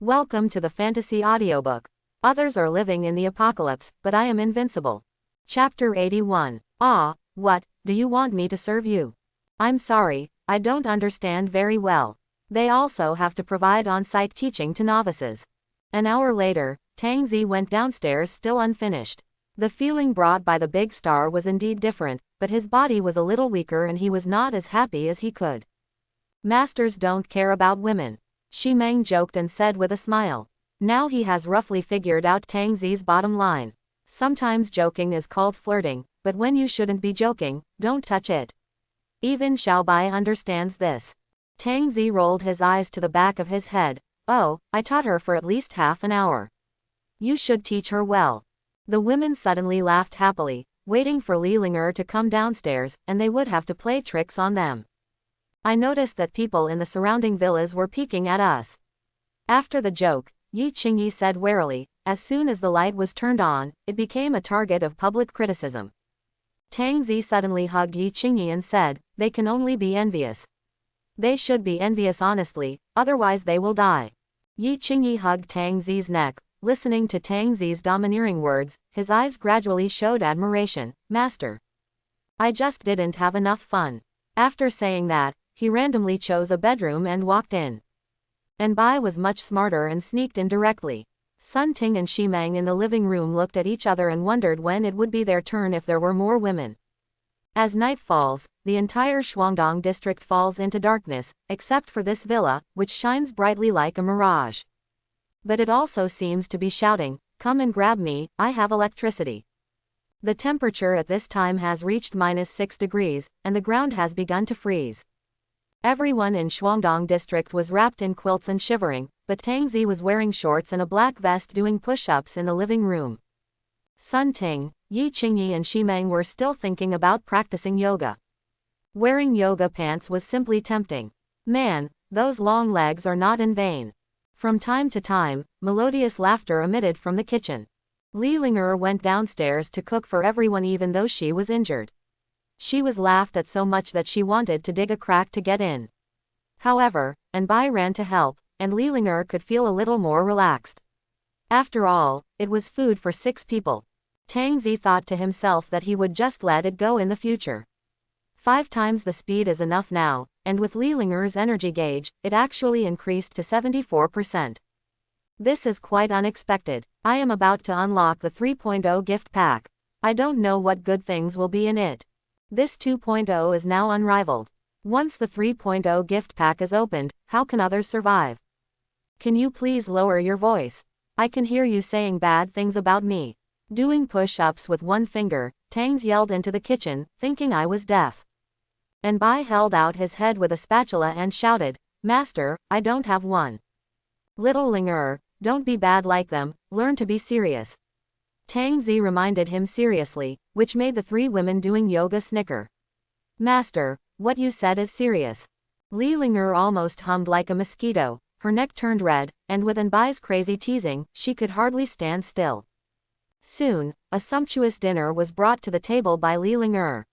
Welcome to the fantasy audiobook. Others are living in the apocalypse, but I am invincible. Chapter 81. Ah, what, do you want me to serve you? I'm sorry, I don't understand very well. They also have to provide on-site teaching to novices. An hour later, Tang Zi went downstairs still unfinished. The feeling brought by the big star was indeed different, but his body was a little weaker and he was not as happy as he could. Masters don't care about women. Shi Meng joked and said with a smile. Now he has roughly figured out Tang Zi's bottom line. Sometimes joking is called flirting, but when you shouldn't be joking, don't touch it. Even Xiao Bai understands this. Tang Zi rolled his eyes to the back of his head. Oh, I taught her for at least half an hour. You should teach her well. The women suddenly laughed happily, waiting for Li Linger to come downstairs, and they would have to play tricks on them. I noticed that people in the surrounding villas were peeking at us. After the joke, Yi Qingyi said warily, as soon as the light was turned on, it became a target of public criticism. Tang Zi suddenly hugged Yi Qingyi and said, they can only be envious. They should be envious honestly, otherwise they will die. Yi Qingyi hugged Tang Zi's neck, listening to Tang Zi's domineering words, his eyes gradually showed admiration. Master. I just didn't have enough fun. After saying that, he randomly chose a bedroom and walked in. Bai was much smarter and sneaked in directly. Sun Ting and Shi Meng in the living room looked at each other and wondered when it would be their turn if there were more women. As night falls, the entire Shuangdong district falls into darkness, except for this villa, which shines brightly like a mirage. But it also seems to be shouting, come and grab me, I have electricity. The temperature at this time has reached -6 degrees, and the ground has begun to freeze. Everyone in Shuangdong district was wrapped in quilts and shivering, but Tang Zi was wearing shorts and a black vest doing push-ups in the living room. Sun Ting, Yi Qingyi and Shi Meng were still thinking about practicing yoga. Wearing yoga pants was simply tempting. Man, those long legs are not in vain. From time to time, melodious laughter emitted from the kitchen. Li Linger went downstairs to cook for everyone even though she was injured. She was laughed at so much that she wanted to dig a crack to get in. However, Bai ran to help, and Li Linger could feel a little more relaxed. After all, it was food for 6 people. Tang Zi thought to himself that he would just let it go in the future. 5 times the speed is enough now, and with Li Linger's energy gauge, it actually increased to 74%. This is quite unexpected. I am about to unlock the 3.0 gift pack. I don't know what good things will be in it. This 2.0 is now unrivaled. Once the 3.0 gift pack is opened, how can others survive? Can you please lower your voice? I can hear you saying bad things about me. Doing push-ups with one finger, Tangs yelled into the kitchen, thinking I was deaf. Bai held out his head with a spatula and shouted, Master, I don't have one. Little Linger, don't be bad like them, learn to be serious. Tang Zi reminded him seriously, which made the 3 women doing yoga snicker. Master, what you said is serious. Li Linger almost hummed like a mosquito, her neck turned red, and with Bai's crazy teasing, she could hardly stand still. Soon, a sumptuous dinner was brought to the table by Li Linger.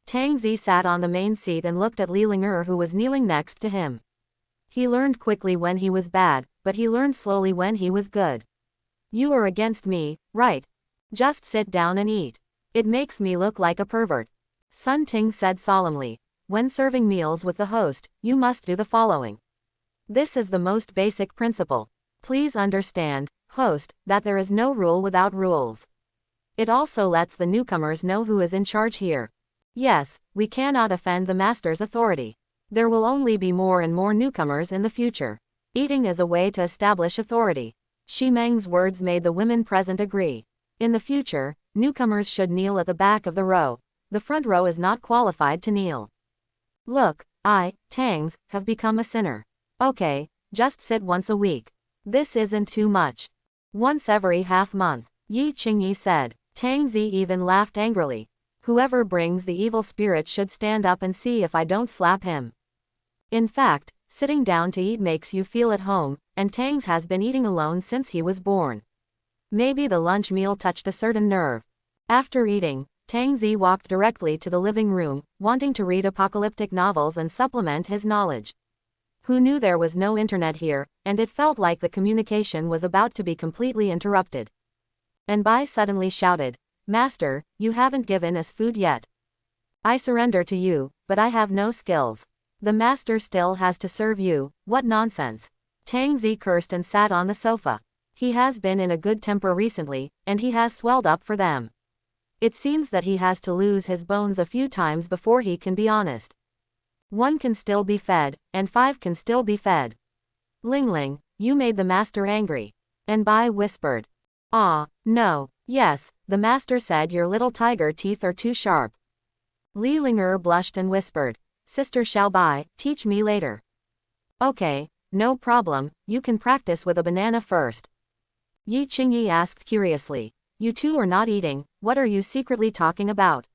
Tang Zi sat on the main seat and looked at Li Linger who was kneeling next to him. He learned quickly when he was bad, but he learned slowly when he was good. You are against me, right? Just sit down and eat. It makes me look like a pervert. Sun Ting said solemnly. When serving meals with the host, you must do the following. This is the most basic principle. Please understand, host, that there is no rule without rules. It also lets the newcomers know who is in charge here. Yes, we cannot offend the master's authority. There will only be more and more newcomers in the future. Eating is a way to establish authority. Shi Meng's words made the women present agree. In the future, newcomers should kneel at the back of the row. The front row is not qualified to kneel. Look, I, Tangs, have become a sinner. Okay, just sit once a week. This isn't too much. Once every half-month, Yi Qingyi said. Tang Zi even laughed angrily. Whoever brings the evil spirit should stand up and see if I don't slap him. In fact, sitting down to eat makes you feel at home, and Tangs has been eating alone since he was born. Maybe the lunch meal touched a certain nerve. After eating, Tang Zi walked directly to the living room, wanting to read apocalyptic novels and supplement his knowledge. Who knew there was no internet here, and it felt like the communication was about to be completely interrupted. And Bai suddenly shouted, "Master, you haven't given us food yet. I surrender to you, but I have no skills. The master still has to serve you, what nonsense." Tang Zi cursed and sat on the sofa. He has been in a good temper recently, and he has swelled up for them. It seems that he has to lose his bones a few times before he can be honest. 1 can still be fed, and 5 can still be fed. Ling Ling, you made the master angry. And Bai whispered. Ah, no, yes, the master said your little tiger teeth are too sharp. Li Ling blushed and whispered, Sister Xiao Bai, teach me later. Okay, no problem, you can practice with a banana first. Yi Qingyi asked curiously. You two are not eating, what are you secretly talking about?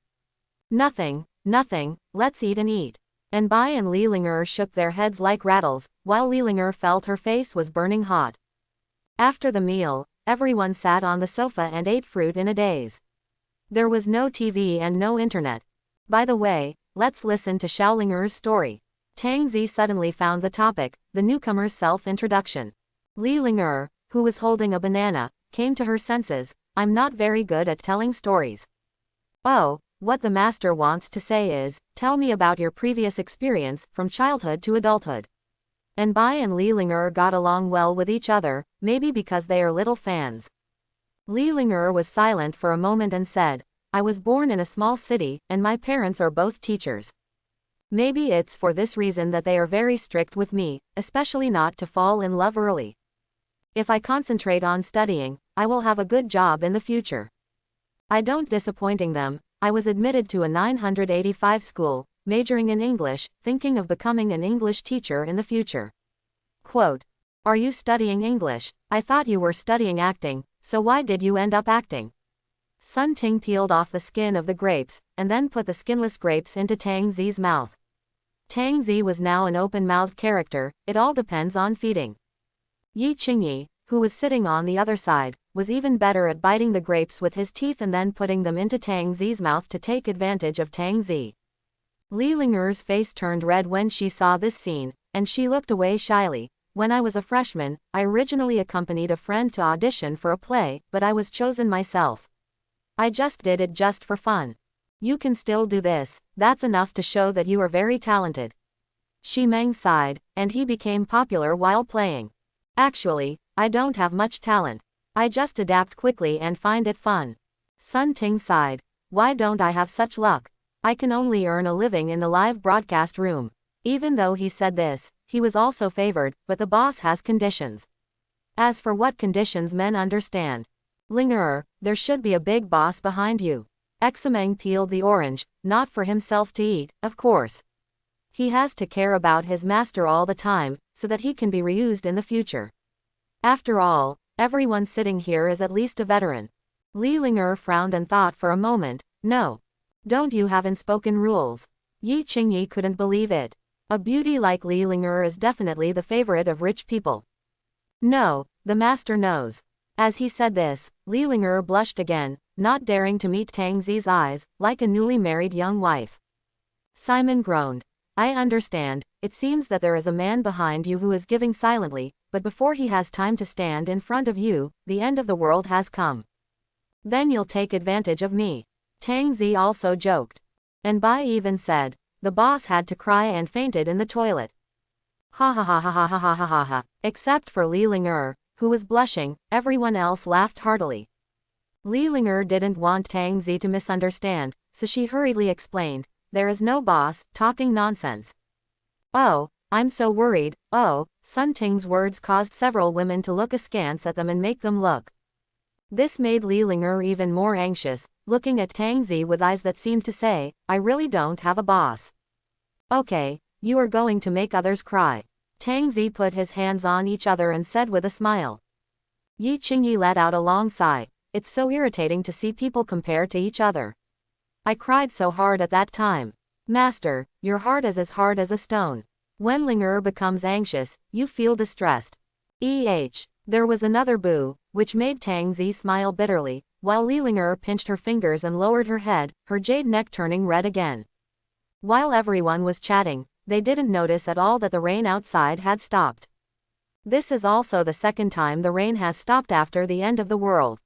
Nothing, nothing, let's eat and eat. And Bai and Li Ling shook their heads like rattles, while Li Ling felt her face was burning hot. After the meal, everyone sat on the sofa and ate fruit in a daze. There was no TV and no internet. By the way, let's listen to Xiaolinger's story. Tang Zi suddenly found the topic, the newcomer's self-introduction. Li Ling, who was holding a banana, came to her senses. I'm not very good at telling stories. Oh, what the master wants to say is, tell me about your previous experience, from childhood to adulthood. And Bai and Li Ling got along well with each other, maybe because they are little fans. Li Ling was silent for a moment and said, I was born in a small city, and my parents are both teachers. Maybe it's for this reason that they are very strict with me, especially not to fall in love early. If I concentrate on studying, I will have a good job in the future. I don't disappointing them. I was admitted to a 985 school, majoring in English, thinking of becoming an English teacher in the future. Quote, are you studying English? I thought you were studying acting, so why did you end up acting? Sun Ting peeled off the skin of the grapes, and then put the skinless grapes into Tang Zi's mouth. Tang Zi was now an open-mouthed character, it all depends on feeding. Yi Qingyi, who was sitting on the other side, was even better at biting the grapes with his teeth and then putting them into Tang Zi's mouth to take advantage of Tang Zi. Li Ling face turned red when she saw this scene, and she looked away shyly. When I was a freshman, I originally accompanied a friend to audition for a play, but I was chosen myself. I just did it just for fun. You can still do this, that's enough to show that you are very talented. Shi Meng sighed, and he became popular while playing. Actually, I don't have much talent. I just adapt quickly and find it fun. Sun Ting sighed. Why don't I have such luck? I can only earn a living in the live broadcast room. Even though he said this, he was also favored, but the boss has conditions. As for what conditions men understand. Linger, there should be a big boss behind you. Ximeng peeled the orange, not for himself to eat, of course. He has to care about his master all the time, so that he can be reused in the future. After all, everyone sitting here is at least a veteran. Li Ling frowned and thought for a moment, no. Don't you have unspoken rules? Yi Qingyi couldn't believe it. A beauty like Li Ling is definitely the favorite of rich people. No, the master knows. As he said this, Li Ling blushed again, not daring to meet Tang Zi's eyes, like a newly married young wife. Simon groaned. I understand, it seems that there is a man behind you who is giving silently, but before he has time to stand in front of you, the end of the world has come. Then you'll take advantage of me. Tang Zi also joked. And Bai even said, the boss had to cry and fainted in the toilet. Ha ha ha ha ha ha ha ha ha ha. Except for Li Ling who was blushing, everyone else laughed heartily. Li Ling didn't want Tang Zi to misunderstand, so she hurriedly explained, there is no boss, talking nonsense. Oh, I'm so worried, oh, Sun Ting's words caused several women to look askance at them and make them look. This made Li Ling even more anxious, looking at Tang Zi with eyes that seemed to say, I really don't have a boss. Okay, you are going to make others cry. Tang Zi put his hands on each other and said with a smile. Yi Qingyi let out a long sigh. It's so irritating to see people compare to each other. I cried so hard at that time. Master, your heart is as hard as a stone. When Ling becomes anxious, you feel distressed. There was another boo, which made Tang Zi smile bitterly, while Li Ling pinched her fingers and lowered her head, her jade neck turning red again. While everyone was chatting, they didn't notice at all that the rain outside had stopped. This is also the second time the rain has stopped after the end of the world.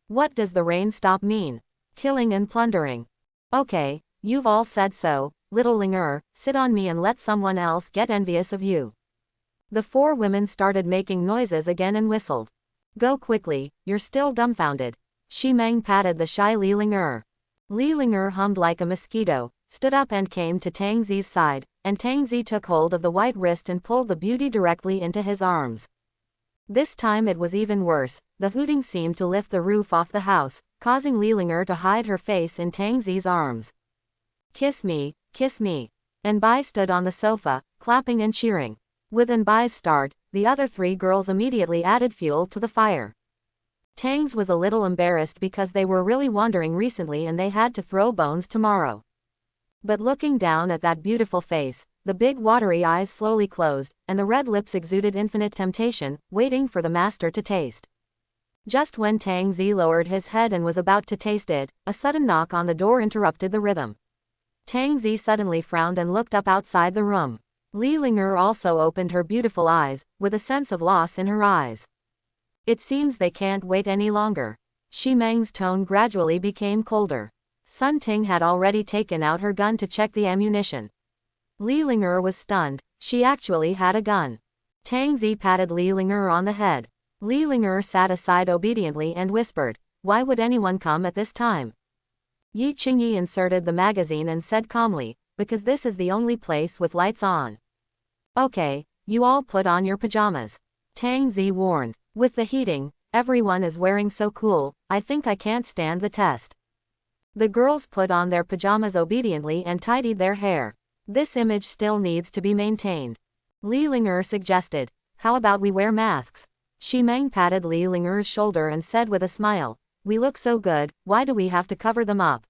What does the rain stop mean? Killing and plundering. Okay, you've all said so, little Linger, sit on me and let someone else get envious of you. The four women started making noises again and whistled. Go quickly, you're still dumbfounded. Shi Meng patted the shy Li Linger. Li Linger hummed like a mosquito, stood up and came to Tang Zi's side, and Tang Zi took hold of the white wrist and pulled the beauty directly into his arms. This time it was even worse. The hooting seemed to lift the roof off the house, causing Li Linger to hide her face in Tang Zi's arms. Kiss me, and Bai stood on the sofa, clapping and cheering. With Bai's start, the other three girls immediately added fuel to the fire. Tang's was a little embarrassed because they were really wandering recently and they had to throw bones tomorrow. But looking down at that beautiful face, the big watery eyes slowly closed, and the red lips exuded infinite temptation, waiting for the master to taste. Just when Tang Zi lowered his head and was about to taste it, a sudden knock on the door interrupted the rhythm. Tang Zi suddenly frowned and looked up outside the room. Li Linger also opened her beautiful eyes, with a sense of loss in her eyes. It seems they can't wait any longer. Shi Meng's tone gradually became colder. Sun Ting had already taken out her gun to check the ammunition. Li Linger was stunned, she actually had a gun. Tang Zi patted Li Linger on the head. Li Linger sat aside obediently and whispered, why would anyone come at this time? Yi Qingyi inserted the magazine and said calmly, because this is the only place with lights on. Okay, you all put on your pajamas. Tang Zi warned, with the heating, everyone is wearing so cool, I think I can't stand the test. The girls put on their pajamas obediently and tidied their hair. This image still needs to be maintained. Li Linger suggested, how about we wear masks? Shi Meng patted Li Linger's shoulder and said with a smile, we look so good, why do we have to cover them up?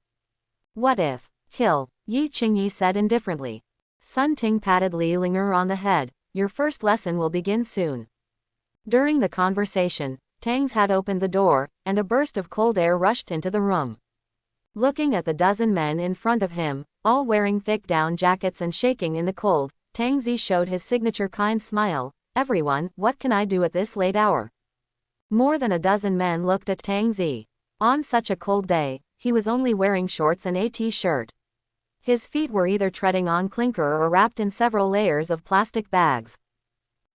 What if? Kill, Yi Qingyi said indifferently. Sun Ting patted Li Linger on the head, your first lesson will begin soon. During the conversation, Tang's had opened the door, and a burst of cold air rushed into the room. Looking at the dozen men in front of him, all wearing thick down jackets and shaking in the cold, Tang Zi showed his signature kind smile, everyone, what can I do at this late hour? More than a dozen men looked at Tang Zi. On such a cold day, he was only wearing shorts and a t-shirt. His feet were either treading on clinker or wrapped in several layers of plastic bags.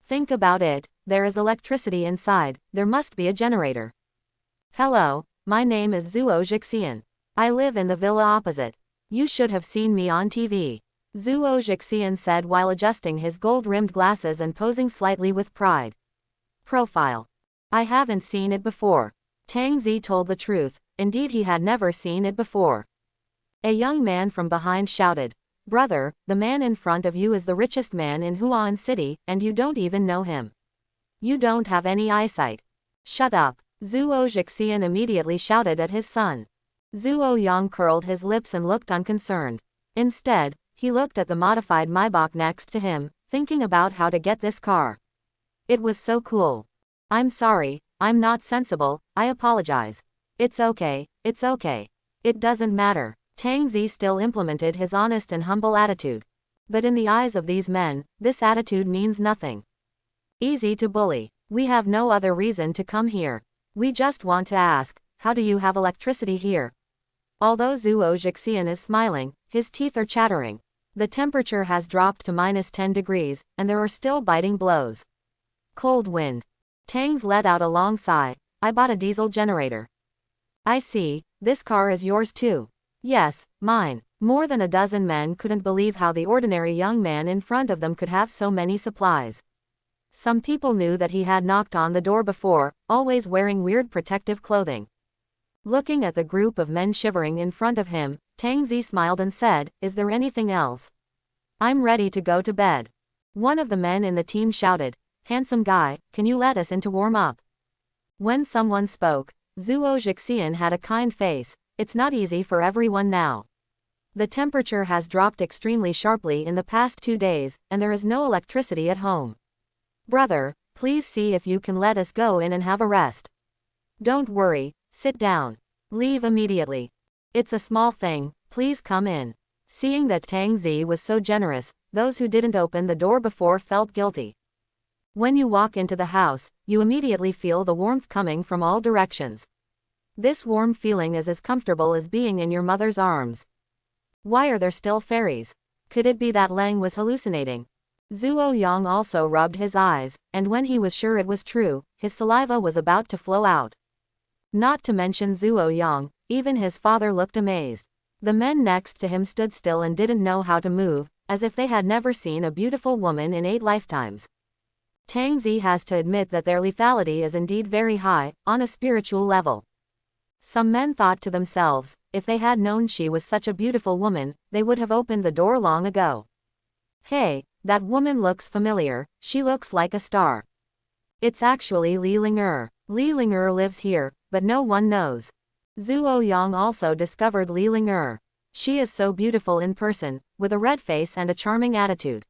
Think about it, there is electricity inside, there must be a generator. Hello, my name is Zuo Jixian. I live in the villa opposite. You should have seen me on TV. Zuo Jixian said while adjusting his gold-rimmed glasses and posing slightly with pride. Profile. I haven't seen it before. Tang Zi told the truth, indeed he had never seen it before. A young man from behind shouted, brother, the man in front of you is the richest man in Huan City, and you don't even know him. You don't have any eyesight. Shut up, Zuo Jixian immediately shouted at his son. Zuo Yang curled his lips and looked unconcerned. Instead, he looked at the modified Maybach next to him, thinking about how to get this car. It was so cool. I'm sorry, I'm not sensible, I apologize. It's okay, it's okay. It doesn't matter. Tang Zi still implemented his honest and humble attitude. But in the eyes of these men, this attitude means nothing. Easy to bully. We have no other reason to come here. We just want to ask, how do you have electricity here? Although Zuo Jixian is smiling, his teeth are chattering. The temperature has dropped to -10 degrees, and there are still biting blows. Cold wind. Tang's let out a long sigh. I bought a diesel generator. I see, this car is yours too. Yes, mine. More than a dozen men couldn't believe how the ordinary young man in front of them could have so many supplies. Some people knew that he had knocked on the door before, always wearing weird protective clothing. Looking at the group of men shivering in front of him, Tang Zi smiled and said, is there anything else? I'm ready to go to bed. One of the men in the team shouted, handsome guy, can you let us in to warm up? When someone spoke, Zuo Jixian had a kind face, it's not easy for everyone now. The temperature has dropped extremely sharply in the past 2 days, and there is no electricity at home. Brother, please see if you can let us go in and have a rest. Don't worry, sit down. Leave immediately. It's a small thing, please come in. Seeing that Tang Zi was so generous, those who didn't open the door before felt guilty. When you walk into the house, you immediately feel the warmth coming from all directions. This warm feeling is as comfortable as being in your mother's arms. Why are there still fairies? Could it be that Lang was hallucinating? Zhuo Yang also rubbed his eyes, and when he was sure it was true, his saliva was about to flow out. Not to mention Zhuo Yang, even his father looked amazed. The men next to him stood still and didn't know how to move, as if they had never seen a beautiful woman in 8 lifetimes. Tang Zi has to admit that their lethality is indeed very high, on a spiritual level. Some men thought to themselves, if they had known she was such a beautiful woman, they would have opened the door long ago. Hey, that woman looks familiar, she looks like a star. It's actually Li Ling'er. Li Ling'er lives here, but no one knows. Zhuo Yang also discovered Li Ling'er. She is so beautiful in person, with a red face and a charming attitude.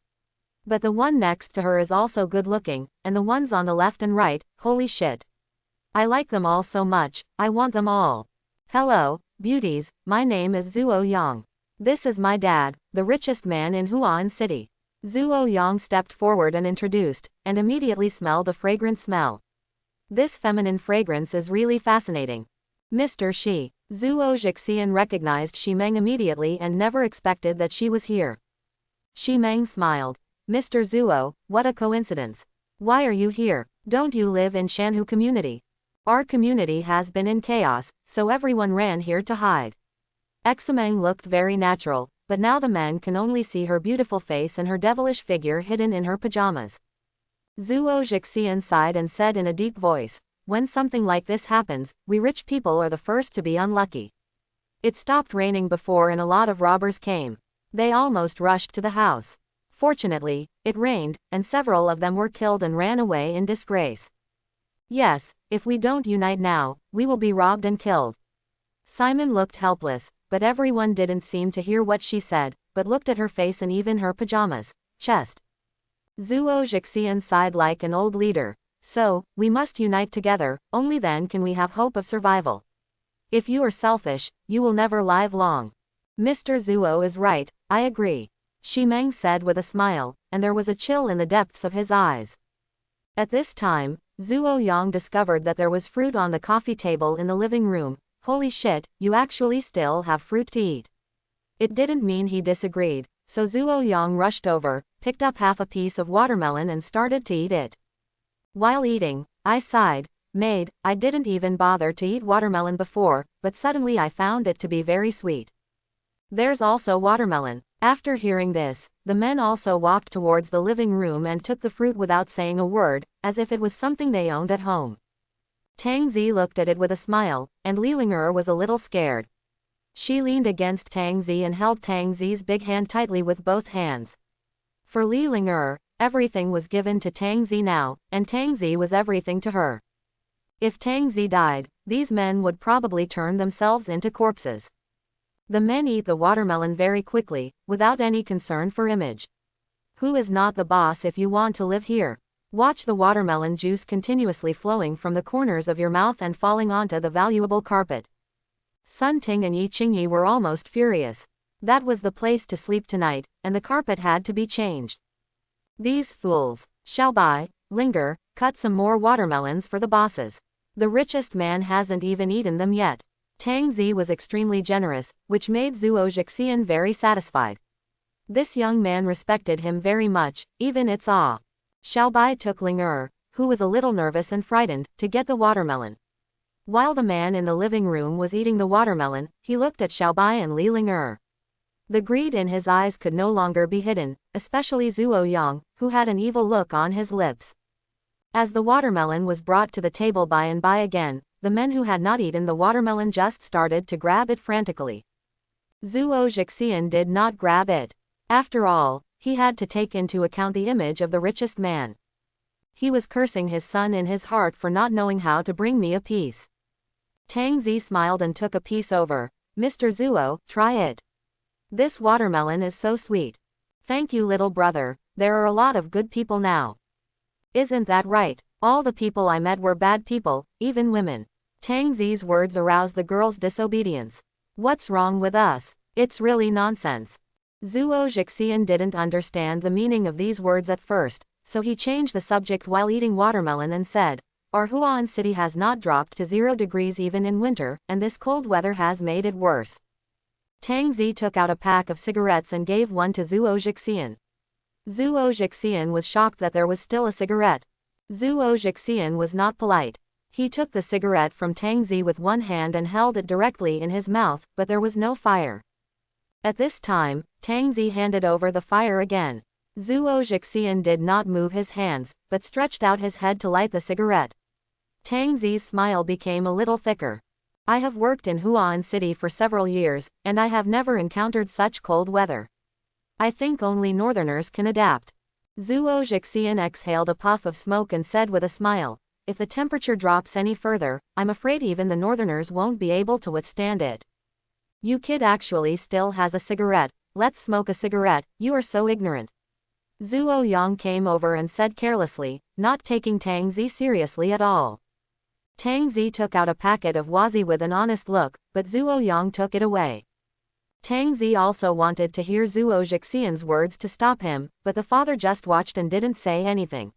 But the one next to her is also good looking, and the ones on the left and right, holy shit. I like them all so much, I want them all. Hello, beauties, my name is Zhuo Yang. This is my dad, the richest man in Huan City. Zhuo Yang stepped forward and introduced, and immediately smelled a fragrant smell. This feminine fragrance is really fascinating. Mr. Shi. Zhuo Zhixian recognized Shi Meng immediately and never expected that she was here. Shi Meng smiled. Mr. Zhuo, what a coincidence. Why are you here? Don't you live in Shanhu community? Our community has been in chaos, so everyone ran here to hide. Ximeng looked very natural, but now the men can only see her beautiful face and her devilish figure hidden in her pajamas. Zhuo Zhixian sighed and said in a deep voice, when something like this happens, we rich people are the first to be unlucky. It stopped raining before and a lot of robbers came. They almost rushed to the house. Fortunately, it rained, and several of them were killed and ran away in disgrace. Yes, if we don't unite now, we will be robbed and killed. Simon looked helpless, but everyone didn't seem to hear what she said, but looked at her face and even her pajamas, chest. Zhuo Zhixian sighed like an old leader. So, we must unite together, only then can we have hope of survival. If you are selfish, you will never live long. Mr. Zhuo is right, I agree. Shi Meng said with a smile, and there was a chill in the depths of his eyes. At this time, Zhuo Yang discovered that there was fruit on the coffee table in the living room. Holy shit, you actually still have fruit to eat. It didn't mean he disagreed, so Zhuo Yang rushed over, picked up half a piece of watermelon and started to eat it. While eating, I sighed, maid, I didn't even bother to eat watermelon before, but suddenly I found it to be very sweet. There's also watermelon. After hearing this, the men also walked towards the living room and took the fruit without saying a word, as if it was something they owned at home. Tang Zi looked at it with a smile, and Li Ling'er was a little scared. She leaned against Tang Zi and held Tang Zi's big hand tightly with both hands. For Li Ling'er, everything was given to Tang Zi now, and Tang Zi was everything to her. If Tang Zi died, these men would probably turn themselves into corpses. The men eat the watermelon very quickly, without any concern for image. Who is not the boss if you want to live here? Watch the watermelon juice continuously flowing from the corners of your mouth and falling onto the valuable carpet. Sun Ting and Yi Qingyi were almost furious. That was the place to sleep tonight, and the carpet had to be changed. These fools. Xiaobai, Linger, cut some more watermelons for the bosses. The richest man hasn't even eaten them yet. Tang Zi was extremely generous, which made Zhuo Zhixian very satisfied. This young man respected him very much, even its awe. Xiaobai took Linger, who was a little nervous and frightened, to get the watermelon. While the man in the living room was eating the watermelon, he looked at Xiaobai and Li Ling'er. The greed in his eyes could no longer be hidden, especially Zhuo Yang, who had an evil look on his lips. As the watermelon was brought to the table by and by again, the men who had not eaten the watermelon just started to grab it frantically. Zhuo Zhixian did not grab it. After all, he had to take into account the image of the richest man. He was cursing his son in his heart for not knowing how to bring me a piece. Tang Zi smiled and took a piece over. Mr. Zhuo, try it. This watermelon is so sweet. Thank you, little brother, there are a lot of good people now. Isn't that right? All the people I met were bad people, even women. Tang Zi's words aroused the girl's disobedience. What's wrong with us? It's really nonsense. Zuo Jixian didn't understand the meaning of these words at first, so he changed the subject while eating watermelon and said, our Huan city has not dropped to 0 degrees even in winter, and this cold weather has made it worse. Tang Zi took out a pack of cigarettes and gave one to Zuo Jixian. Zuo Jixian was shocked that there was still a cigarette. Zuo Jixian was not polite. He took the cigarette from Tang Zi with one hand and held it directly in his mouth, but there was no fire. At this time, Tang Zi handed over the fire again. Zuo Jixian did not move his hands, but stretched out his head to light the cigarette. Tang Zi's smile became a little thicker. I have worked in Huan City for several years, and I have never encountered such cold weather. I think only northerners can adapt. Zuo Jixian exhaled a puff of smoke and said with a smile, if the temperature drops any further, I'm afraid even the northerners won't be able to withstand it. You kid actually still has a cigarette, let's smoke a cigarette, you are so ignorant. Zuo Yang came over and said carelessly, not taking Tang Zi seriously at all. Tang Zi took out a packet of wazi with an honest look, but Zuo Yang took it away. Tang Zi also wanted to hear Zuo Jixian's words to stop him, but the father just watched and didn't say anything.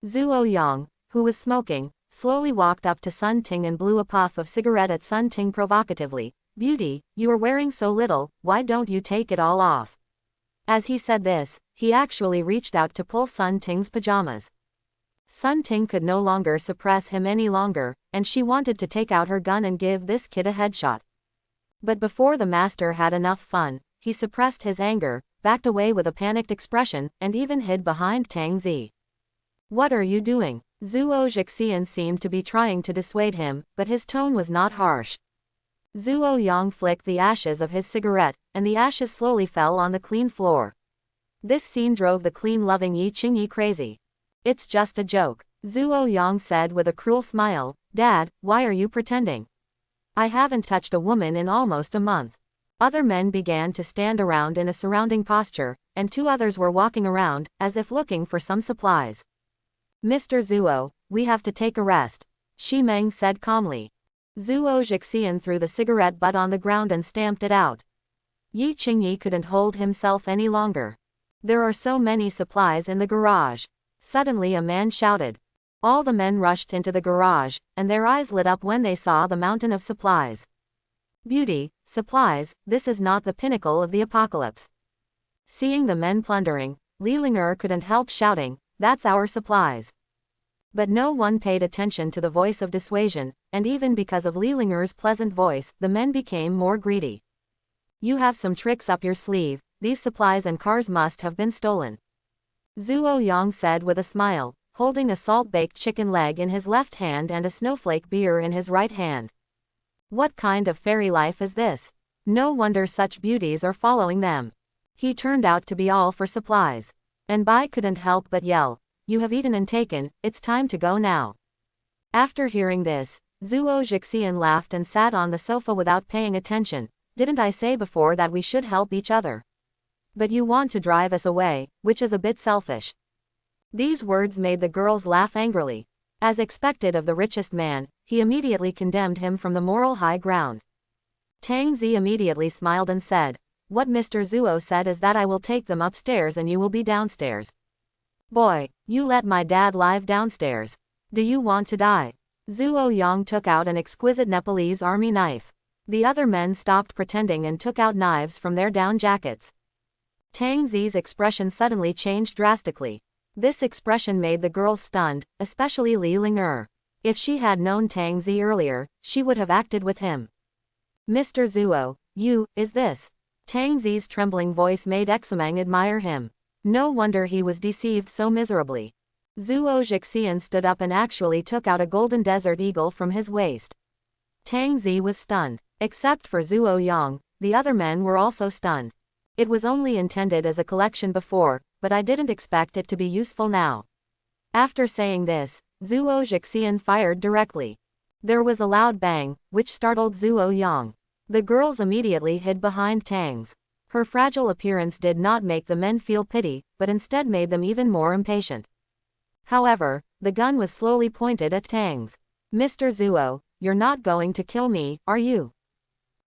Zuo Yang, who was smoking, slowly walked up to Sun Ting and blew a puff of cigarette at Sun Ting provocatively. Beauty, you are wearing so little, why don't you take it all off? As he said this, he actually reached out to pull Sun Ting's pajamas. Sun Ting could no longer suppress him any longer, and she wanted to take out her gun and give this kid a headshot. But before the master had enough fun, he suppressed his anger, backed away with a panicked expression, and even hid behind Tang Zi. What are you doing? Zuo Jixian seemed to be trying to dissuade him, but his tone was not harsh. Zuo Yang flicked the ashes of his cigarette, and the ashes slowly fell on the clean floor. This scene drove the clean-loving Yi Qingyi crazy. It's just a joke, Zuo Yang said with a cruel smile. Dad, why are you pretending? I haven't touched a woman in almost a month. Other men began to stand around in a surrounding posture, and 2 others were walking around, as if looking for some supplies. Mr. Zuo, we have to take a rest, Shi Meng said calmly. Zuo Jixian threw the cigarette butt on the ground and stamped it out. Yi Qingyi couldn't hold himself any longer. There are so many supplies in the garage. Suddenly a man shouted. All the men rushed into the garage, and their eyes lit up when they saw the mountain of supplies. Beauty, supplies, this is not the pinnacle of the apocalypse. Seeing the men plundering, Li Ling'er couldn't help shouting, that's our supplies. But no one paid attention to the voice of dissuasion, and even because of Li Ling'er's pleasant voice, the men became more greedy. You have some tricks up your sleeve, these supplies and cars must have been stolen. Zuo Yang said with a smile, holding a salt-baked chicken leg in his left hand and a snowflake beer in his right hand. What kind of fairy life is this? No wonder such beauties are following them. He turned out to be all for supplies. And Bai couldn't help but yell, you have eaten and taken, it's time to go now. After hearing this, Zuo Jixian laughed and sat on the sofa without paying attention. Didn't I say before that we should help each other? But you want to drive us away, which is a bit selfish. These words made the girls laugh angrily. As expected of the richest man, he immediately condemned him from the moral high ground. Tang Zi immediately smiled and said, what Mr. Zuo said is that I will take them upstairs and you will be downstairs. Boy, you let my dad live downstairs. Do you want to die? Zuo Yang took out an exquisite Nepalese army knife. The other men stopped pretending and took out knives from their down jackets. Tang Zi's expression suddenly changed drastically. This expression made the girls stunned, especially Li Ling'er. If she had known Tang Zi earlier, she would have acted with him. Mr. Zuo, is this? Tang Zi's trembling voice made Ximeng admire him. No wonder he was deceived so miserably. Zuo Jixian stood up and actually took out a golden desert eagle from his waist. Tang Zi was stunned. Except for Zuo Yang, the other men were also stunned. It was only intended as a collection before, but I didn't expect it to be useful now. After saying this, Zuo Jixian fired directly. There was a loud bang, which startled Zuo Yang. The girls immediately hid behind Tang's. Her fragile appearance did not make the men feel pity, but instead made them even more impatient. However, the gun was slowly pointed at Tang's. Mr. Zuo, you're not going to kill me, are you?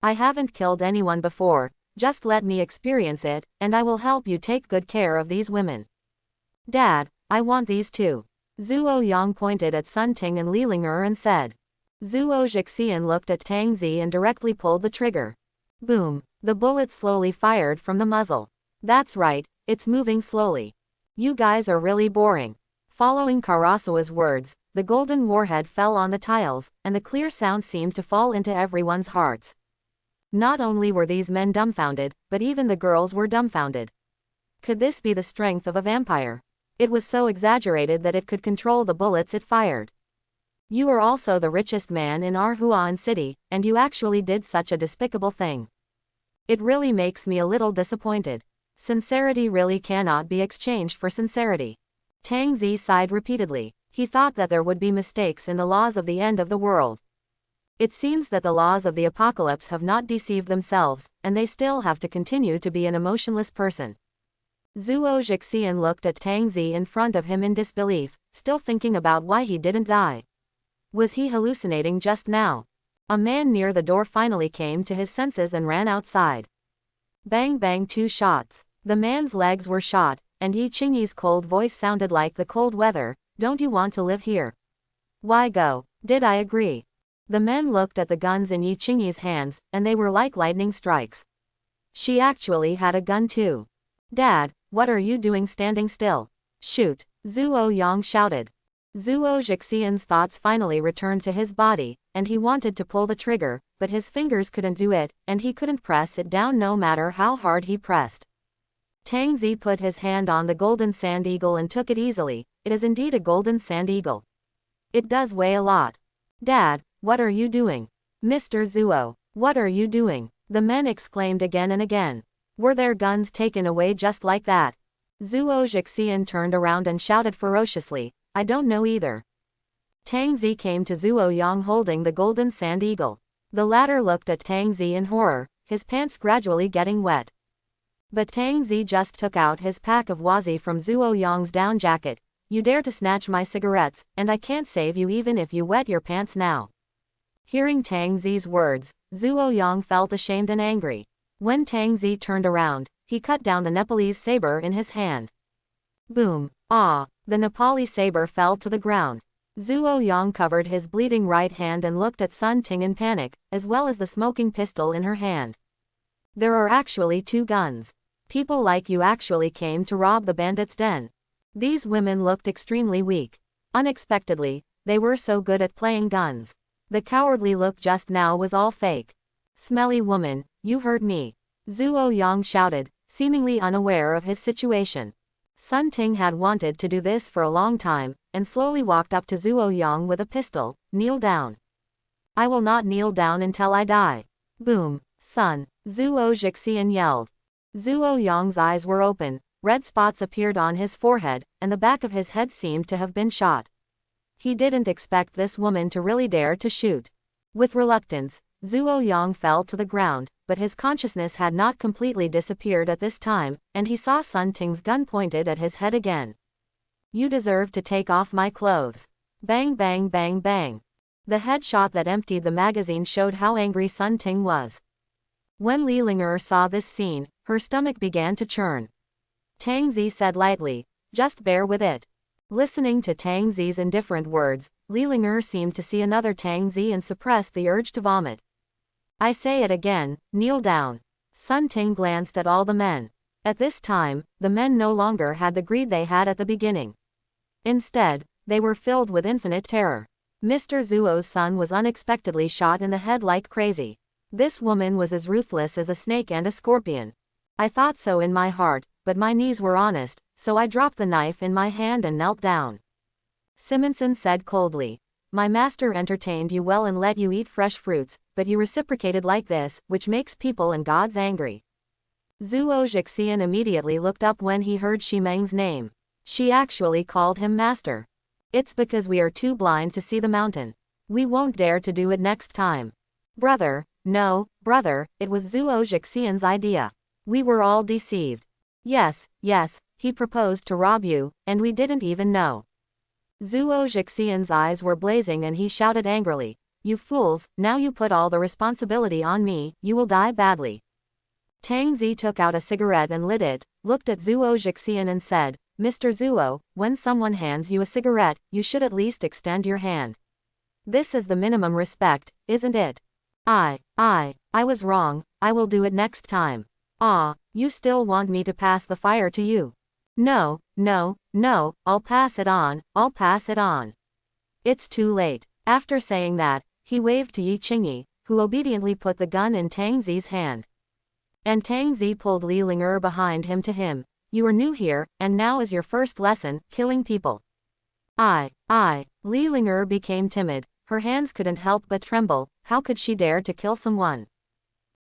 I haven't killed anyone before, Just let me experience it, and I will help you take good care of these women. Dad, I want these too. Zhuo Yang pointed at Sun Ting and Li Ling'er and said. Zhuo Zhixian looked at Tang Zi and directly pulled the trigger. Boom. The bullet slowly fired from the muzzle. That's right, it's moving slowly. You guys are really boring. Following Karasawa's words, the golden warhead fell on the tiles, and the clear sound seemed to fall into everyone's hearts. Not only were these men dumbfounded, but even the girls were dumbfounded. Could this be the strength of a vampire? It was so exaggerated that it could control the bullets it fired. You are also the richest man in our Huan city, and you actually did such a despicable thing. It really makes me a little disappointed. Sincerity really cannot be exchanged for sincerity. Tang Zi sighed repeatedly. He thought that there would be mistakes in the laws of the end of the world. It seems that the laws of the apocalypse have not deceived themselves, and they still have to continue to be an emotionless person. Zhuo Zhixian looked at Tang Zi in front of him in disbelief, still thinking about why he didn't die. Was he hallucinating just now? A man near the door finally came to his senses and ran outside. Bang bang, 2 shots. The man's legs were shot, and Yi Qingyi's cold voice sounded like the cold weather. Don't you want to live here? Why go? Did I agree? The men looked at the guns in Yi Qingyi's hands, and they were like lightning strikes. She actually had a gun too. Dad, what are you doing standing still? Shoot! Zhuo Yang shouted. Zhuo Zhixian's thoughts finally returned to his body, and he wanted to pull the trigger, but his fingers couldn't do it, and he couldn't press it down no matter how hard he pressed. Tang Zi put his hand on the golden sand eagle and took it easily. It is indeed a golden sand eagle. It does weigh a lot. Dad, what are you doing? Mr. Zhuo, what are you doing? The men exclaimed again and again. Were their guns taken away just like that? Zhuo Zhixian turned around and shouted ferociously, I don't know either. Tang Zi came to Zhuo Yang holding the golden sand eagle. The latter looked at Tang Zi in horror, his pants gradually getting wet. But Tang Zi just took out his pack of wazi from Zhuo Yang's down jacket. You dare to snatch my cigarettes, and I can't save you even if you wet your pants now. Hearing Tang Zi's words, Zhuo Yang felt ashamed and angry. When Tang Zi turned around, he cut down the Nepalese saber in his hand. Boom! Ah! The Nepali saber fell to the ground. Zhuo Yang covered his bleeding right hand and looked at Sun Ting in panic, as well as the smoking pistol in her hand. There are actually 2 guns. People like you actually came to rob the bandits' den. These women looked extremely weak. Unexpectedly, they were so good at playing guns. The cowardly look just now was all fake. Smelly woman, you hurt me. Zhuo Yang shouted, seemingly unaware of his situation. Sun Ting had wanted to do this for a long time, and slowly walked up to Zhuo Yang with a pistol. Kneel down. I will not kneel down until I die. Boom! Son! Zhuo Zhixian yelled. Zhuo Yang's eyes were open, red spots appeared on his forehead, and the back of his head seemed to have been shot. He didn't expect this woman to really dare to shoot. With reluctance, Zhuo Yang fell to the ground, but his consciousness had not completely disappeared at this time, and he saw Sun Ting's gun pointed at his head again. You deserve to take off my clothes. Bang bang bang bang. The headshot that emptied the magazine showed how angry Sun Ting was. When Li Ling'er saw this scene, her stomach began to churn. Tang Zi said lightly, just bear with it. Listening to Tang Zi's indifferent words, Li Ling'er seemed to see another Tang Zi and suppressed the urge to vomit. I say it again, kneel down. Sun Ting glanced at all the men. At this time, the men no longer had the greed they had at the beginning. Instead, they were filled with infinite terror. Mr. Zhuo's son was unexpectedly shot in the head like crazy. This woman was as ruthless as a snake and a scorpion. I thought so in my heart, but my knees were honest, so I dropped the knife in my hand and knelt down. Simonson said coldly, my master entertained you well and let you eat fresh fruits, but you reciprocated like this, which makes people and gods angry. Zhuo Zhixian immediately looked up when he heard Shimeng's name. She actually called him master. It's because we are too blind to see the mountain. We won't dare to do it next time. Brother, no, brother, it was Zhuo Zhixian's idea. We were all deceived. Yes, he proposed to rob you, and we didn't even know. Zhuo Zhixian's eyes were blazing and he shouted angrily, you fools, now you put all the responsibility on me, you will die badly. Tang Zi took out a cigarette and lit it, looked at Zuo Jixian and said, Mr. Zuo, when someone hands you a cigarette, you should at least extend your hand. This is the minimum respect, isn't it? I was wrong, I will do it next time. Ah, you still want me to pass the fire to you? No, I'll pass it on. It's too late. After saying that, he waved to Yi Qingyi, who obediently put the gun in Tang Zi's hand. And Tang Zi pulled Li Ling'er behind him to him. You are new here, and now is your first lesson, killing people. Li Ling'er became timid, her hands couldn't help but tremble, how could she dare to kill someone?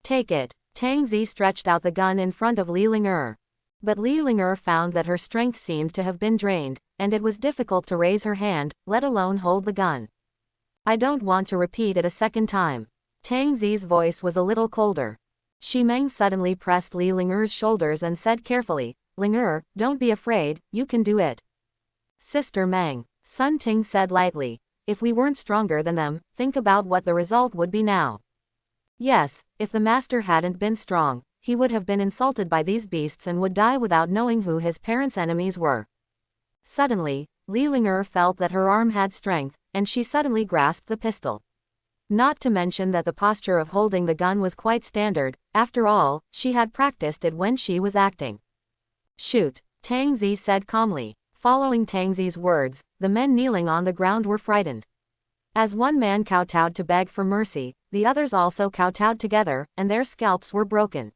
Take it. Tang Zi stretched out the gun in front of Li Ling'er. But Li Ling'er found that her strength seemed to have been drained, and it was difficult to raise her hand, let alone hold the gun. I don't want to repeat it a second time. Tang Zi's voice was a little colder. Shi Meng suddenly pressed Li Ling'er's shoulders and said carefully, Ling'er, don't be afraid, you can do it. Sister Meng, Sun Ting said lightly, if we weren't stronger than them, think about what the result would be now. Yes, if the master hadn't been strong, he would have been insulted by these beasts and would die without knowing who his parents' enemies were. Suddenly, Li Ling'er felt that her arm had strength, and she suddenly grasped the pistol. Not to mention that the posture of holding the gun was quite standard, after all, she had practiced it when she was acting. Shoot, Tang Zi said calmly. Following Tang Zi's words, the men kneeling on the ground were frightened. As one man kowtowed to beg for mercy, the others also kowtowed together, and their scalps were broken.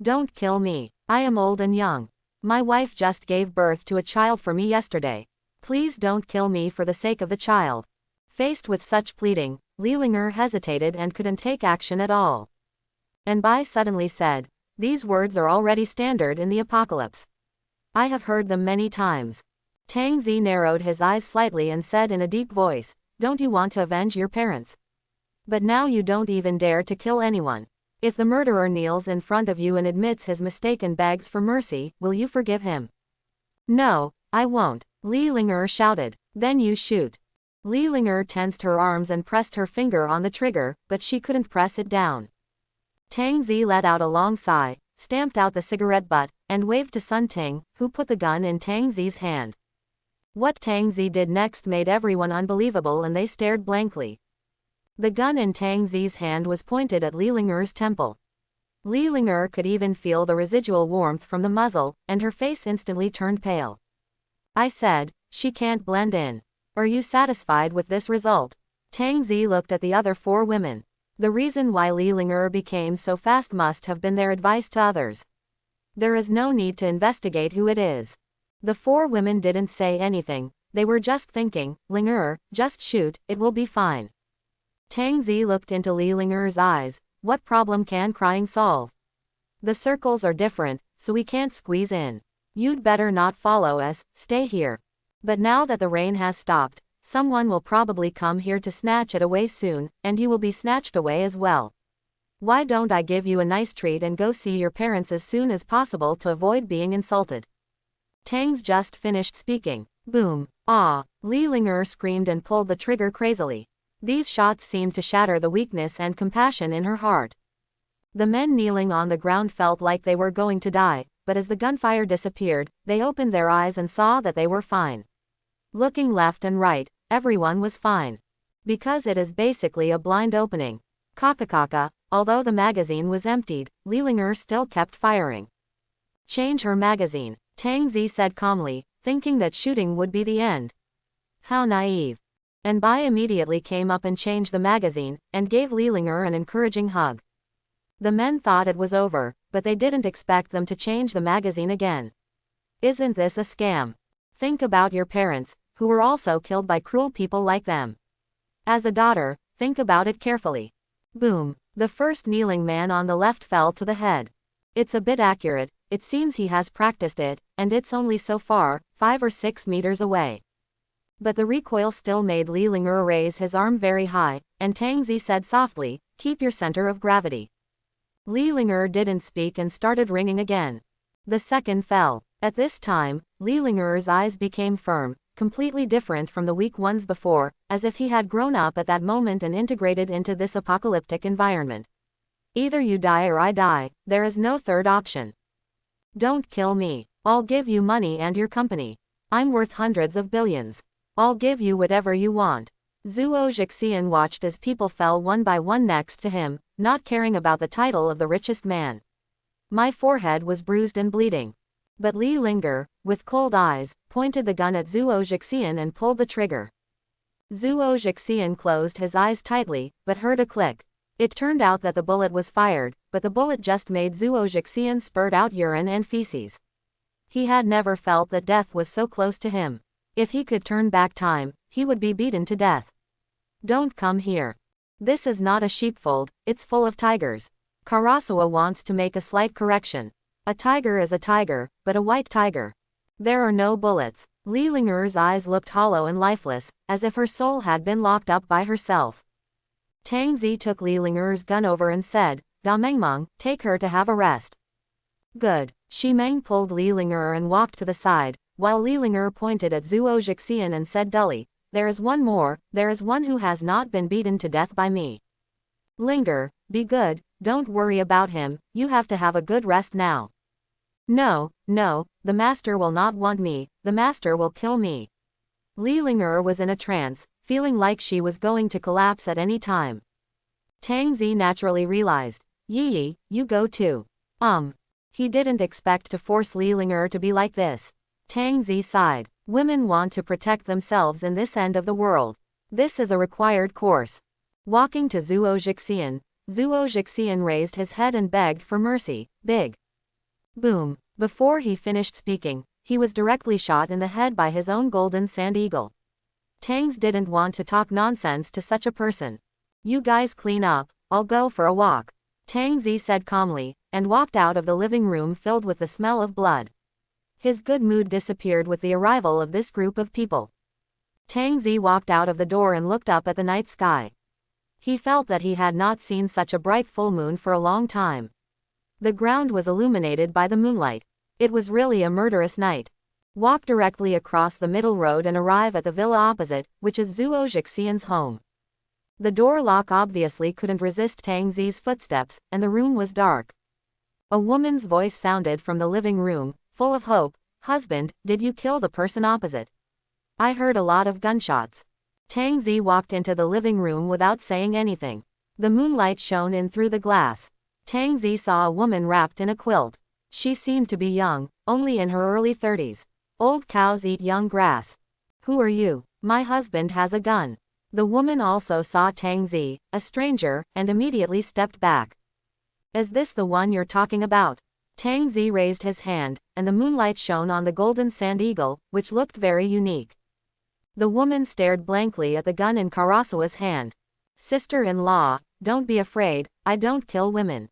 Don't kill me. I am old and young. My wife just gave birth to a child for me yesterday. Please don't kill me for the sake of the child. Faced with such pleading, Li Ling'er hesitated and couldn't take action at all. And Bai suddenly said, these words are already standard in the apocalypse. I have heard them many times. Tang Zi narrowed his eyes slightly and said in a deep voice, don't you want to avenge your parents? But now you don't even dare to kill anyone. If the murderer kneels in front of you and admits his mistake and begs for mercy, will you forgive him? No, I won't, Li Ling'er shouted. Then you shoot. Li Ling'er tensed her arms and pressed her finger on the trigger, but she couldn't press it down. Tang Zi let out a long sigh, stamped out the cigarette butt, and waved to Sun Ting, who put the gun in Tang Zi's hand. What Tang Zi did next made everyone unbelievable and they stared blankly. The gun in Tang Zi's hand was pointed at Li Ling'er's temple. Li Ling'er could even feel the residual warmth from the muzzle, and her face instantly turned pale. I said, she can't blend in. Are you satisfied with this result? Tang Zi looked at the other four women. The reason why Li Ling'er became so fast must have been their advice to others. There is no need to investigate who it is. The four women didn't say anything, they were just thinking, Ling'er, just shoot, it will be fine. Tang Zi looked into Li Ling'er's eyes, what problem can crying solve? The circles are different, so we can't squeeze in. You'd better not follow us, stay here. But now that the rain has stopped, someone will probably come here to snatch it away soon, and you will be snatched away as well. Why don't I give you a nice treat and go see your parents as soon as possible to avoid being insulted? Tang's just finished speaking. Boom. Ah! Li Ling'er screamed and pulled the trigger crazily. These shots seemed to shatter the weakness and compassion in her heart. The men kneeling on the ground felt like they were going to die, but as the gunfire disappeared, they opened their eyes and saw that they were fine. Looking left and right, everyone was fine. Because it is basically a blind opening. Kakakaka, although the magazine was emptied, Li Ling'er still kept firing. Change her magazine, Tang Zi said calmly, thinking that shooting would be the end. How naive. And Bai immediately came up and changed the magazine, and gave Li Ling'er an encouraging hug. The men thought it was over, but they didn't expect them to change the magazine again. Isn't this a scam? Think about your parents, who were also killed by cruel people like them. As a daughter, think about it carefully. Boom. The first kneeling man on the left fell to the head. It's a bit accurate, it seems he has practiced it, and it's only so far, 5 or 6 meters away. But the recoil still made Li Ling'er raise his arm very high, and Tang Zi said softly, keep your center of gravity. Li Ling'er didn't speak and started ringing again. The second fell. At this time, Li Ling'er's eyes became firm, completely different from the weak ones before, as if he had grown up at that moment and integrated into this apocalyptic environment. Either you die or I die, there is no third option. Don't kill me. I'll give you money and your company. I'm worth hundreds of billions. I'll give you whatever you want. Zhuo Zhixian watched as people fell one by one next to him, not caring about the title of the richest man. My forehead was bruised and bleeding. But Li Linger, with cold eyes, pointed the gun at Zhuo Zhixian and pulled the trigger. Zhuo Zhixian closed his eyes tightly, but heard a click. It turned out that the bullet was fired, but the bullet just made Zhuo Zhixian spurt out urine and feces. He had never felt that death was so close to him. If he could turn back time, he would be beaten to death. Don't come here. This is not a sheepfold, it's full of tigers. Karasuwa wants to make a slight correction. A tiger is a tiger, but a white tiger. There are no bullets. Li Linger's eyes looked hollow and lifeless, as if her soul had been locked up by herself. Tang Zi took Li Linger's gun over and said, Da Mengmeng, take her to have a rest. Good. Shi Meng pulled Li Linger and walked to the side, while Li Linger pointed at Zhuo Zhixian and said dully, there is one more, there is one who has not been beaten to death by me. Linger, be good, don't worry about him, you have to have a good rest now. No, no, the master will not want me, the master will kill me. Li Linger was in a trance, feeling like she was going to collapse at any time. Tang Zi naturally realized, Yi, you go too. He didn't expect to force Li Linger to be like this. Tang Zi sighed. Women want to protect themselves in this end of the world. This is a required course. Walking to Zhuo Zhixian raised his head and begged for mercy. Big. Boom. Before he finished speaking, he was directly shot in the head by his own golden sand eagle. Tangs didn't want to talk nonsense to such a person. You guys clean up, I'll go for a walk. Tang Zi said calmly, and walked out of the living room filled with the smell of blood. His good mood disappeared with the arrival of this group of people. Tang Zi walked out of the door and looked up at the night sky. He felt that he had not seen such a bright full moon for a long time. The ground was illuminated by the moonlight. It was really a murderous night. Walk directly across the middle road and arrive at the villa opposite, which is Zhuo Zhixian's home. The door lock obviously couldn't resist Tang Zi's footsteps, and the room was dark. A woman's voice sounded from the living room, full of hope. Husband, did you kill the person opposite? I heard a lot of gunshots. Tang Zi walked into the living room without saying anything. The moonlight shone in through the glass. Tang Zi saw a woman wrapped in a quilt. She seemed to be young, only in her early 30s. Old cows eat young grass. Who are you? My husband has a gun. The woman also saw Tang Zi, a stranger, and immediately stepped back. Is this the one you're talking about? Tang Zi raised his hand, and the moonlight shone on the golden sand eagle, which looked very unique. The woman stared blankly at the gun in Karasuwa's hand. Sister-in-law, don't be afraid, I don't kill women.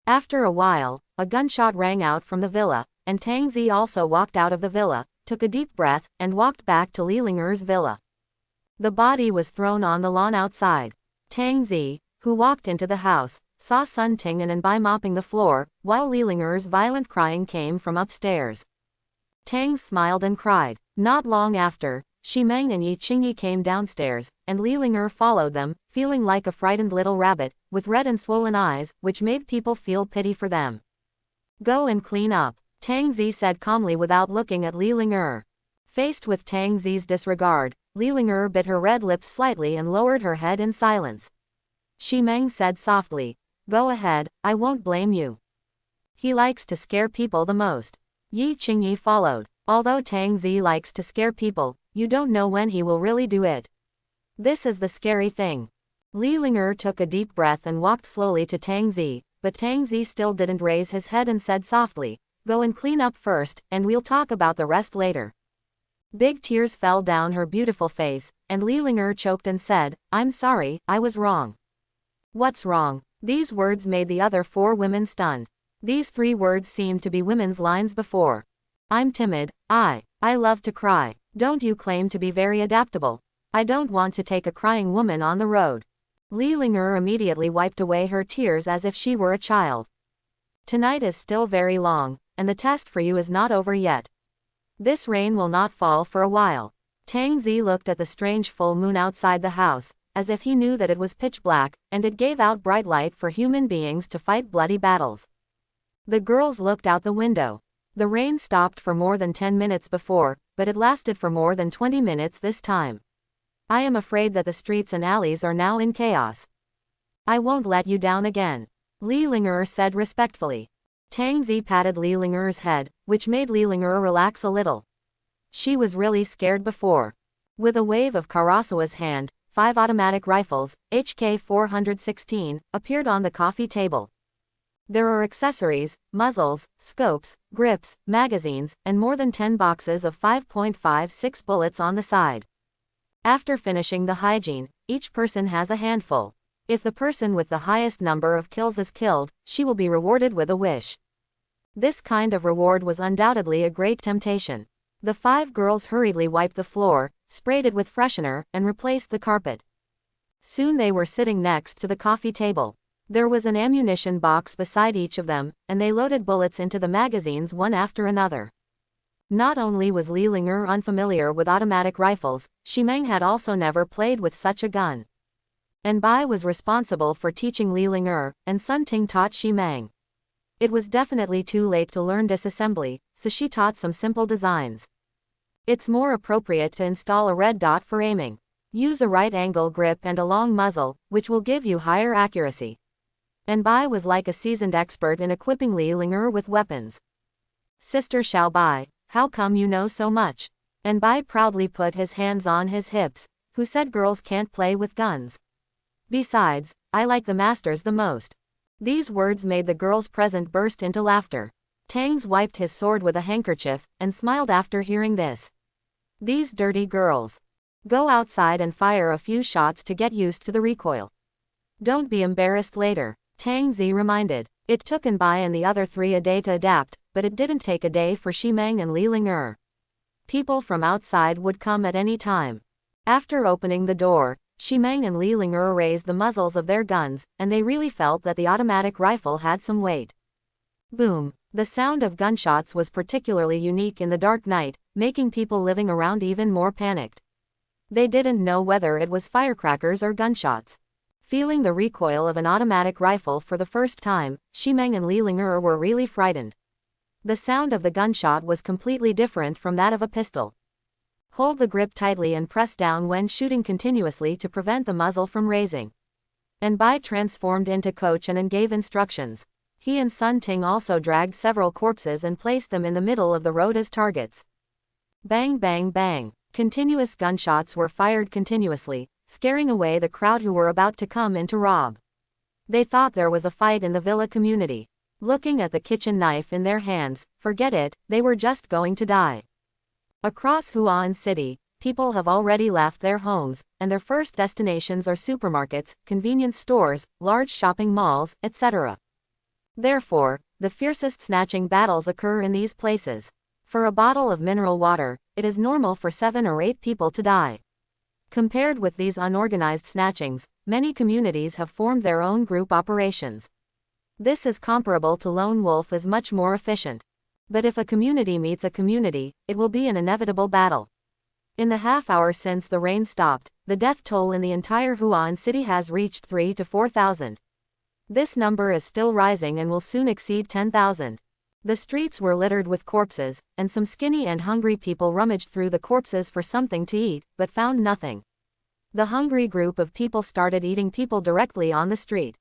After a while, a gunshot rang out from the villa, and Tang Zi also walked out of the villa, took a deep breath, and walked back to Li Linger's villa. The body was thrown on the lawn outside. Tang Zi, who walked into the house, saw Sun Ting and Bai mopping the floor, while Li Linger's violent crying came from upstairs. Tang smiled and cried. Not long after, Shi Meng and Yi Qingyi came downstairs, and Li Linger followed them, feeling like a frightened little rabbit, with red and swollen eyes, which made people feel pity for them. Go and clean up, Tang Zi said calmly without looking at Li Linger. Faced with Tang Zi's disregard, Li Linger bit her red lips slightly and lowered her head in silence. Shi Meng said softly, go ahead, I won't blame you. He likes to scare people the most. Yi Qingyi followed. Although Tang Zi likes to scare people, you don't know when he will really do it. This is the scary thing. Li Linger took a deep breath and walked slowly to Tang Zi, but Tang Zi still didn't raise his head and said softly, go and clean up first, and we'll talk about the rest later. Big tears fell down her beautiful face, and Li Linger choked and said, I'm sorry, I was wrong. What's wrong? These words made the other four women stunned. These three words seemed to be women's lines before. I'm timid, I love to cry. Don't you claim to be very adaptable? I don't want to take a crying woman on the road. Li Linger immediately wiped away her tears as if she were a child. Tonight is still very long, and the test for you is not over yet. This rain will not fall for a while. Tang Zi looked at the strange full moon outside the house, as if he knew that it was pitch black, and it gave out bright light for human beings to fight bloody battles. The girls looked out the window. The rain stopped for more than 10 minutes before, but it lasted for more than 20 minutes this time. I am afraid that the streets and alleys are now in chaos. I won't let you down again, Li Ling'er said respectfully. Tang Zi patted Li Ling'er's head, which made Li Ling'er relax a little. She was really scared before. With a wave of Karasawa's hand, 5 automatic rifles, HK-416, appeared on the coffee table. There are accessories, muzzles, scopes, grips, magazines, and more than 10 boxes of 5.56 bullets on the side. After finishing the hygiene, each person has a handful. If the person with the highest number of kills is killed, she will be rewarded with a wish. This kind of reward was undoubtedly a great temptation. The 5 girls hurriedly wiped the floor, sprayed it with freshener, and replaced the carpet. Soon they were sitting next to the coffee table. There was an ammunition box beside each of them, and they loaded bullets into the magazines one after another. Not only was Li Ling'er unfamiliar with automatic rifles, Shimeng had also never played with such a gun. And Bai was responsible for teaching Li Ling'er, and Sun Ting taught Shimeng. It was definitely too late to learn disassembly, so she taught some simple designs. It's more appropriate to install a red dot for aiming. Use a right-angle grip and a long muzzle, which will give you higher accuracy. And Bai was like a seasoned expert in equipping Li Ling'er with weapons. Sister Xiao Bai, how come you know so much? And Bai proudly put his hands on his hips. Who said girls can't play with guns? Besides, I like the masters the most. These words made the girls present burst into laughter. Tangs wiped his sword with a handkerchief, and smiled after hearing this. These dirty girls. Go outside and fire a few shots to get used to the recoil. Don't be embarrassed later, Tang Zi reminded. It took Bai and the other 3 a day to adapt, but it didn't take a day for Shimeng and Li Ling'er. People from outside would come at any time. After opening the door, Shimeng and Li Ling'er raised the muzzles of their guns, and they really felt that the automatic rifle had some weight. Boom! The sound of gunshots was particularly unique in the dark night, making people living around even more panicked. They didn't know whether it was firecrackers or gunshots. Feeling the recoil of an automatic rifle for the first time, Shimeng and Li Ling'er were really frightened. The sound of the gunshot was completely different from that of a pistol. Hold the grip tightly and press down when shooting continuously to prevent the muzzle from raising. And Bai transformed into coach and gave instructions. He and Sun Ting also dragged several corpses and placed them in the middle of the road as targets. Bang bang bang. Continuous gunshots were fired continuously, scaring away the crowd who were about to come in to rob. They thought there was a fight in the villa community. Looking at the kitchen knife in their hands, forget it, they were just going to die. Across Huan City, people have already left their homes, and their first destinations are supermarkets, convenience stores, large shopping malls, etc. Therefore, the fiercest snatching battles occur in these places. For a bottle of mineral water, it is normal for 7 or 8 people to die. Compared with these unorganized snatchings, many communities have formed their own group operations. This is comparable to lone wolf is much more efficient. But if a community meets a community, it will be an inevitable battle. In the half hour since the rain stopped, the death toll in the entire Huan city has reached 3,000 to 4,000. This number is still rising and will soon exceed 10,000. The streets were littered with corpses, and some skinny and hungry people rummaged through the corpses for something to eat, but found nothing. The hungry group of people started eating people directly on the street.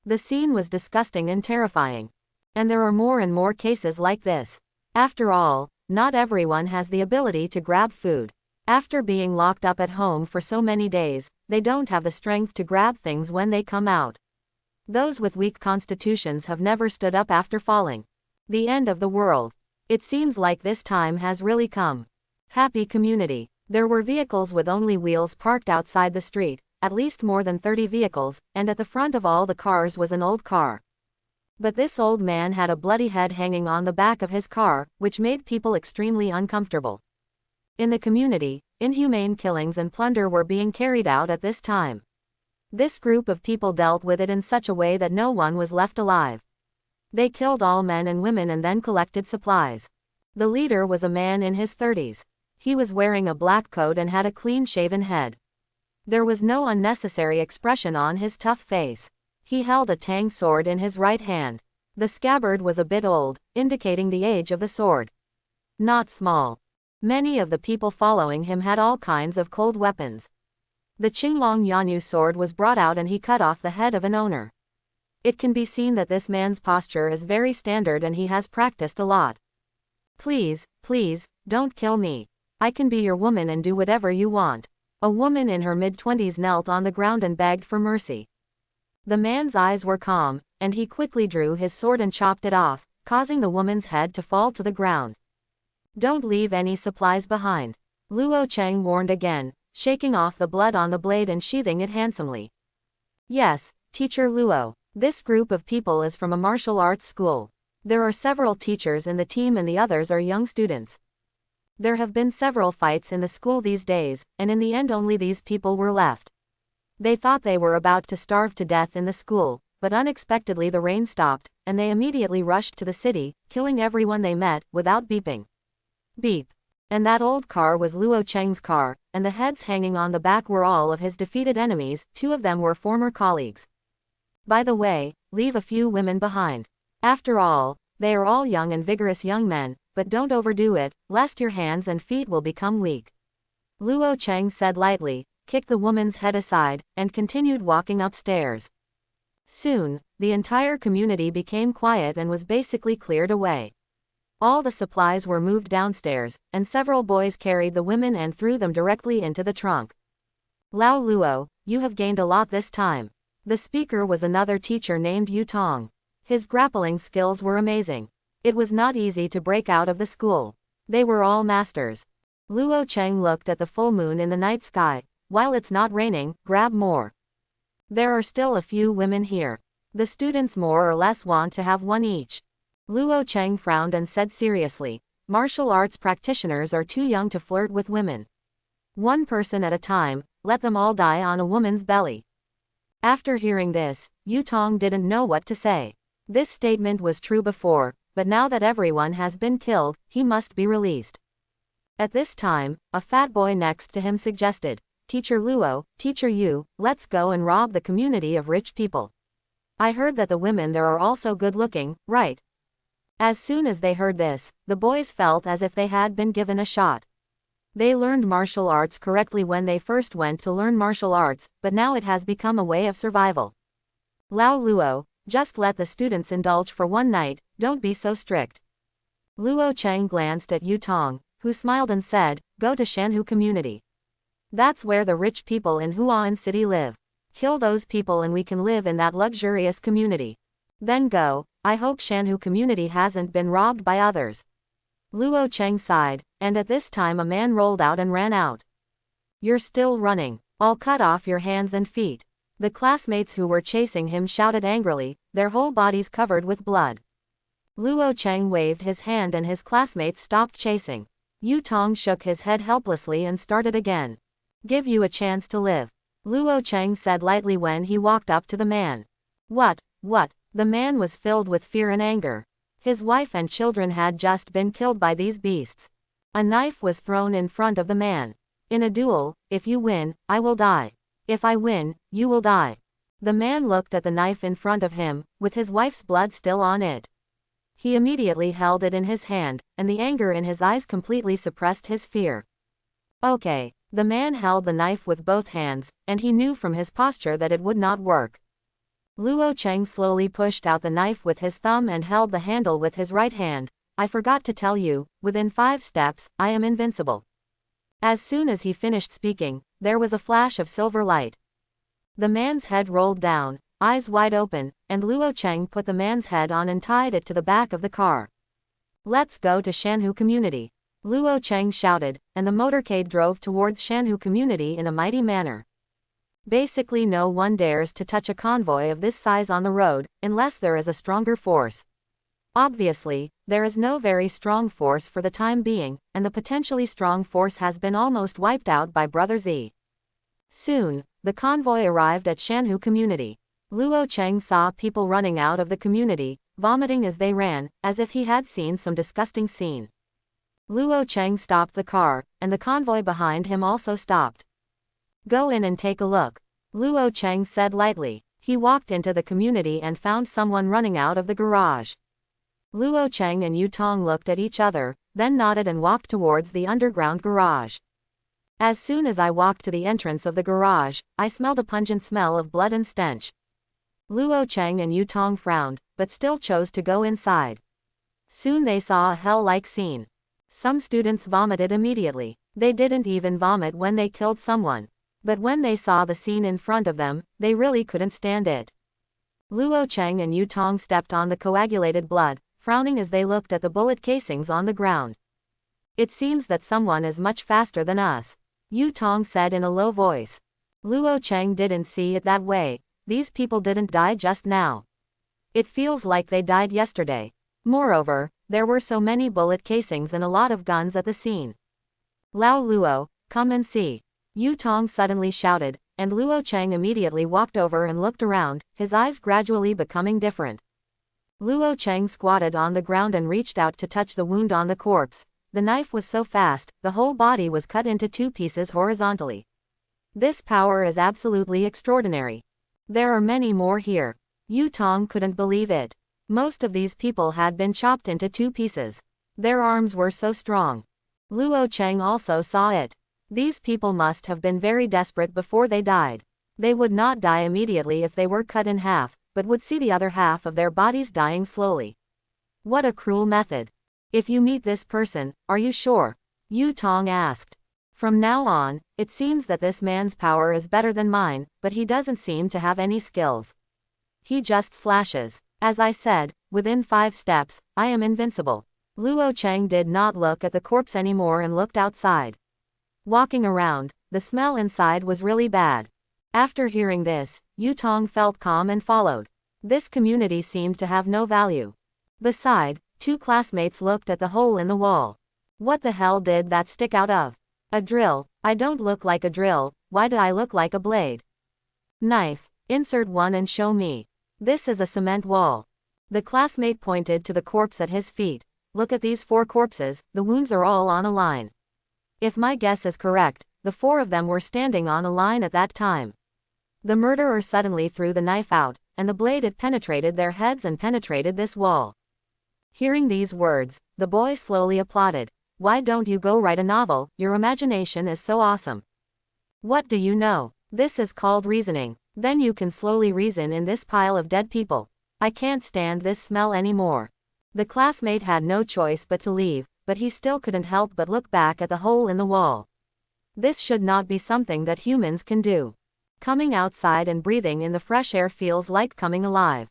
The scene was disgusting and terrifying. And there are more and more cases like this. After all, not everyone has the ability to grab food. After being locked up at home for so many days, they don't have the strength to grab things when they come out. Those with weak constitutions have never stood up after falling. The end of the world. It seems like this time has really come. Happy community. There were vehicles with only wheels parked outside the street, at least more than 30 vehicles, and at the front of all the cars was an old car. But this old man had a bloody head hanging on the back of his car, which made people extremely uncomfortable. In the community, inhumane killings and plunder were being carried out at this time. This group of people dealt with it in such a way that no one was left alive. They killed all men and women and then collected supplies. The leader was a man in his 30s. He was wearing a black coat and had a clean-shaven head. There was no unnecessary expression on his tough face. He held a tang sword in his right hand. The scabbard was a bit old, indicating the age of the sword. Not small. Many of the people following him had all kinds of cold weapons. The Qinglong Yanyu sword was brought out and he cut off the head of an owner. It can be seen that this man's posture is very standard and he has practiced a lot. Please, please, don't kill me. I can be your woman and do whatever you want. A woman in her mid-20s knelt on the ground and begged for mercy. The man's eyes were calm, and he quickly drew his sword and chopped it off, causing the woman's head to fall to the ground. Don't leave any supplies behind. Luo Cheng warned again, shaking off the blood on the blade and sheathing it handsomely. Yes, Teacher Luo. This group of people is from a martial arts school. There are several teachers in the team and the others are young students. There have been several fights in the school these days, and in the end only these people were left. They thought they were about to starve to death in the school, but unexpectedly the rain stopped, and they immediately rushed to the city, killing everyone they met, without beeping. Beep. And that old car was Luo Cheng's car, and the heads hanging on the back were all of his defeated enemies, 2 of them were former colleagues. By the way, leave a few women behind. After all, they are all young and vigorous young men, but don't overdo it, lest your hands and feet will become weak. Luo Cheng said lightly, kicked the woman's head aside, and continued walking upstairs. Soon, the entire community became quiet and was basically cleared away. All the supplies were moved downstairs, and several boys carried the women and threw them directly into the trunk. Lao Luo, you have gained a lot this time. The speaker was another teacher named Yu Tong. His grappling skills were amazing. It was not easy to break out of the school. They were all masters. Luo Cheng looked at the full moon in the night sky. While it's not raining, grab more. There are still a few women here. The students more or less want to have one each. Luo Cheng frowned and said seriously, martial arts practitioners are too young to flirt with women. One person at a time, let them all die on a woman's belly. After hearing this, Yu Tong didn't know what to say. This statement was true before, but now that everyone has been killed, he must be released. At this time, a fat boy next to him suggested, Teacher Luo, Teacher Yu, let's go and rob the community of rich people. I heard that the women there are also good looking, right? As soon as they heard this, the boys felt as if they had been given a shot. They learned martial arts correctly when they first went to learn martial arts, but now it has become a way of survival. Lao Luo, just let the students indulge for one night, don't be so strict. Luo Cheng glanced at Yu Tong, who smiled and said, go to Shanhu community. That's where the rich people in Huan City live. Kill those people and we can live in that luxurious community. Then go. I hope Shanhu community hasn't been robbed by others. Luo Cheng sighed, and at this time a man rolled out and ran out. You're still running. I'll cut off your hands and feet. The classmates who were chasing him shouted angrily, their whole bodies covered with blood. Luo Cheng waved his hand and his classmates stopped chasing. Yu Tong shook his head helplessly and started again. Give you a chance to live. Luo Cheng said lightly when he walked up to the man. What? The man was filled with fear and anger. His wife and children had just been killed by these beasts. A knife was thrown in front of the man. In a duel, if you win, I will die. If I win, you will die. The man looked at the knife in front of him, with his wife's blood still on it. He immediately held it in his hand, and the anger in his eyes completely suppressed his fear. Okay. The man held the knife with both hands, and he knew from his posture that it would not work. Luo Cheng slowly pushed out the knife with his thumb and held the handle with his right hand. I forgot to tell you, within 5 steps, I am invincible. As soon as he finished speaking, there was a flash of silver light. The man's head rolled down, eyes wide open, and Luo Cheng put the man's head on and tied it to the back of the car. Let's go to Shanhu community. Luo Cheng shouted, and the motorcade drove towards Shanhu community in a mighty manner. Basically no one dares to touch a convoy of this size on the road, unless there is a stronger force. Obviously, there is no very strong force for the time being, and the potentially strong force has been almost wiped out by Brother Z. Soon, the convoy arrived at Shanhu community. Luo Cheng saw people running out of the community, vomiting as they ran, as if he had seen some disgusting scene. Luo Cheng stopped the car, and the convoy behind him also stopped. Go in and take a look. Luo Cheng said lightly. He walked into the community and found someone running out of the garage. Luo Cheng and Yu Tong looked at each other, then nodded and walked towards the underground garage. As soon as I walked to the entrance of the garage, I smelled a pungent smell of blood and stench. Luo Cheng and Yu Tong frowned, but still chose to go inside. Soon they saw a hell-like scene. Some students vomited immediately. They didn't even vomit when they killed someone. But when they saw the scene in front of them, they really couldn't stand it. Luo Cheng and Yu Tong stepped on the coagulated blood, frowning as they looked at the bullet casings on the ground. It seems that someone is much faster than us, Yu Tong said in a low voice. Luo Cheng didn't see it that way. These people didn't die just now. It feels like they died yesterday. Moreover, there were so many bullet casings and a lot of guns at the scene. Lao Luo, come and see, Yu Tong suddenly shouted, and Luo Cheng immediately walked over and looked around, his eyes gradually becoming different. Luo Cheng squatted on the ground and reached out to touch the wound on the corpse. The knife was so fast, the whole body was cut into 2 pieces horizontally. This power is absolutely extraordinary. There are many more here. Yu Tong couldn't believe it. Most of these people had been chopped into 2 pieces. Their arms were so strong. Luo Cheng also saw it. These people must have been very desperate before they died. They would not die immediately if they were cut in half, but would see the other half of their bodies dying slowly. What a cruel method. If you meet this person, are you sure? Yu Tong asked. From now on, it seems that this man's power is better than mine, but he doesn't seem to have any skills. He just slashes. As I said, within 5 steps, I am invincible. Luo Cheng did not look at the corpse anymore and looked outside. Walking around, the smell inside was really bad. After hearing this, Yu Tong felt calm and followed. This community seemed to have no value. Beside, 2 classmates looked at the hole in the wall. What the hell did that stick out of? A drill. I don't look like a drill. Why do I look like a blade? Knife. Insert one and show me. This is a cement wall. The classmate pointed to the corpse at his feet. Look at these 4 corpses, the wounds are all on a line. If my guess is correct, the 4 of them were standing on a line at that time. The murderer suddenly threw the knife out, and the blade had penetrated their heads and penetrated this wall. Hearing these words, the boy slowly applauded. Why don't you go write a novel? Your imagination is so awesome. What do you know? This is called reasoning. Then you can slowly reason in this pile of dead people. I can't stand this smell anymore. The classmate had no choice but to leave, but he still couldn't help but look back at the hole in the wall. This should not be something that humans can do. Coming outside and breathing in the fresh air feels like coming alive.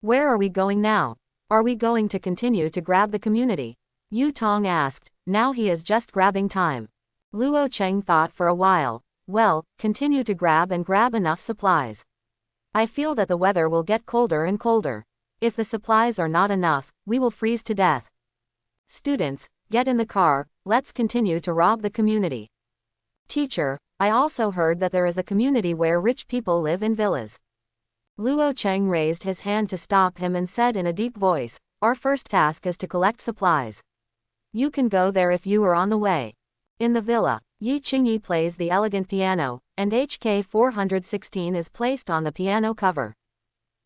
Where are we going now? Are we going to continue to grab the community? Yu Tong asked. Now he is just grabbing time. Luo Cheng thought for a while. Well, continue to grab and grab enough supplies. I feel that the weather will get colder and colder. If the supplies are not enough, we will freeze to death. Students, get in the car, let's continue to rob the community. Teacher, I also heard that there is a community where rich people live in villas. Luo Cheng raised his hand to stop him and said in a deep voice, our first task is to collect supplies. You can go there if you are on the way. In the villa, Yi Qingyi plays the elegant piano, and HK 416 is placed on the piano cover.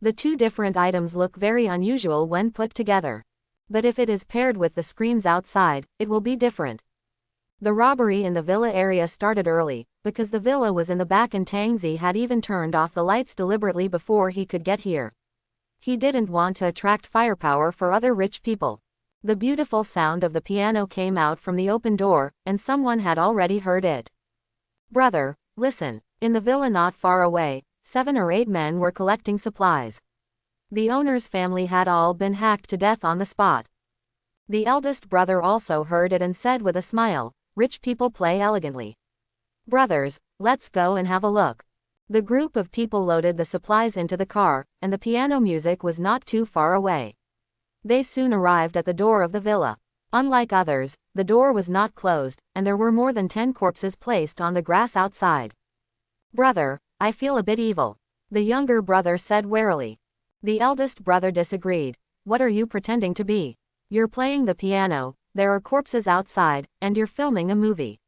The 2 different items look very unusual when put together. But if it is paired with the screens outside, it will be different. The robbery in the villa area started early, because the villa was in the back and Tangzi had even turned off the lights deliberately before he could get here. He didn't want to attract firepower for other rich people. The beautiful sound of the piano came out from the open door, and someone had already heard it. Brother, listen, in the villa not far away, 7 or 8 men were collecting supplies. The owner's family had all been hacked to death on the spot. The eldest brother also heard it and said with a smile, rich people play elegantly. Brothers, let's go and have a look. The group of people loaded the supplies into the car, and the piano music was not too far away. They soon arrived at the door of the villa. Unlike others, the door was not closed, and there were more than 10 corpses placed on the grass outside. Brother, I feel a bit evil, the younger brother said warily. The eldest brother disagreed. What are you pretending to be? You're playing the piano, there are corpses outside, and you're filming a movie.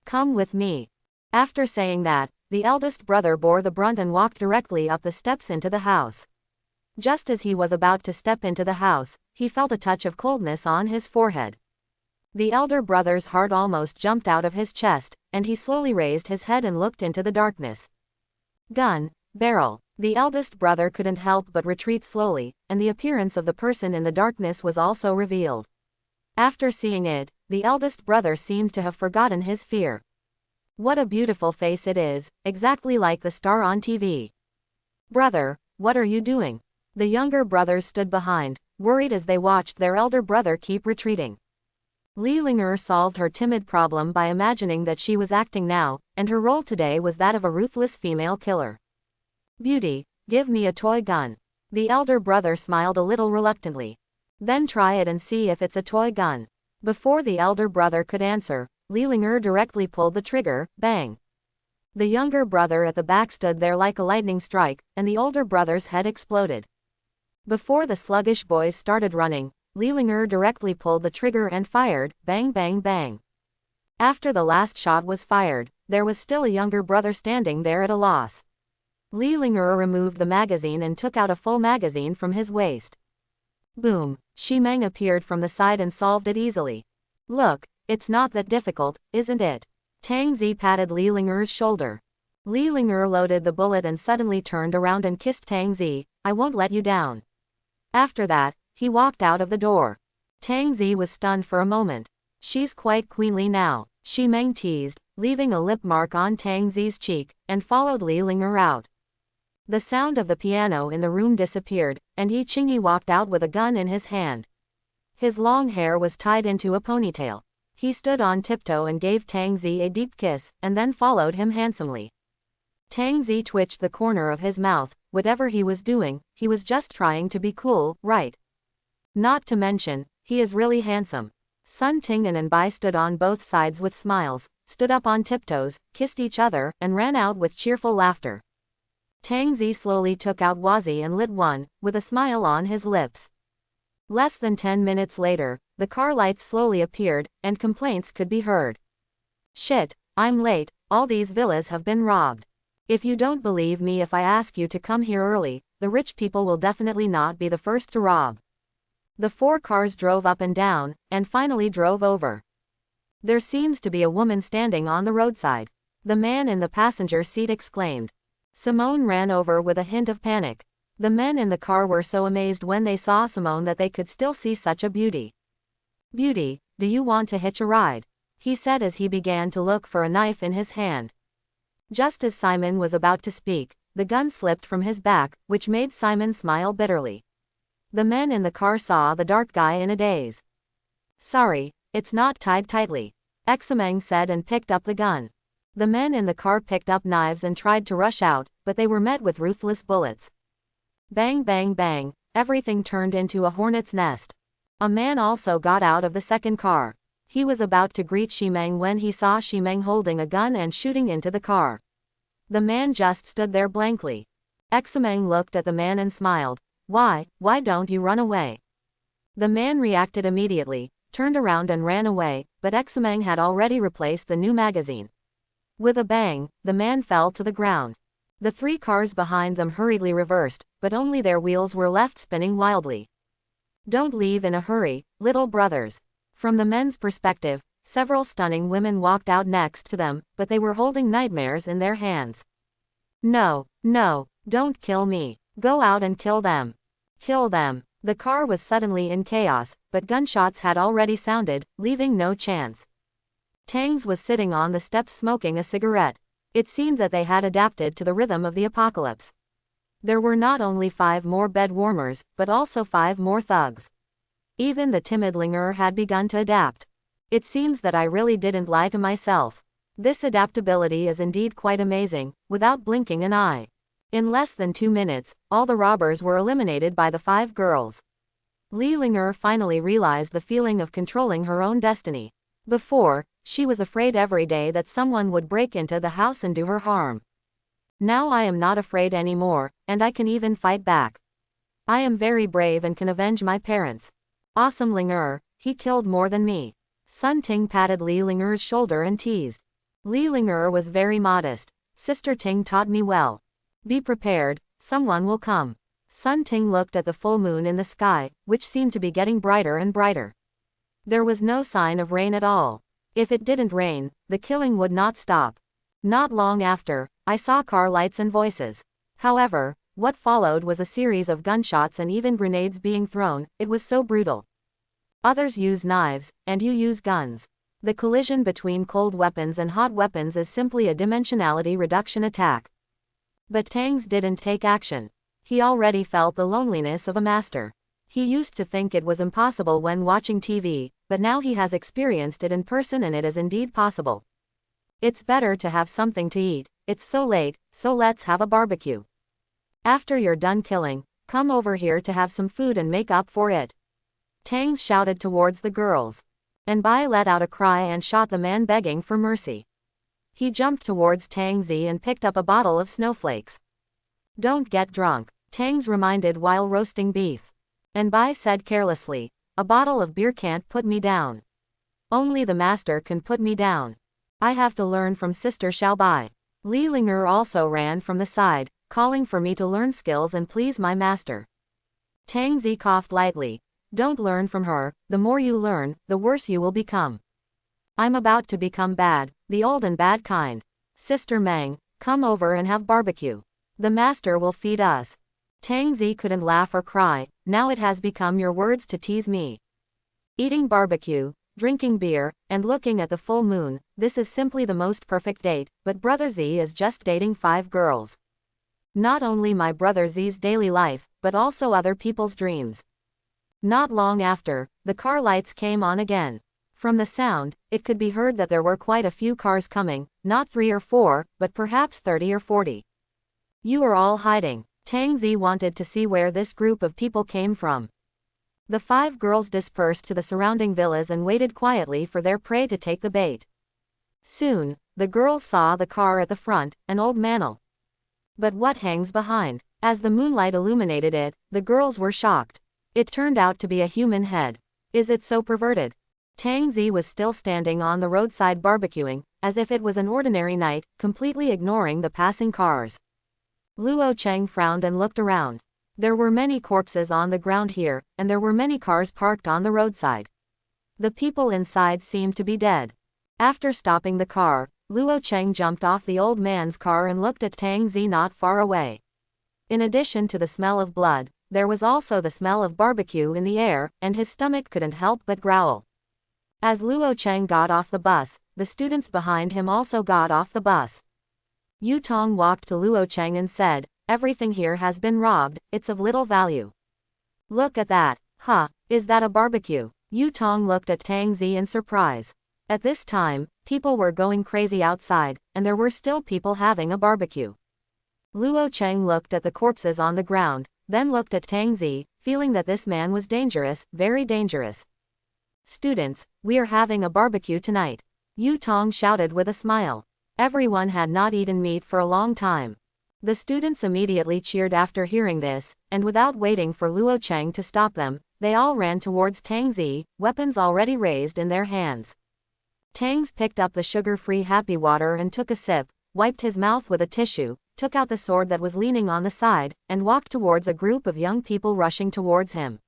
Come with me. After saying that, the eldest brother bore the brunt and walked directly up the steps into the house. Just as he was about to step into the house, he felt a touch of coldness on his forehead. The elder brother's heart almost jumped out of his chest, and he slowly raised his head and looked into the darkness. Gun, barrel. The eldest brother couldn't help but retreat slowly, and the appearance of the person in the darkness was also revealed. After seeing it, the eldest brother seemed to have forgotten his fear. What a beautiful face it is, exactly like the star on TV. Brother, what are you doing? The younger brothers stood behind, worried as they watched their elder brother keep retreating. Li Ling solved her timid problem by imagining that she was acting now, and her role today was that of a ruthless female killer. Beauty, give me a toy gun. The elder brother smiled a little reluctantly. Then try it and see if it's a toy gun. Before the elder brother could answer, Li Ling directly pulled the trigger, bang. The younger brother at the back stood there like a lightning strike, and the older brother's head exploded. Before the sluggish boys started running, Li Ling directly pulled the trigger and fired, bang bang bang. After the last shot was fired, there was still a younger brother standing there at a loss. Li Ling removed the magazine and took out a full magazine from his waist. Boom, Shimeng appeared from the side and solved it easily. Look, it's not that difficult, isn't it? Tang Zi patted Li Ling shoulder. Li Ling loaded the bullet and suddenly turned around and kissed Tang Zi. I won't let you down. After that, he walked out of the door. Tang Zi was stunned for a moment. She's quite queenly now, Shimeng teased, leaving a lip mark on Tang Zi's cheek, and followed Li Ling out. The sound of the piano in the room disappeared, and Yi Qingyi walked out with a gun in his hand. His long hair was tied into a ponytail. He stood on tiptoe and gave Tang Zi a deep kiss, and then followed him handsomely. Tang Zi twitched the corner of his mouth. Whatever he was doing, he was just trying to be cool, right? Not to mention, he is really handsome. Sun Ting and Bai stood on both sides with smiles, stood up on tiptoes, kissed each other, and ran out with cheerful laughter. Tang Zi slowly took out Wazi and lit one, with a smile on his lips. Less than 10 minutes later, the car lights slowly appeared, and complaints could be heard. Shit, I'm late, all these villas have been robbed. If you don't believe me if I ask you to come here early, the rich people will definitely not be the first to rob. The 4 cars drove up and down, and finally drove over. There seems to be a woman standing on the roadside. The man in the passenger seat exclaimed. Simone ran over with a hint of panic. The men in the car were so amazed when they saw Simone that they could still see such a beauty. Beauty, do you want to hitch a ride? He said as he began to look for a knife in his hand. Just as Simon was about to speak, the gun slipped from his back, which made Simon smile bitterly. The men in the car saw the dark guy in a daze. Sorry, it's not tied tightly, Ximeng said and picked up the gun. The men in the car picked up knives and tried to rush out, but they were met with ruthless bullets. Bang bang bang, everything turned into a hornet's nest. A man also got out of the second car. He was about to greet Shimeng when he saw Shimeng holding a gun and shooting into the car. The man just stood there blankly. Ximeng looked at the man and smiled. Why don't you run away? The man reacted immediately, turned around and ran away, but Ximeng had already replaced the new magazine. With a bang, the man fell to the ground. The 3 cars behind them hurriedly reversed, but only their wheels were left spinning wildly. Don't leave in a hurry, little brothers. From the men's perspective, several stunning women walked out next to them, but they were holding nightmares in their hands. No, don't kill me. Go out and kill them. Kill them. The car was suddenly in chaos, but gunshots had already sounded, leaving no chance. Tangs was sitting on the steps smoking a cigarette. It seemed that they had adapted to the rhythm of the apocalypse. There were not only 5 more bed warmers, but also 5 more thugs. Even the timid Linger had begun to adapt. It seems that I really didn't lie to myself. This adaptability is indeed quite amazing, without blinking an eye. In less than 2 minutes, all the robbers were eliminated by the 5 girls. Li Linger finally realized the feeling of controlling her own destiny. Before, she was afraid every day that someone would break into the house and do her harm. Now I am not afraid anymore, and I can even fight back. I am very brave and can avenge my parents. Awesome Linger, he killed more than me. Sun Ting patted Li Linger's shoulder and teased. Li Ling'er was very modest. Sister Ting taught me well. Be prepared, someone will come. Sun Ting looked at the full moon in the sky, which seemed to be getting brighter and brighter. There was no sign of rain at all. If it didn't rain, the killing would not stop. Not long after, I saw car lights and voices. However, what followed was a series of gunshots and even grenades being thrown. It was so brutal. Others use knives, and you use guns. The collision between cold weapons and hot weapons is simply a dimensionality reduction attack. But Tangs didn't take action. He already felt the loneliness of a master. He used to think it was impossible when watching TV, but now he has experienced it in person and it is indeed possible. It's better to have something to eat. It's so late, so let's have a barbecue. After you're done killing, come over here to have some food and make up for it. Tangs shouted towards the girls. And Bai let out a cry and shot the man begging for mercy. He jumped towards Tang Zi and picked up a bottle of snowflakes. Don't get drunk, Tangs reminded while roasting beef. And Bai said carelessly, a bottle of beer can't put me down. Only the master can put me down. I have to learn from Sister Xiaobai. Li Ling'er also ran from the side, calling for me to learn skills and please my master. Tang Zi coughed lightly. Don't learn from her, the more you learn, the worse you will become. I'm about to become bad, the old and bad kind. Sister Meng, come over and have barbecue. The master will feed us. Tang Zi couldn't laugh or cry, now it has become your words to tease me. Eating barbecue, drinking beer, and looking at the full moon, this is simply the most perfect date, but Brother Z is just dating 5 girls. Not only my Brother Z's daily life, but also other people's dreams. Not long after, the car lights came on again. From the sound, it could be heard that there were quite a few cars coming, not 3 or 4, but perhaps 30 or 40. You are all hiding. Tang Zi wanted to see where this group of people came from. The 5 girls dispersed to the surrounding villas and waited quietly for their prey to take the bait. Soon, the girls saw the car at the front, an old mantle. But what hangs behind? As the moonlight illuminated it, the girls were shocked. It turned out to be a human head. Is it so perverted? Tang Zi was still standing on the roadside barbecuing, as if it was an ordinary night, completely ignoring the passing cars. Luo Cheng frowned and looked around. There were many corpses on the ground here, and there were many cars parked on the roadside. The people inside seemed to be dead. After stopping the car, Luo Cheng jumped off the old man's car and looked at Tang Zi not far away. In addition to the smell of blood, there was also the smell of barbecue in the air, and his stomach couldn't help but growl. As Luo Cheng got off the bus, the students behind him also got off the bus. Yu Tong walked to Luo Cheng and said, everything here has been robbed, it's of little value. Look at that, huh, is that a barbecue? Yu Tong looked at Tang Zi in surprise. At this time, people were going crazy outside, and there were still people having a barbecue. Luo Cheng looked at the corpses on the ground, then looked at Tang Zi, feeling that this man was dangerous, very dangerous. Students, we are having a barbecue tonight. Yu Tong shouted with a smile. Everyone had not eaten meat for a long time. The students immediately cheered after hearing this, and without waiting for Luo Cheng to stop them, they all ran towards Tang Zi, weapons already raised in their hands. Tangs picked up the sugar-free happy water and took a sip, wiped his mouth with a tissue, took out the sword that was leaning on the side, and walked towards a group of young people rushing towards him.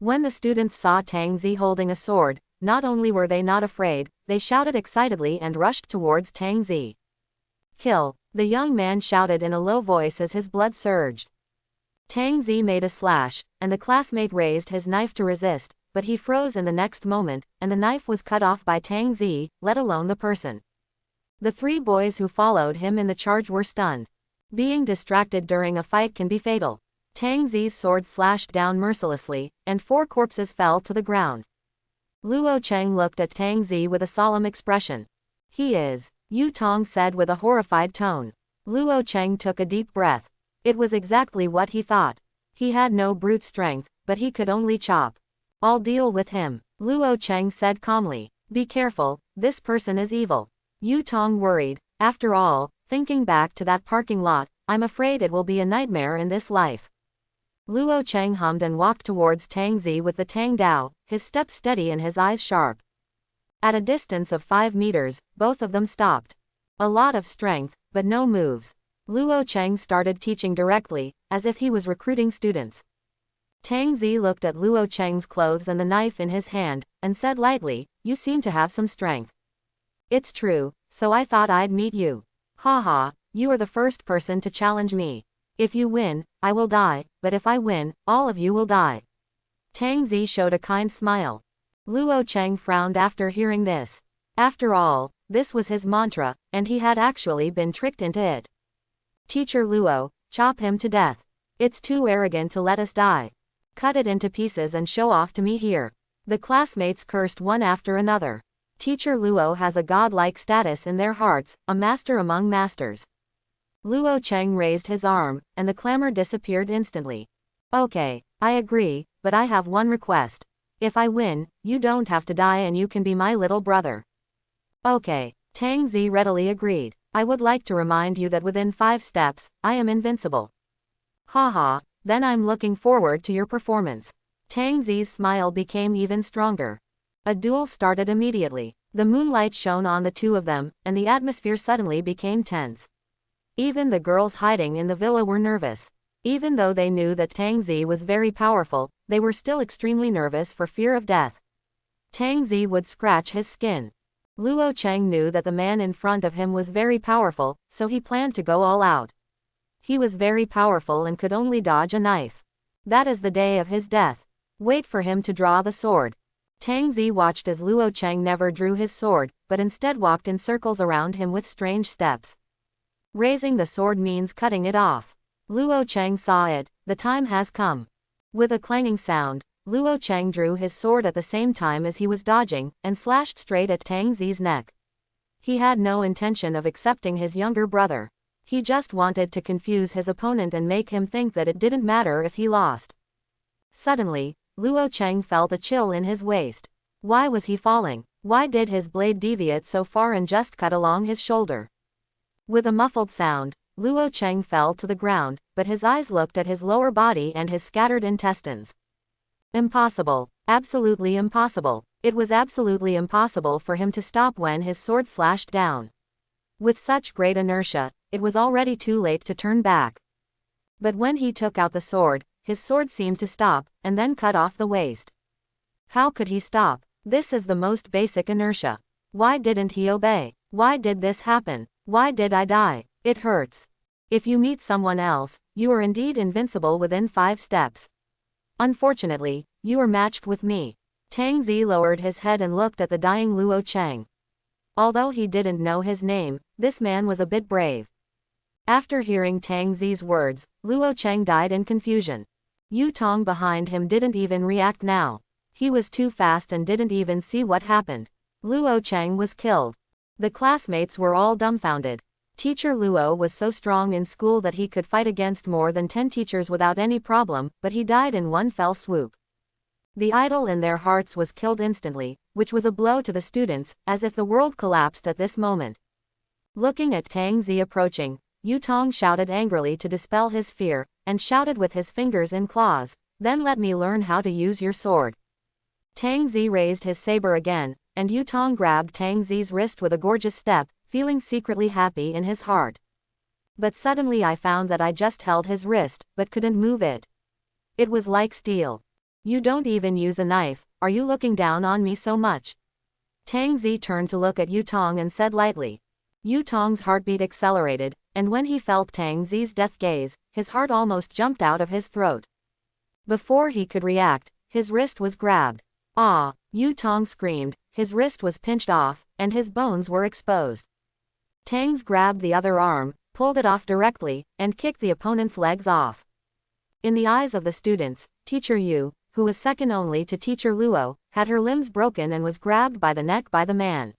When the students saw Tang Zi holding a sword, not only were they not afraid, they shouted excitedly and rushed towards Tang Zi. Kill, the young man shouted in a low voice as his blood surged. Tang Zi made a slash, and the classmate raised his knife to resist, but he froze in the next moment, and the knife was cut off by Tang Zi, let alone the person. The 3 boys who followed him in the charge were stunned. Being distracted during a fight can be fatal. Tang Zi's sword slashed down mercilessly, and 4 corpses fell to the ground. Luo Cheng looked at Tang Zi with a solemn expression. He is, Yu Tong said with a horrified tone. Luo Cheng took a deep breath. It was exactly what he thought. He had no brute strength, but he could only chop. I'll deal with him, Luo Cheng said calmly. Be careful, this person is evil. Yu Tong worried. After all, thinking back to that parking lot, I'm afraid it will be a nightmare in this life. Luo Cheng hummed and walked towards Tang Zi with the Tang Dao, his steps steady and his eyes sharp. At a distance of 5 meters, both of them stopped. A lot of strength, but no moves. Luo Cheng started teaching directly, as if he was recruiting students. Tang Zi looked at Luo Cheng's clothes and the knife in his hand, and said lightly, "You seem to have some strength." "It's true, so I thought I'd meet you. Haha, you are the first person to challenge me. If you win, I will die, but if I win, all of you will die." Tang Zi showed a kind smile. Luo Cheng frowned after hearing this. After all, this was his mantra, and he had actually been tricked into it. "Teacher Luo, chop him to death. It's too arrogant to let us die. Cut it into pieces and show off to me here." The classmates cursed one after another. Teacher Luo has a godlike status in their hearts, a master among masters. Luo Cheng raised his arm, and the clamor disappeared instantly. "Okay, I agree, but I have one request. If I win, you don't have to die and you can be my little brother." "Okay," Tang Zi readily agreed. "I would like to remind you that within 5 steps, I am invincible." "Haha, then I'm looking forward to your performance." Tang Zi's smile became even stronger. A duel started immediately. The moonlight shone on the two of them, and the atmosphere suddenly became tense. Even the girls hiding in the villa were nervous. Even though they knew that Tang Zi was very powerful, they were still extremely nervous for fear of death. Tang Zi would scratch his skin. Luo Cheng knew that the man in front of him was very powerful, so he planned to go all out. He was very powerful and could only dodge a knife. That is the day of his death. Wait for him to draw the sword. Tang Zi watched as Luo Cheng never drew his sword, but instead walked in circles around him with strange steps. Raising the sword means cutting it off. Luo Cheng saw it. The time has come. With a clanging sound, Luo Cheng drew his sword at the same time as he was dodging, and slashed straight at Tang Zi's neck. He had no intention of accepting his younger brother. He just wanted to confuse his opponent and make him think that it didn't matter if he lost. Suddenly, Luo Cheng felt a chill in his waist. Why was he falling? Why did his blade deviate so far and just cut along his shoulder? With a muffled sound, Luo Cheng fell to the ground, but his eyes looked at his lower body and his scattered intestines. Impossible. Absolutely impossible. It was absolutely impossible for him to stop when his sword slashed down. With such great inertia, it was already too late to turn back. But when he took out the sword, his sword seemed to stop, and then cut off the waist. How could he stop? This is the most basic inertia. Why didn't he obey? Why did this happen? Why did I die? It hurts. If you meet someone else, you are indeed invincible within 5 steps. Unfortunately, you are matched with me. Tang Zi lowered his head and looked at the dying Luo Cheng. Although he didn't know his name, this man was a bit brave. After hearing Tang Zi's words, Luo Cheng died in confusion. Yu Tong behind him didn't even react now. He was too fast and didn't even see what happened. Luo Cheng was killed. The classmates were all dumbfounded. Teacher Luo was so strong in school that he could fight against more than 10 teachers without any problem, but he died in one fell swoop. The idol in their hearts was killed instantly, which was a blow to the students, as if the world collapsed at this moment. Looking at Tang Zi approaching, Yu Tong shouted angrily to dispel his fear, and shouted with his fingers and claws, "Then let me learn how to use your sword." Tang Zi raised his saber again, and Yu Tong grabbed Tang Zi's wrist with a gorgeous step, feeling secretly happy in his heart. But suddenly I found that I just held his wrist, but couldn't move it. It was like steel. You don't even use a knife, are you looking down on me so much? Tang Zi turned to look at Yu Tong and said lightly. Yu Tong's heartbeat accelerated, and when he felt Tang Zi's death gaze, his heart almost jumped out of his throat. Before he could react, his wrist was grabbed. Ah! Yu Tong screamed, his wrist was pinched off, and his bones were exposed. Tang's grabbed the other arm, pulled it off directly, and kicked the opponent's legs off. In the eyes of the students, Teacher Yu, who was second only to Teacher Luo, had her limbs broken and was grabbed by the neck by the man.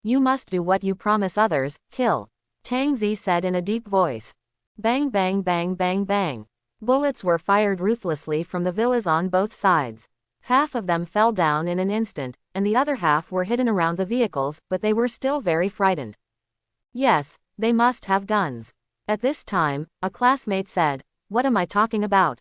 You must do what you promise others, kill. Tang Zi said in a deep voice. Bang bang bang bang bang. Bullets were fired ruthlessly from the villas on both sides. Half of them fell down in an instant, and the other half were hidden around the vehicles, but they were still very frightened. Yes, they must have guns. At this time, a classmate said, "What am I talking about?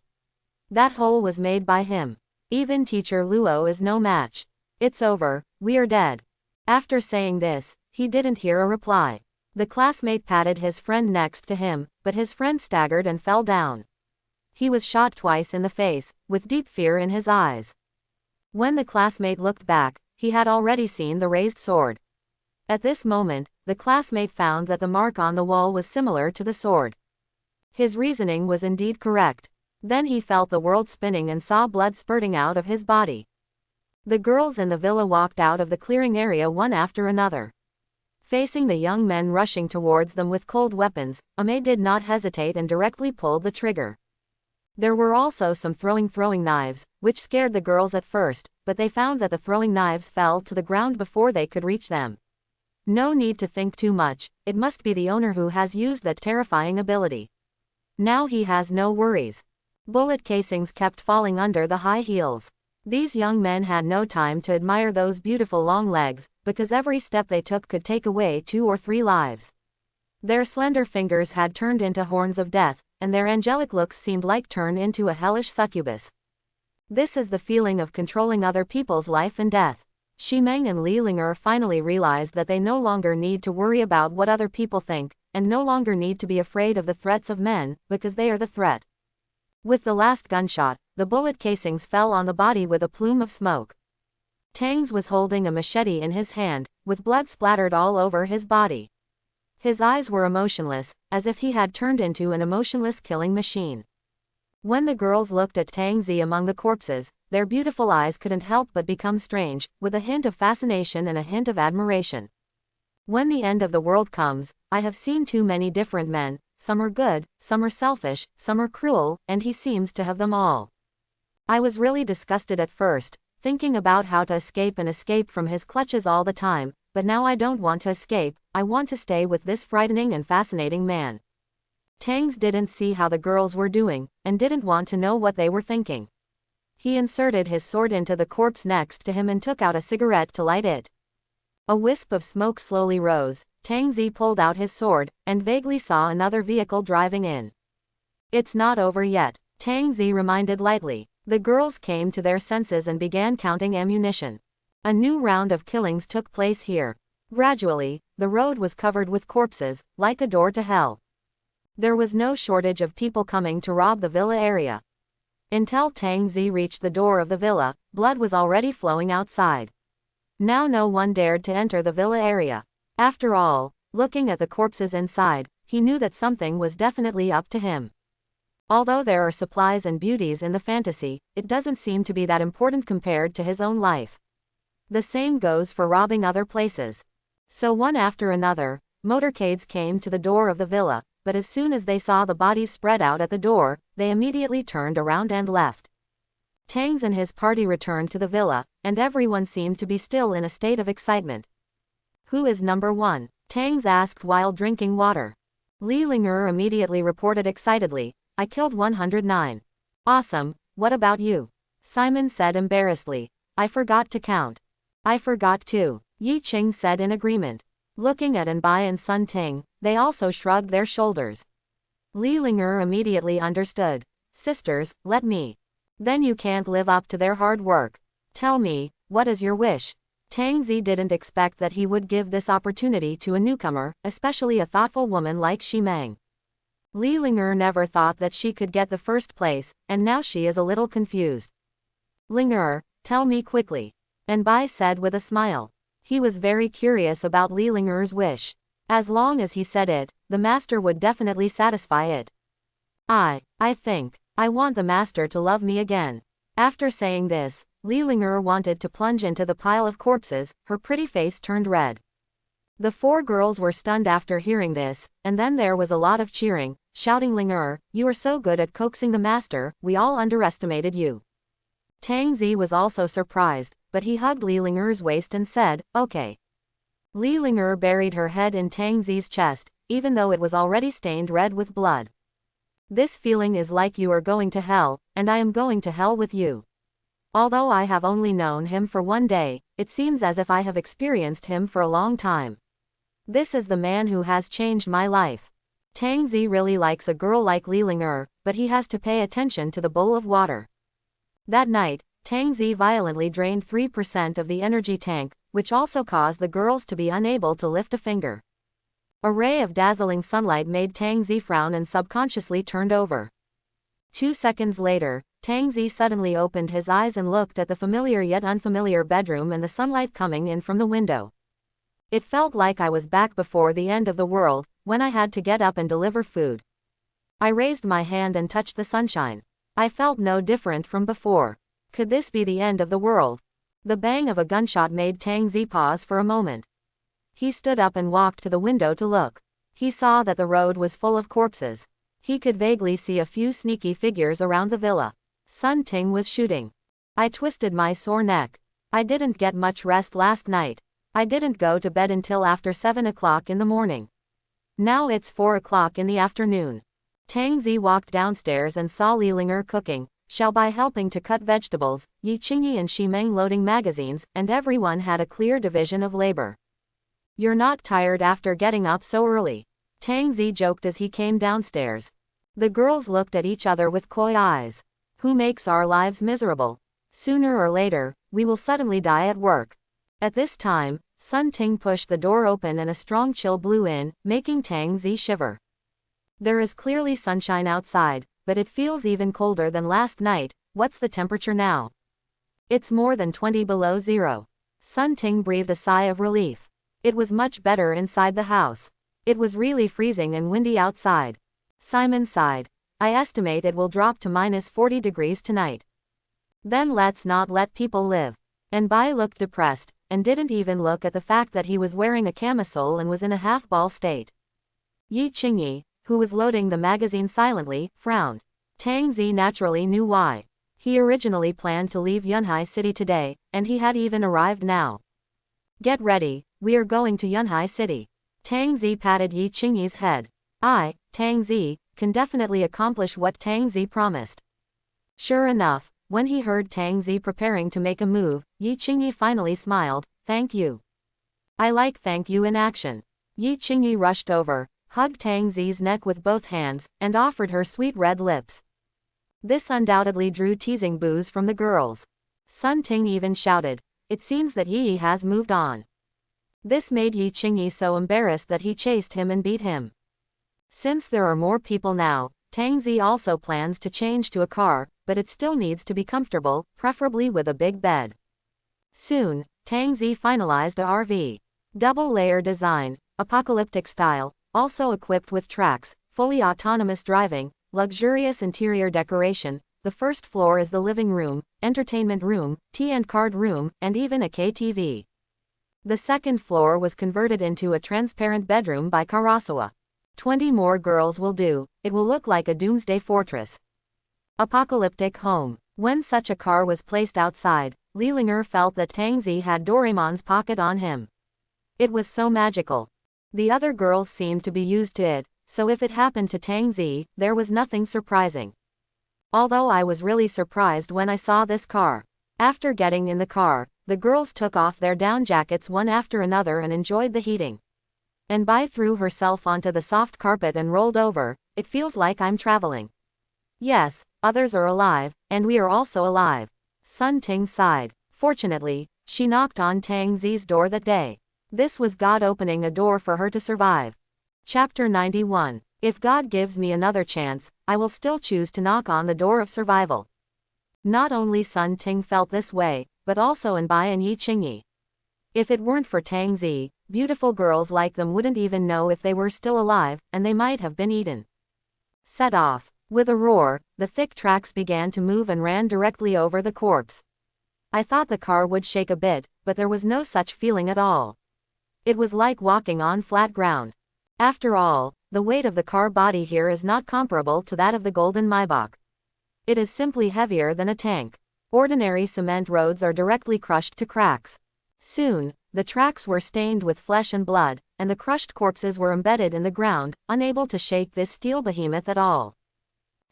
That hole was made by him. Even Teacher Luo is no match. It's over, we are dead." After saying this, he didn't hear a reply. The classmate patted his friend next to him, but his friend staggered and fell down. He was shot twice in the face, with deep fear in his eyes. When the classmate looked back, he had already seen the raised sword. At this moment, the classmate found that the mark on the wall was similar to the sword. His reasoning was indeed correct. Then he felt the world spinning and saw blood spurting out of his body. The girls in the villa walked out of the clearing area one after another. Facing the young men rushing towards them with cold weapons, Ame did not hesitate and directly pulled the trigger. There were also some throwing knives, which scared the girls at first, but they found that the throwing knives fell to the ground before they could reach them. No need to think too much, it must be the owner who has used that terrifying ability. Now he has no worries. Bullet casings kept falling under the high heels. These young men had no time to admire those beautiful long legs, because every step they took could take away 2 or 3 lives. Their slender fingers had turned into horns of death, and their angelic looks seemed like turned into a hellish succubus. This is the feeling of controlling other people's life and death. Shimeng and Li Linger finally realized that they no longer need to worry about what other people think, and no longer need to be afraid of the threats of men, because they are the threat. With the last gunshot, the bullet casings fell on the body with a plume of smoke. Tangs was holding a machete in his hand, with blood splattered all over his body. His eyes were emotionless, as if he had turned into an emotionless killing machine. When the girls looked at Tang Zi among the corpses, their beautiful eyes couldn't help but become strange, with a hint of fascination and a hint of admiration. When the end of the world comes, I have seen too many different men, some are good, some are selfish, some are cruel, and he seems to have them all. I was really disgusted at first, thinking about how to escape from his clutches all the time, but now I don't want to escape, I want to stay with this frightening and fascinating man. Tangs didn't see how the girls were doing, and didn't want to know what they were thinking. He inserted his sword into the corpse next to him and took out a cigarette to light it. A wisp of smoke slowly rose. Tang Zi pulled out his sword, and vaguely saw another vehicle driving in. It's not over yet, Tang Zi reminded lightly. The girls came to their senses and began counting ammunition. A new round of killings took place here. Gradually, the road was covered with corpses, like a door to hell. There was no shortage of people coming to rob the villa area. Until Tang Zi reached the door of the villa, blood was already flowing outside. Now no one dared to enter the villa area. After all, looking at the corpses inside, he knew that something was definitely up to him. Although there are supplies and beauties in the fantasy, it doesn't seem to be that important compared to his own life. The same goes for robbing other places. So one after another, motorcades came to the door of the villa, but as soon as they saw the bodies spread out at the door, they immediately turned around and left. Tangs and his party returned to the villa, and everyone seemed to be still in a state of excitement. Who is number 1? Tangs asked while drinking water. Li Linger immediately reported excitedly, I killed 109. Awesome, what about you? Simon said embarrassedly, I forgot to count. I forgot too, Yi Qing said in agreement. Looking at Anbai and Sun Ting, they also shrugged their shoulders. Li Linger immediately understood. Sisters, let me. Then you can't live up to their hard work. Tell me, what is your wish? Tang Zi didn't expect that he would give this opportunity to a newcomer, especially a thoughtful woman like Shimeng. Li Linger never thought that she could get the first place, and now she is a little confused. Linger, tell me quickly. Anbai said with a smile. He was very curious about Li Linger's wish. As long as he said it, the master would definitely satisfy it. I think, I want the master to love me again. After saying this, Li Linger wanted to plunge into the pile of corpses, her pretty face turned red. The 4 girls were stunned after hearing this, and then there was a lot of cheering, shouting Linger, you are so good at coaxing the master, we all underestimated you. Tang Zi was also surprised, but he hugged Li Linger's waist and said, okay. Li Linger buried her head in Tang Zi's chest, even though it was already stained red with blood. This feeling is like you are going to hell, and I am going to hell with you. Although I have only known him for 1 day, it seems as if I have experienced him for a long time. This is the man who has changed my life. Tang Zi really likes a girl like Li Linger, but he has to pay attention to the bowl of water. That night, Tang Zi violently drained 3% of the energy tank, which also caused the girls to be unable to lift a finger. A ray of dazzling sunlight made Tang Zi frown and subconsciously turned over. 2 seconds later, Tang Zi suddenly opened his eyes and looked at the familiar yet unfamiliar bedroom and the sunlight coming in from the window. It felt like I was back before the end of the world, when I had to get up and deliver food. I raised my hand and touched the sunshine. I felt no different from before. Could this be the end of the world? The bang of a gunshot made Tang Zi pause for a moment. He stood up and walked to the window to look. He saw that the road was full of corpses. He could vaguely see a few sneaky figures around the villa. Sun Ting was shooting. I twisted my sore neck. I didn't get much rest last night. I didn't go to bed until after 7 o'clock in the morning. Now it's 4 o'clock in the afternoon. Tang Zi walked downstairs and saw Lilinger cooking, Xiaobai helping to cut vegetables, Yi Qingyi and Ximeng loading magazines, and everyone had a clear division of labor. "You're not tired after getting up so early?" Tang Zi joked as he came downstairs. The girls looked at each other with coy eyes. Who makes our lives miserable? Sooner or later, we will suddenly die at work. At this time, Sun Ting pushed the door open and a strong chill blew in, making Tang Zi shiver. There is clearly sunshine outside, but it feels even colder than last night. What's the temperature now? It's more than 20 below zero. Sun Ting breathed a sigh of relief. It was much better inside the house. It was really freezing and windy outside. Simon sighed. I estimate it will drop to minus 40 degrees tonight. Then let's not let people live. And Bai looked depressed, and didn't even look at the fact that he was wearing a camisole and was in a half-ball state. Yi Qingyi, who was loading the magazine silently, frowned. Tang Zi naturally knew why. He originally planned to leave Yunhai City today, and he had even arrived now. Get ready, we are going to Yunhai City. Tang Zi patted Yi Qingyi's head. I, Tang Zi, can definitely accomplish what Tang Zi promised. Sure enough, when he heard Tang Zi preparing to make a move, Yi Qingyi finally smiled. Thank you. I like thank you in action. Yi Qingyi rushed over, hugged Tang Zi's neck with both hands, and offered her sweet red lips. This undoubtedly drew teasing boos from the girls. Sun Ting even shouted, "It seems that Yi has moved on." This made Yi Qingyi so embarrassed that he chased him and beat him. Since there are more people now, Tang Zi also plans to change to a car, but it still needs to be comfortable, preferably with a big bed. Soon, Tang Zi finalized a RV. Double-layer design, apocalyptic style, also equipped with tracks, fully autonomous driving, luxurious interior decoration. The first floor is the living room, entertainment room, tea and card room, and even a KTV. The second floor was converted into a transparent bedroom by Karasawa. 20 more girls will do. It will look like a doomsday fortress. Apocalyptic home. When such a car was placed outside, Lilinger felt that Tang Zi had Doraemon's pocket on him. It was so magical. The other girls seemed to be used to it, so if it happened to Tang Zi, there was nothing surprising. Although I was really surprised when I saw this car. After getting in the car, the girls took off their down jackets one after another and enjoyed the heating. And Bai threw herself onto the soft carpet and rolled over. It feels like I'm traveling. Yes, others are alive, and we are also alive. Sun Ting sighed. Fortunately, she knocked on Tang Zi's door that day. This was God opening a door for her to survive. Chapter 91. If God gives me another chance, I will still choose to knock on the door of survival. Not only Sun Ting felt this way, but also Bai and Yi Qingyi. If it weren't for Tang Zi, beautiful girls like them wouldn't even know if they were still alive, and they might have been eaten. Set off. With a roar, the thick tracks began to move and ran directly over the corpse. I thought the car would shake a bit, but there was no such feeling at all. It was like walking on flat ground. After all, the weight of the car body here is not comparable to that of the Golden Maybach. It is simply heavier than a tank. Ordinary cement roads are directly crushed to cracks. Soon, the tracks were stained with flesh and blood, and the crushed corpses were embedded in the ground, unable to shake this steel behemoth at all.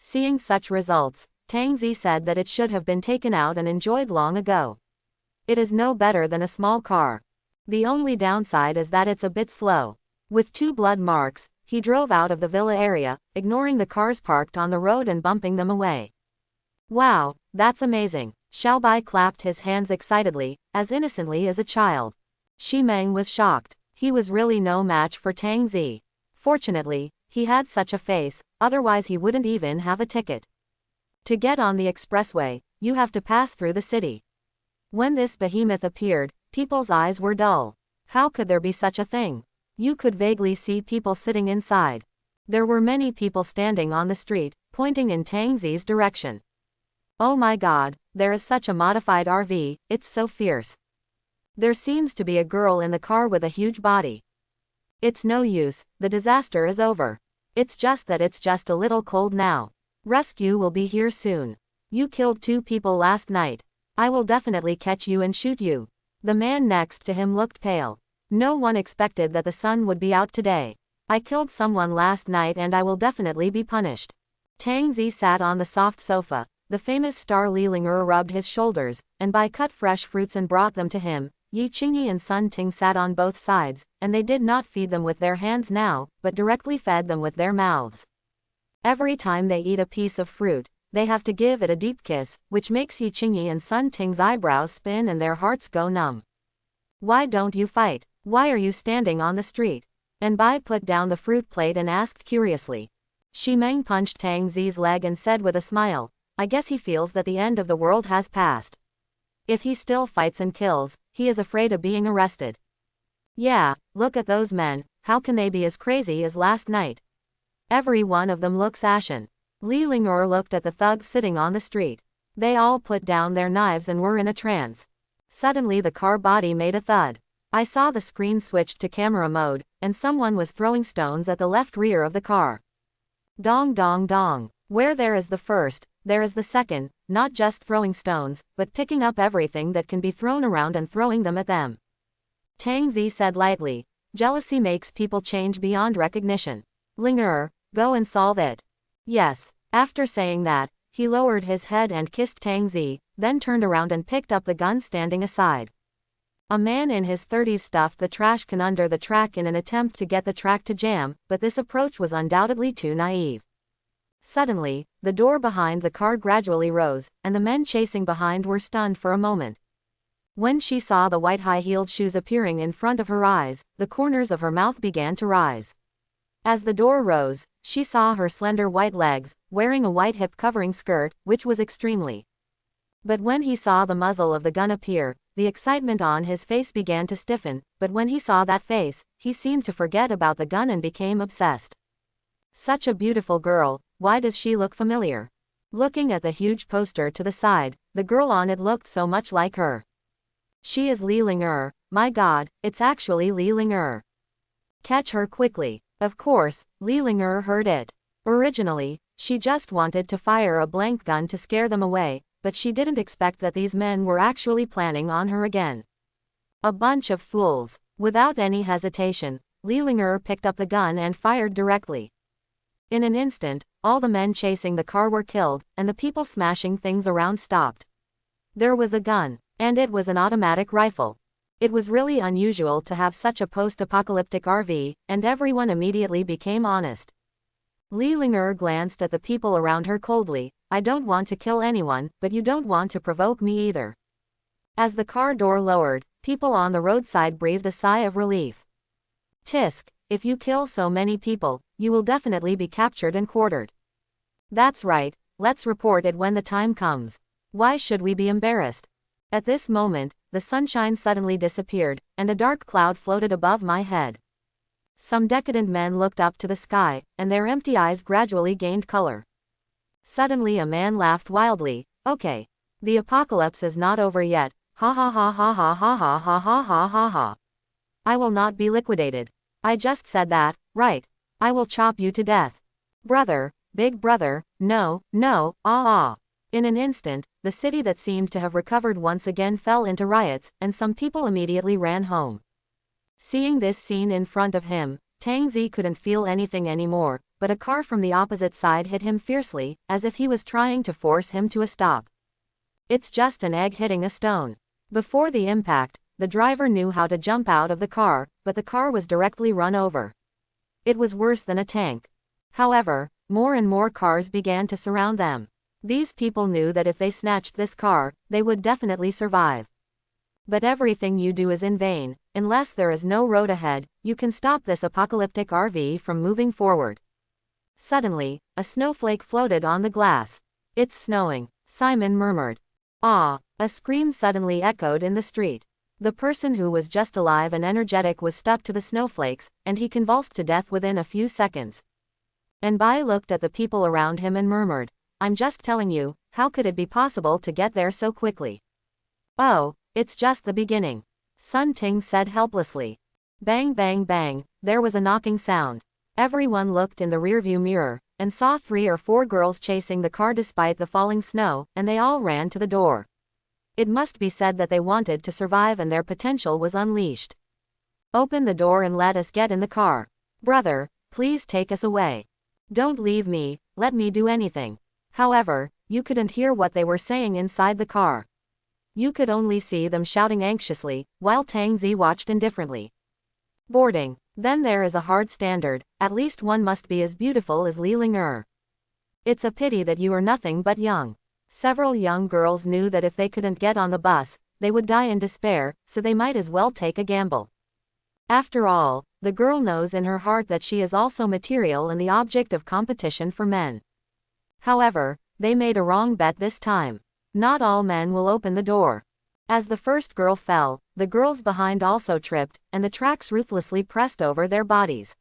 Seeing such results, Tang Zi said that it should have been taken out and enjoyed long ago. It is no better than a small car. The only downside is that it's a bit slow. With 2 blood marks, he drove out of the villa area, ignoring the cars parked on the road and bumping them away. Wow, that's amazing. Xiaobai clapped his hands excitedly, as innocently as a child. Shi Meng was shocked. He was really no match for Tang Zi. Fortunately, he had such a face, otherwise he wouldn't even have a ticket. To get on the expressway, you have to pass through the city. When this behemoth appeared, people's eyes were dull. How could there be such a thing? You could vaguely see people sitting inside. There were many people standing on the street, pointing in Tang Zi's direction. Oh my god, there is such a modified RV, it's so fierce. There seems to be a girl in the car with a huge body. It's no use, the disaster is over. It's just that it's just a little cold now. Rescue will be here soon. You killed 2 people last night. I will definitely catch you and shoot you. The man next to him looked pale. No one expected that the sun would be out today. I killed someone last night and I will definitely be punished. Tang Zi sat on the soft sofa. The famous star Li Ling'er rubbed his shoulders, and cut fresh fruits and brought them to him. Yi Qingyi and Sun Ting sat on both sides, and they did not feed them with their hands now, but directly fed them with their mouths. Every time they eat a piece of fruit, they have to give it a deep kiss, which makes Yi Qingyi and Sun Ting's eyebrows spin and their hearts go numb. Why don't you fight? Why are you standing on the street? Enbai put down the fruit plate and asked curiously. Shi Meng punched Tang Zi's leg and said with a smile, I guess he feels that the end of the world has passed. If he still fights and kills, he is afraid of being arrested. Yeah, look at those men, how can they be as crazy as last night? Every one of them looks ashen. Li Ling'er looked at the thugs sitting on the street. They all put down their knives and were in a trance. Suddenly the car body made a thud. I saw the screen switched to camera mode, and someone was throwing stones at the left rear of the car. Dong dong dong. Where there is the first, there is the second, not just throwing stones, but picking up everything that can be thrown around and throwing them at them. Tang Zi said lightly, jealousy makes people change beyond recognition. Ling'er, go and solve it. Yes. After saying that, he lowered his head and kissed Tang Zi, then turned around and picked up the gun standing aside. A man in his 30s stuffed the trash can under the track in an attempt to get the track to jam, but this approach was undoubtedly too naive. Suddenly, the door behind the car gradually rose, and the men chasing behind were stunned for a moment. When she saw the white high-heeled shoes appearing in front of her eyes, the corners of her mouth began to rise. As the door rose, she saw her slender white legs, wearing a white hip-covering skirt, which was extremely. But when he saw the muzzle of the gun appear, the excitement on his face began to stiffen, but when he saw that face, he seemed to forget about the gun and became obsessed. Such a beautiful girl, why does she look familiar? Looking at the huge poster to the side, the girl on it looked so much like her. She is Li Ling'er, my god, it's actually Li Ling'er. Catch her quickly. Of course, Li Ling'er heard it. Originally, she just wanted to fire a blank gun to scare them away, but she didn't expect that these men were actually planning on her again. A bunch of fools. Without any hesitation, Li Ling'er picked up the gun and fired directly. In an instant, all the men chasing the car were killed, and the people smashing things around stopped. There was a gun, and it was an automatic rifle. It was really unusual to have such a post-apocalyptic RV, and everyone immediately became honest. Li Ling'er glanced at the people around her coldly. I don't want to kill anyone, but you don't want to provoke me either. As the car door lowered, people on the roadside breathed a sigh of relief. Tisk, if you kill so many people, you will definitely be captured and quartered. That's right, let's report it when the time comes. Why should we be embarrassed? At this moment, the sunshine suddenly disappeared, and a dark cloud floated above my head. Some decadent men looked up to the sky, and their empty eyes gradually gained color. Suddenly a man laughed wildly. Okay. The apocalypse is not over yet. Ha ha ha ha ha ha ha ha ha ha ha ha. I will not be liquidated. I just said that, right? I will chop you to death. Brother, big brother, no, no, ah ah. In an instant, the city that seemed to have recovered once again fell into riots, and some people immediately ran home. Seeing this scene in front of him, Tang Zi couldn't feel anything anymore, but a car from the opposite side hit him fiercely, as if he was trying to force him to a stop. It's just an egg hitting a stone. Before the impact, the driver knew how to jump out of the car, but the car was directly run over. It was worse than a tank. However, more and more cars began to surround them. These people knew that if they snatched this car, they would definitely survive. But everything you do is in vain. Unless there is no road ahead, you can stop this apocalyptic RV from moving forward. Suddenly, a snowflake floated on the glass. It's snowing, Simon murmured. Ah! A scream suddenly echoed in the street. The person who was just alive and energetic was stuck to the snowflakes, and he convulsed to death within a few seconds. Enbai looked at the people around him and murmured, I'm just telling you, how could it be possible to get there so quickly? Oh, it's just the beginning, Sun Ting said helplessly. Bang bang bang, there was a knocking sound. Everyone looked in the rearview mirror, and saw 3 or 4 girls chasing the car despite the falling snow, and they all ran to the door. It must be said that they wanted to survive and their potential was unleashed. Open the door and let us get in the car. Brother, please take us away. Don't leave me, let me do anything. However, you couldn't hear what they were saying inside the car. You could only see them shouting anxiously, while Tang Zi watched indifferently. Boarding. Then there is a hard standard, at least one must be as beautiful as Li Ling. It's a pity that you are nothing but young. Several young girls knew that if they couldn't get on the bus, they would die in despair, so they might as well take a gamble. After all, the girl knows in her heart that she is also material and the object of competition for men. However, they made a wrong bet this time. Not all men will open the door. As the first girl fell, the girls behind also tripped, and the tracks ruthlessly pressed over their bodies.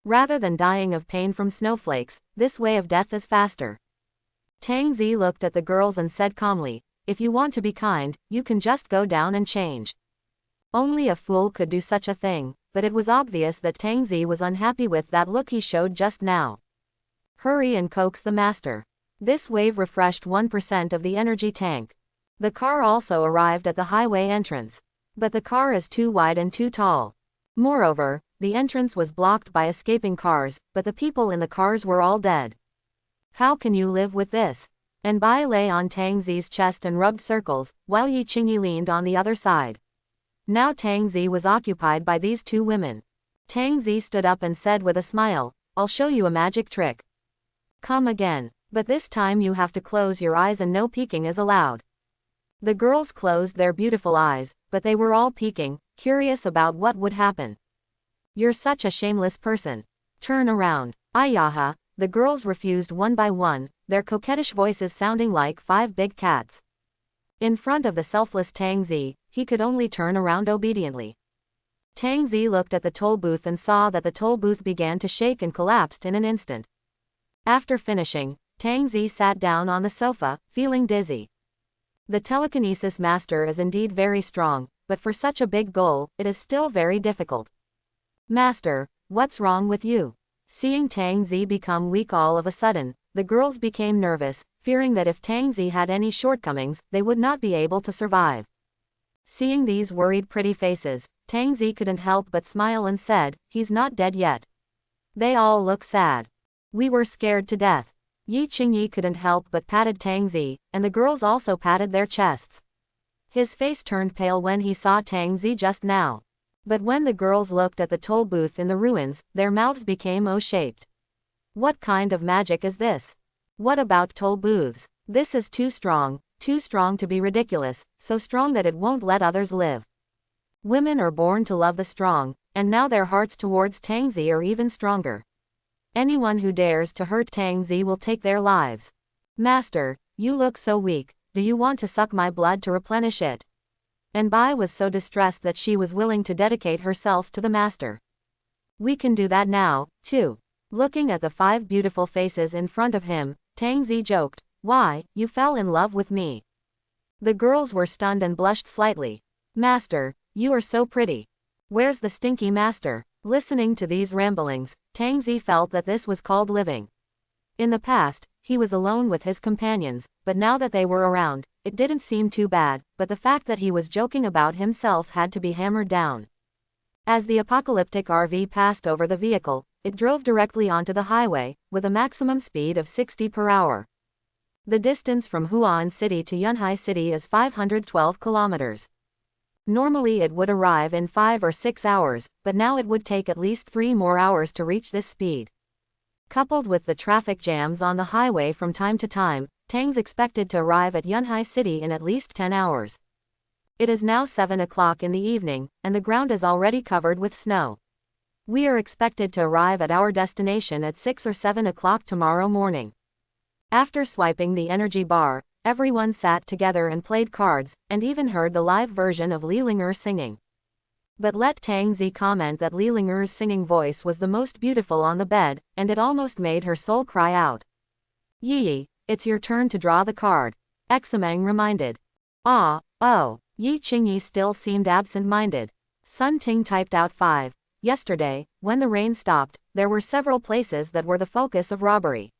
Rather than dying of pain from snowflakes, this way of death is faster. Tang Zi looked at the girls and said calmly, if you want to be kind, you can just go down and change. Only a fool could do such a thing, but it was obvious that Tang Zi was unhappy with that look he showed just now. Hurry and coax the master. This wave refreshed 1% of the energy tank. The car also arrived at the highway entrance. But the car is too wide and too tall. Moreover, the entrance was blocked by escaping cars, but the people in the cars were all dead. How can you live with this? Enbai lay on Tang Zi's chest and rubbed circles, while Yi Qingyi leaned on the other side. Now Tang Zi was occupied by these 2 women. Tang Zi stood up and said with a smile, I'll show you a magic trick. Come again, but this time you have to close your eyes and no peeking is allowed. The girls closed their beautiful eyes, but they were all peeking, curious about what would happen. You're such a shameless person. Turn around. Ayaha, the girls refused one by one, their coquettish voices sounding like 5 big cats. In front of the selfless Tang Zi, he could only turn around obediently. Tang Zi looked at the toll booth and saw that the toll booth began to shake and collapsed in an instant. After finishing, Tang Zi sat down on the sofa, feeling dizzy. The telekinesis master is indeed very strong, but for such a big goal, it is still very difficult. Master, what's wrong with you? Seeing Tang Zi become weak all of a sudden, the girls became nervous, fearing that if Tang Zi had any shortcomings, they would not be able to survive. Seeing these worried pretty faces, Tang Zi couldn't help but smile and said, he's not dead yet. They all look sad. We were scared to death. Yi Qingyi couldn't help but patted Tang Zi, and the girls also patted their chests. His face turned pale when he saw Tang Zi just now. But when the girls looked at the toll booth in the ruins, their mouths became O-shaped. What kind of magic is this? What about toll booths? This is too strong to be ridiculous, so strong that it won't let others live. Women are born to love the strong, and now their hearts towards Tang Zi are even stronger. Anyone who dares to hurt Tang Zi will take their lives. Master, you look so weak, do you want to suck my blood to replenish it? Enbai was so distressed that she was willing to dedicate herself to the master. We can do that now, too. Looking at the 5 beautiful faces in front of him, Tang Zi joked, why, you fell in love with me. The girls were stunned and blushed slightly. Master, you are so pretty. Where's the stinky master? Listening to these ramblings, Tang Zi felt that this was called living. In the past, he was alone with his companions, but now that they were around, it didn't seem too bad, but the fact that he was joking about himself had to be hammered down. As the apocalyptic RV passed over the vehicle, it drove directly onto the highway, with a maximum speed of 60 per hour. The distance from Huan City to Yunhai City is 512 kilometers. Normally it would arrive in 5 or 6 hours, but now it would take at least 3 more hours to reach this speed. Coupled with the traffic jams on the highway from time to time, Tang's expected to arrive at Yunhai City in at least 10 hours. It is now 7 o'clock in the evening, and the ground is already covered with snow. We are expected to arrive at our destination at 6 or 7 o'clock tomorrow morning. After swiping the energy bar, everyone sat together and played cards, and even heard the live version of Lilinger's singing. But let Tang Zi comment that Lilinger's singing voice was the most beautiful on the bed, and it almost made her soul cry out. Yi, it's your turn to draw the card. Ximeng reminded. Oh. Yi Qingyi still seemed absent-minded. Sun Ting typed out 5. Yesterday, when the rain stopped, there were several places that were the focus of robbery.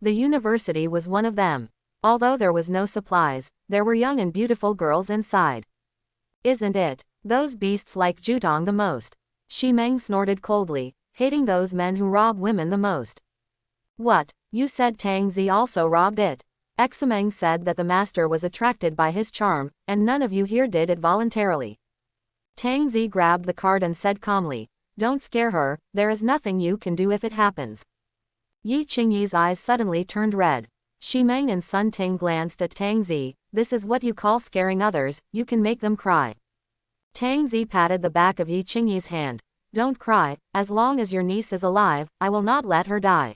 The university was one of them. Although there was no supplies, there were young and beautiful girls inside. Isn't it? Those beasts like Jutong the most. Ximeng snorted coldly, hating those men who rob women the most. What, you said Tang Zi also robbed it? Ximeng said that the master was attracted by his charm, and none of you here did it voluntarily. Tang Zi grabbed the card and said calmly, don't scare her, there is nothing you can do if it happens. Yi Qingyi's eyes suddenly turned red. Ximeng and Sun Ting glanced at Tang Zi. This is what you call scaring others, you can make them cry. Tang Zi patted the back of Yi Qingyi's hand. Don't cry, as long as your niece is alive, I will not let her die.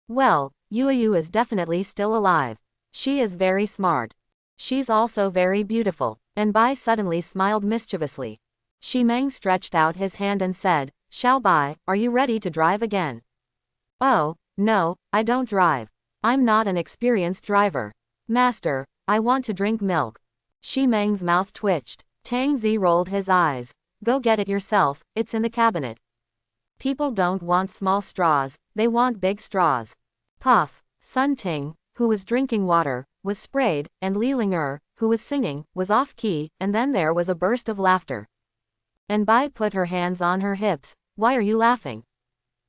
Well, Yuyu is definitely still alive. She is very smart. She's also very beautiful, and Bai suddenly smiled mischievously. Ximeng stretched out his hand and said, Xiao Bai, are you ready to drive again? Oh, no, I don't drive. I'm not an experienced driver. Master, I want to drink milk. Ximeng's mouth twitched. Tang Zi rolled his eyes. Go get it yourself, it's in the cabinet. People don't want small straws, they want big straws. Puff. Sun Ting, who was drinking water, was sprayed, and Lilinger, who was singing, was off-key, and then there was a burst of laughter. And Bai put her hands on her hips. Why are you laughing?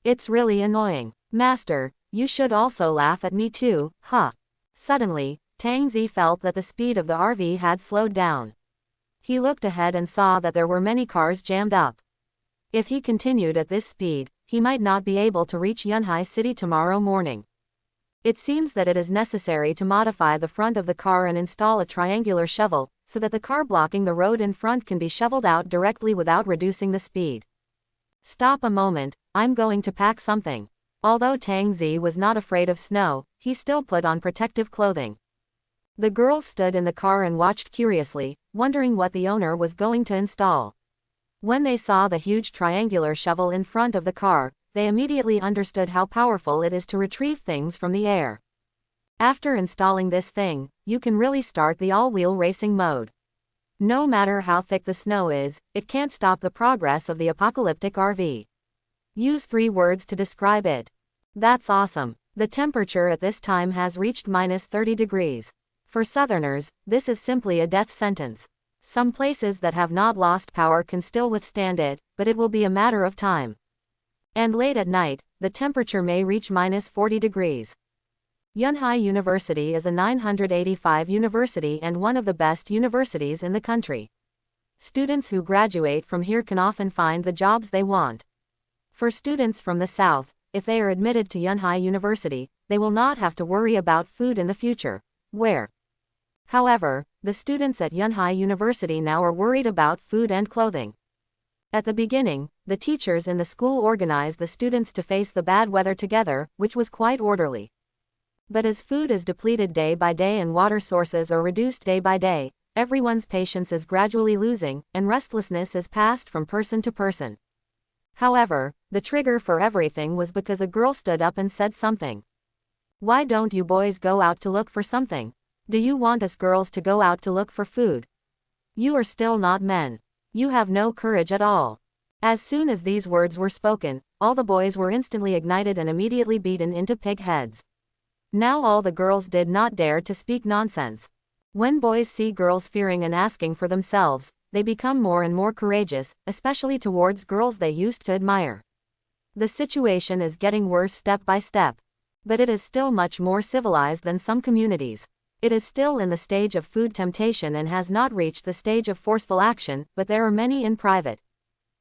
It's really annoying. Master, you should also laugh at me too, huh? Suddenly, Tang Zi felt that the speed of the RV had slowed down. He looked ahead and saw that there were many cars jammed up. If he continued at this speed, he might not be able to reach Yunhai City tomorrow morning. It seems that it is necessary to modify the front of the car and install a triangular shovel, so that the car blocking the road in front can be shoveled out directly without reducing the speed. Stop a moment, I'm going to pack something. Although Tang Zi was not afraid of snow, he still put on protective clothing. The girls stood in the car and watched curiously, wondering what the owner was going to install. When they saw the huge triangular shovel in front of the car, they immediately understood how powerful it is to retrieve things from the air. After installing this thing, you can really start the all-wheel racing mode. No matter how thick the snow is, it can't stop the progress of the apocalyptic RV. Use 3 words to describe it. That's awesome. The temperature at this time has reached -30 degrees. For Southerners, this is simply a death sentence. Some places that have not lost power can still withstand it, but it will be a matter of time. And late at night, the temperature may reach -40 degrees. Yunhai University is a 985 university and one of the best universities in the country. Students who graduate from here can often find the jobs they want. For students from the south, if they are admitted to Yunhai University, they will not have to worry about food in the future. Where? However, the students at Yunhai University now are worried about food and clothing. At the beginning, the teachers in the school organized the students to face the bad weather together, which was quite orderly. But as food is depleted day by day and water sources are reduced day by day, everyone's patience is gradually losing, and restlessness is passed from person to person. However, the trigger for everything was because a girl stood up and said something. Why don't you boys go out to look for something? Do you want us girls to go out to look for food? You are still not men. You have no courage at all. As soon as these words were spoken, all the boys were instantly ignited and immediately beaten into pig heads. Now all the girls did not dare to speak nonsense. When boys see girls fearing and asking for themselves, they become more and more courageous, especially towards girls they used to admire. The situation is getting worse step by step. But it is still much more civilized than some communities. It is still in the stage of food temptation and has not reached the stage of forceful action, but there are many in private.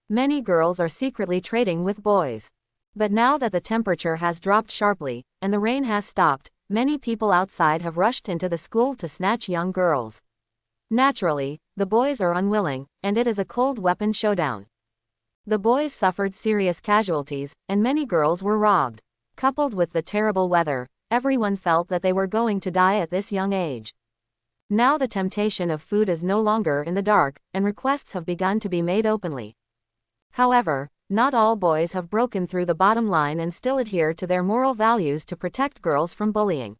Many girls are secretly trading with boys. But now that the temperature has dropped sharply, and the rain has stopped, many people outside have rushed into the school to snatch young girls. Naturally, the boys are unwilling, and it is a cold weapon showdown. The boys suffered serious casualties, and many girls were robbed. Coupled with the terrible weather, everyone felt that they were going to die at this young age. Now the temptation of food is no longer in the dark, and requests have begun to be made openly. However, not all boys have broken through the bottom line and still adhere to their moral values to protect girls from bullying.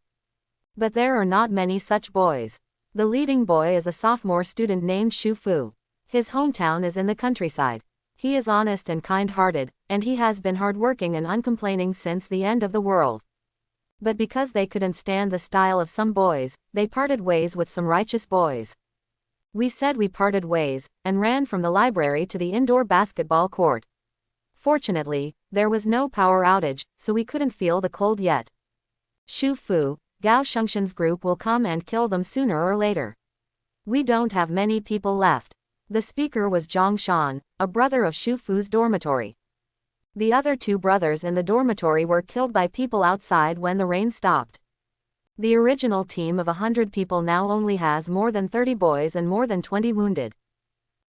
But there are not many such boys. The leading boy is a sophomore student named Shu Fu. His hometown is in the countryside. He is honest and kind-hearted, and he has been hardworking and uncomplaining since the end of the world. But because they couldn't stand the style of some boys, they parted ways with some righteous boys. We said we parted ways, and ran from the library to the indoor basketball court. Fortunately, there was no power outage, so we couldn't feel the cold yet. Shu Fu, Gao Shengxian's group will come and kill them sooner or later. We don't have many people left. The speaker was Zhang Shan, a brother of Shu Fu's dormitory. The other two brothers in the dormitory were killed by people outside when the rain stopped. The original team of 100 people now only has more than 30 boys and more than 20 wounded.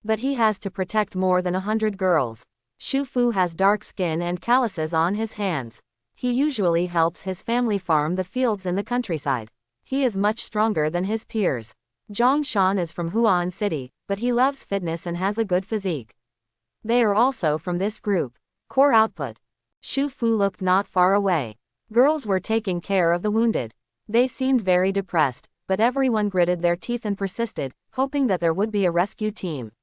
But he has to protect more than 100 girls. Shu Fu has dark skin and calluses on his hands. He usually helps his family farm the fields in the countryside. He is much stronger than his peers. Zhang Shan is from Huan City, but he loves fitness and has a good physique. They are also from this group. Core output. Shu Fu looked not far away. Girls were taking care of the wounded. They seemed very depressed, but everyone gritted their teeth and persisted, hoping that there would be a rescue team.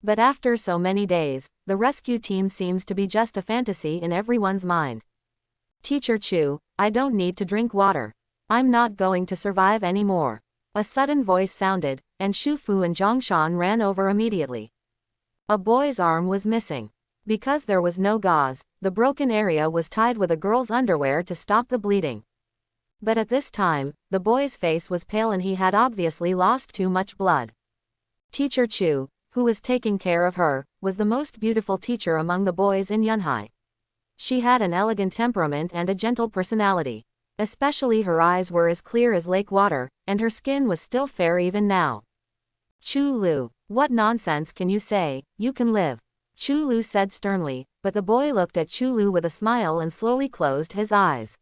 But after so many days, the rescue team seems to be just a fantasy in everyone's mind. Teacher Chu, I don't need to drink water. I'm not going to survive anymore. A sudden voice sounded, and Shu Fu and Zhang Shan ran over immediately. A boy's arm was missing. Because there was no gauze, the broken area was tied with a girl's underwear to stop the bleeding. But at this time, the boy's face was pale and he had obviously lost too much blood. Teacher Chu, who was taking care of her, was the most beautiful teacher among the boys in Yunhai. She had an elegant temperament and a gentle personality. Especially her eyes were as clear as lake water, and her skin was still fair even now. Chu Lu, what nonsense can you say? You can live. Chu Lu said sternly, but the boy looked at Chu Lu with a smile and slowly closed his eyes.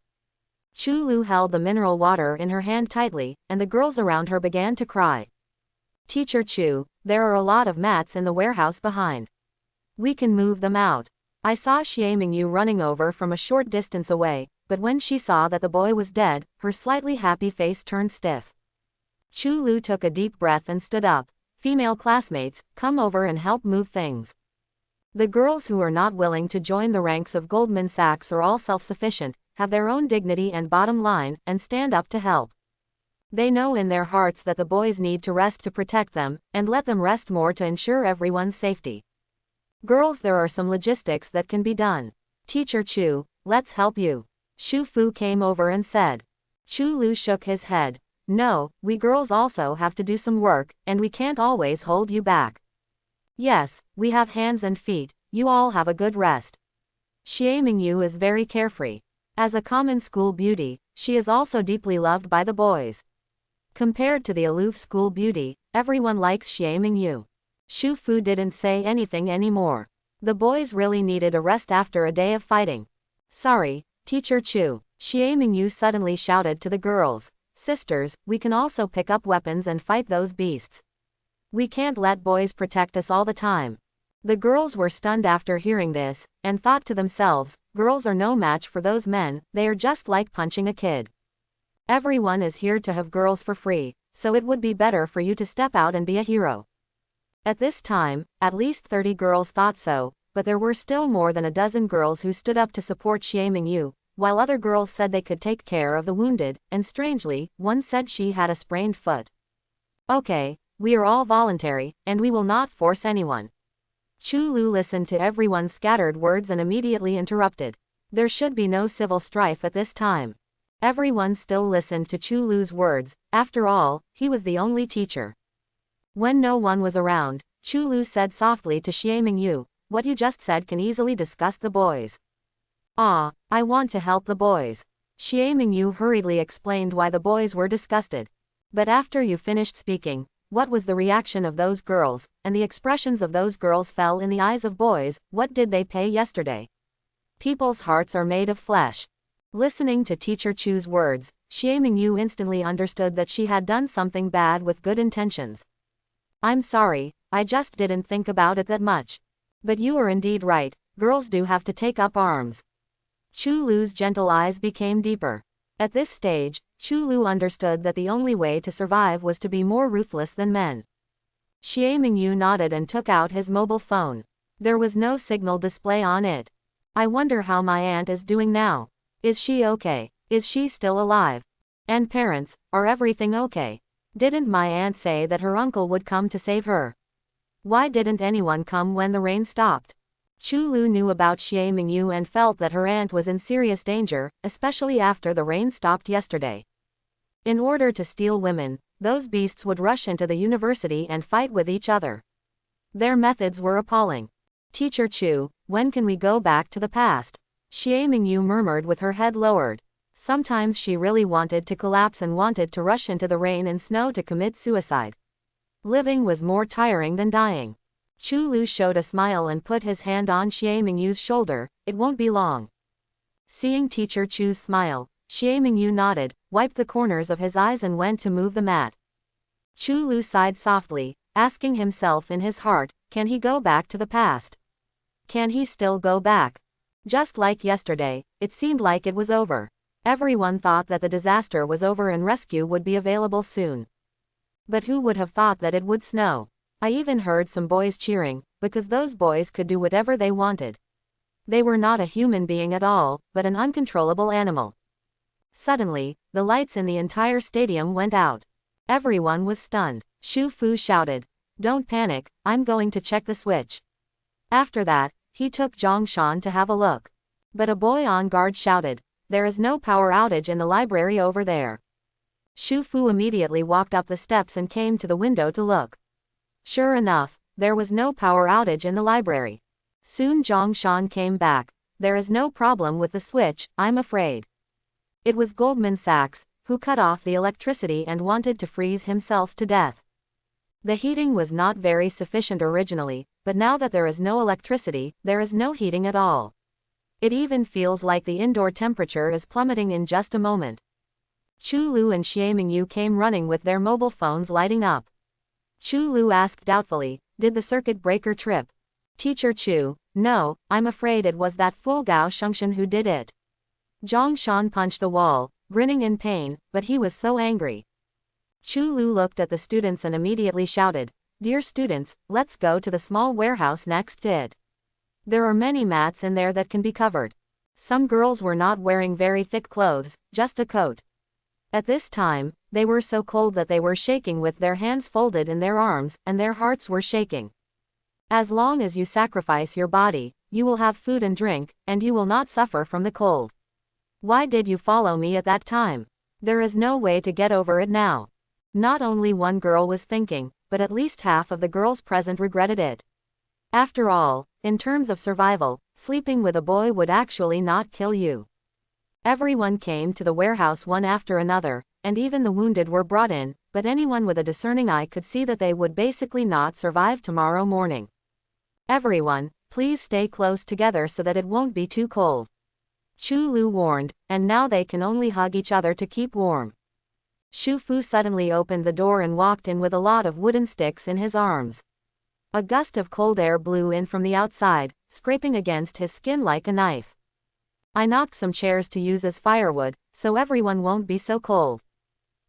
Chu Lu held the mineral water in her hand tightly, and the girls around her began to cry. Teacher Chu, there are a lot of mats in the warehouse behind. We can move them out. I saw Xie Mingyu running over from a short distance away, but when she saw that the boy was dead, her slightly happy face turned stiff. Chu Lu took a deep breath and stood up. Female classmates, come over and help move things. The girls who are not willing to join the ranks of Goldman Sachs are all self-sufficient, have their own dignity and bottom line, and stand up to help. They know in their hearts that the boys need to rest to protect them, and let them rest more to ensure everyone's safety. Girls, there are some logistics that can be done. Teacher Chu, let's help you. Shu Fu came over and said. Chu Lu shook his head. No, we girls also have to do some work, and we can't always hold you back. Yes, we have hands and feet, you all have a good rest. Xie Mingyu is very carefree. As a common school beauty, she is also deeply loved by the boys. Compared to the aloof school beauty, everyone likes Xie Mingyu. Shu Fu didn't say anything anymore. The boys really needed a rest after a day of fighting. Sorry, Teacher Chu, Xie Mingyu suddenly shouted to the girls. Sisters, we can also pick up weapons and fight those beasts. We can't let boys protect us all the time. The girls were stunned after hearing this, and thought to themselves, girls are no match for those men, they are just like punching a kid. Everyone is here to have girls for free, so it would be better for you to step out and be a hero. At this time, at least 30 girls thought so, but there were still more than a dozen girls who stood up to support Xie Mingyu, while other girls said they could take care of the wounded, and strangely, one said she had a sprained foot. Okay, we are all voluntary, and we will not force anyone. Chu Lu listened to everyone's scattered words and immediately interrupted. There should be no civil strife at this time. Everyone still listened to Chu Lu's words, after all, he was the only teacher. When no one was around, Chu Lu said softly to Xie Mingyu, what you just said can easily disgust the boys. Ah, I want to help the boys. Xie Mingyu hurriedly explained why the boys were disgusted. But after you finished speaking, What was the reaction of those girls, and the expressions of those girls fell in the eyes of boys? What did they pay yesterday? People's hearts are made of flesh. Listening to Teacher Chu's words, Xie Mingyu instantly understood that she had done something bad with good intentions. I'm sorry, I just didn't think about it that much. But you are indeed right, girls do have to take up arms. Chu Lu's gentle eyes became deeper. At this stage, Chu Lu understood that the only way to survive was to be more ruthless than men. Xie Mingyu nodded and took out his mobile phone. There was no signal display on it. I wonder how my aunt is doing now. Is she okay? Is she still alive? And parents, are everything okay? Didn't my aunt say that her uncle would come to save her? Why didn't anyone come when the rain stopped? Chu Lu knew about Xie Mingyu and felt that her aunt was in serious danger, especially after the rain stopped yesterday. In order to steal women, those beasts would rush into the university and fight with each other. Their methods were appalling. Teacher Chu, when can we go back to the past? Xie Mingyu murmured with her head lowered. Sometimes she really wanted to collapse and wanted to rush into the rain and snow to commit suicide. Living was more tiring than dying. Chu Lu showed a smile and put his hand on Xie Mingyu's shoulder. It won't be long. Seeing Teacher Chu's smile, Xie Mingyu nodded, wiped the corners of his eyes and went to move the mat. Chu Lu sighed softly, asking himself in his heart, can he go back to the past? Can he still go back? Just like yesterday, it seemed like it was over. Everyone thought that the disaster was over and rescue would be available soon. But who would have thought that it would snow? I even heard some boys cheering, because those boys could do whatever they wanted. They were not a human being at all, but an uncontrollable animal. Suddenly, the lights in the entire stadium went out. Everyone was stunned. Shu Fu shouted, "Don't panic, I'm going to check the switch." After that, he took Zhang Shan to have a look. But a boy on guard shouted, "There is no power outage in the library over there." Shu Fu immediately walked up the steps and came to the window to look. Sure enough, there was no power outage in the library. Soon Zhang Shan came back. "There is no problem with the switch, I'm afraid." It was Goldman Sachs, who cut off the electricity and wanted to freeze himself to death. The heating was not very sufficient originally, but now that there is no electricity, there is no heating at all. It even feels like the indoor temperature is plummeting in just a moment. Chu Lu and Xie Mingyu came running with their mobile phones lighting up. Chu Lu asked doubtfully, "Did the circuit breaker trip?" Teacher Chu, "No, I'm afraid it was that fool Gao Shengxian who did it." Zhang Shan punched the wall, grinning in pain, but he was so angry. Chu Lu looked at the students and immediately shouted, "Dear students, let's go to the small warehouse next to it. There are many mats in there that can be covered." Some girls were not wearing very thick clothes, just a coat. At this time, they were so cold that they were shaking with their hands folded in their arms, and their hearts were shaking. As long as you sacrifice your body, you will have food and drink, and you will not suffer from the cold. Why did you follow me at that time? There is no way to get over it now. Not only one girl was thinking, but at least half of the girls present regretted it. After all, in terms of survival, sleeping with a boy would actually not kill you. Everyone came to the warehouse one after another, and even the wounded were brought in, but anyone with a discerning eye could see that they would basically not survive tomorrow morning. "Everyone, please stay close together so that it won't be too cold," Chu Lu warned, and now they can only hug each other to keep warm. Shu Fu suddenly opened the door and walked in with a lot of wooden sticks in his arms. A gust of cold air blew in from the outside, scraping against his skin like a knife. "I knocked some chairs to use as firewood, so everyone won't be so cold."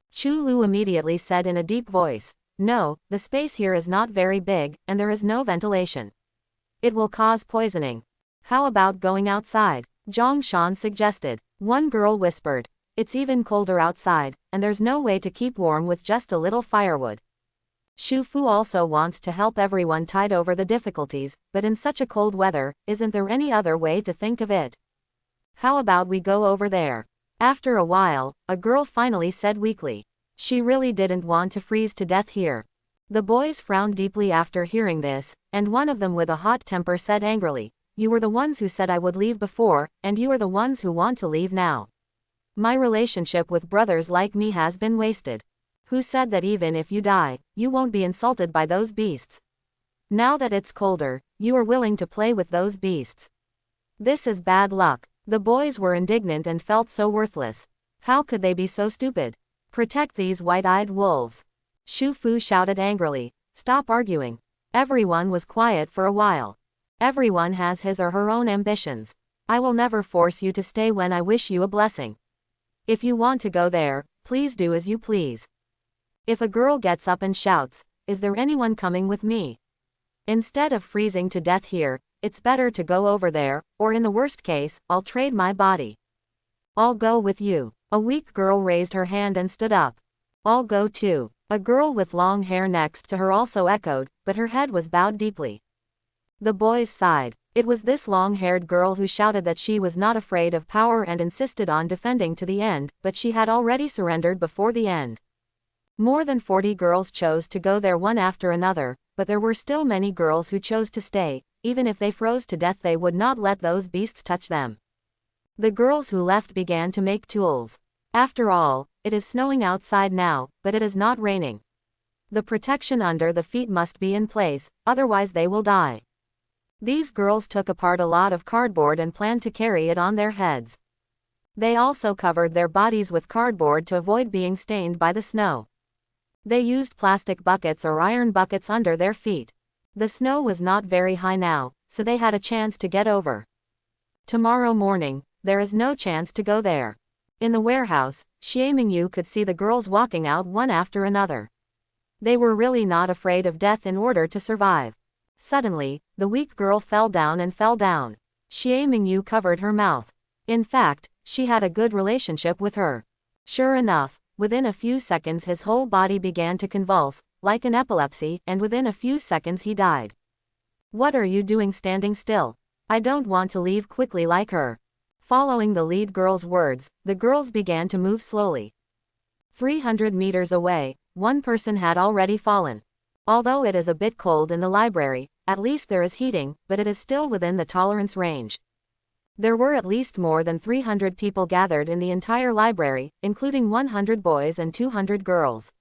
Chu Lu immediately said in a deep voice, "No, the space here is not very big, and there is no ventilation. It will cause poisoning. How about going outside?" Zhang Shan suggested. One girl whispered, "It's even colder outside, and there's no way to keep warm with just a little firewood." Shu Fu also wants to help everyone tide over the difficulties, but in such a cold weather, isn't there any other way to think of it? "How about we go over there?" After a while, a girl finally said weakly. She really didn't want to freeze to death here. The boys frowned deeply after hearing this, and one of them with a hot temper said angrily, "You were the ones who said I would leave before, and you are the ones who want to leave now. My relationship with brothers like me has been wasted. Who said that even if you die, you won't be insulted by those beasts? Now that it's colder, you are willing to play with those beasts. This is bad luck. The boys were indignant and felt so worthless. How could they be so stupid? Protect these white-eyed wolves. Shu Fu shouted angrily. Stop arguing. Everyone was quiet for a while. Everyone has his or her own ambitions. I will never force you to stay when I wish you a blessing. If you want to go there, please do as you please. If a girl gets up and shouts, "Is there anyone coming with me?" Instead of freezing to death here, it's better to go over there, or in the worst case, I'll trade my body. I'll go with you. A weak girl raised her hand and stood up. I'll go too. A girl with long hair next to her also echoed, but her head was bowed deeply. The boys sighed. It was this long-haired girl who shouted that she was not afraid of power and insisted on defending to the end, but she had already surrendered before the end. More than 40 girls chose to go there one after another, but there were still many girls who chose to stay. Even if they froze to death, they would not let those beasts touch them. The girls who left began to make tools. After all, it is snowing outside now, but it is not raining. The protection under the feet must be in place, otherwise they will die. These girls took apart a lot of cardboard and planned to carry it on their heads. They also covered their bodies with cardboard to avoid being stained by the snow. They used plastic buckets or iron buckets under their feet. The snow was not very high now, so they had a chance to get over. Tomorrow morning, there is no chance to go there. In the warehouse, Xie Mingyu could see the girls walking out one after another. They were really not afraid of death in order to survive. Suddenly, the weak girl fell down and fell down. Xie Mingyu covered her mouth. In fact, she had a good relationship with her. Sure enough, within a few seconds his whole body began to convulse, like an epilepsy, and within a few seconds he died. What are you doing standing still? I don't want to leave quickly like her. Following the lead girl's words, the girls began to move slowly. 300 meters away, one person had already fallen. Although it is a bit cold in the library, at least there is heating, but it is still within the tolerance range. There were at least more than 300 people gathered in the entire library, including 100 boys and 200 girls.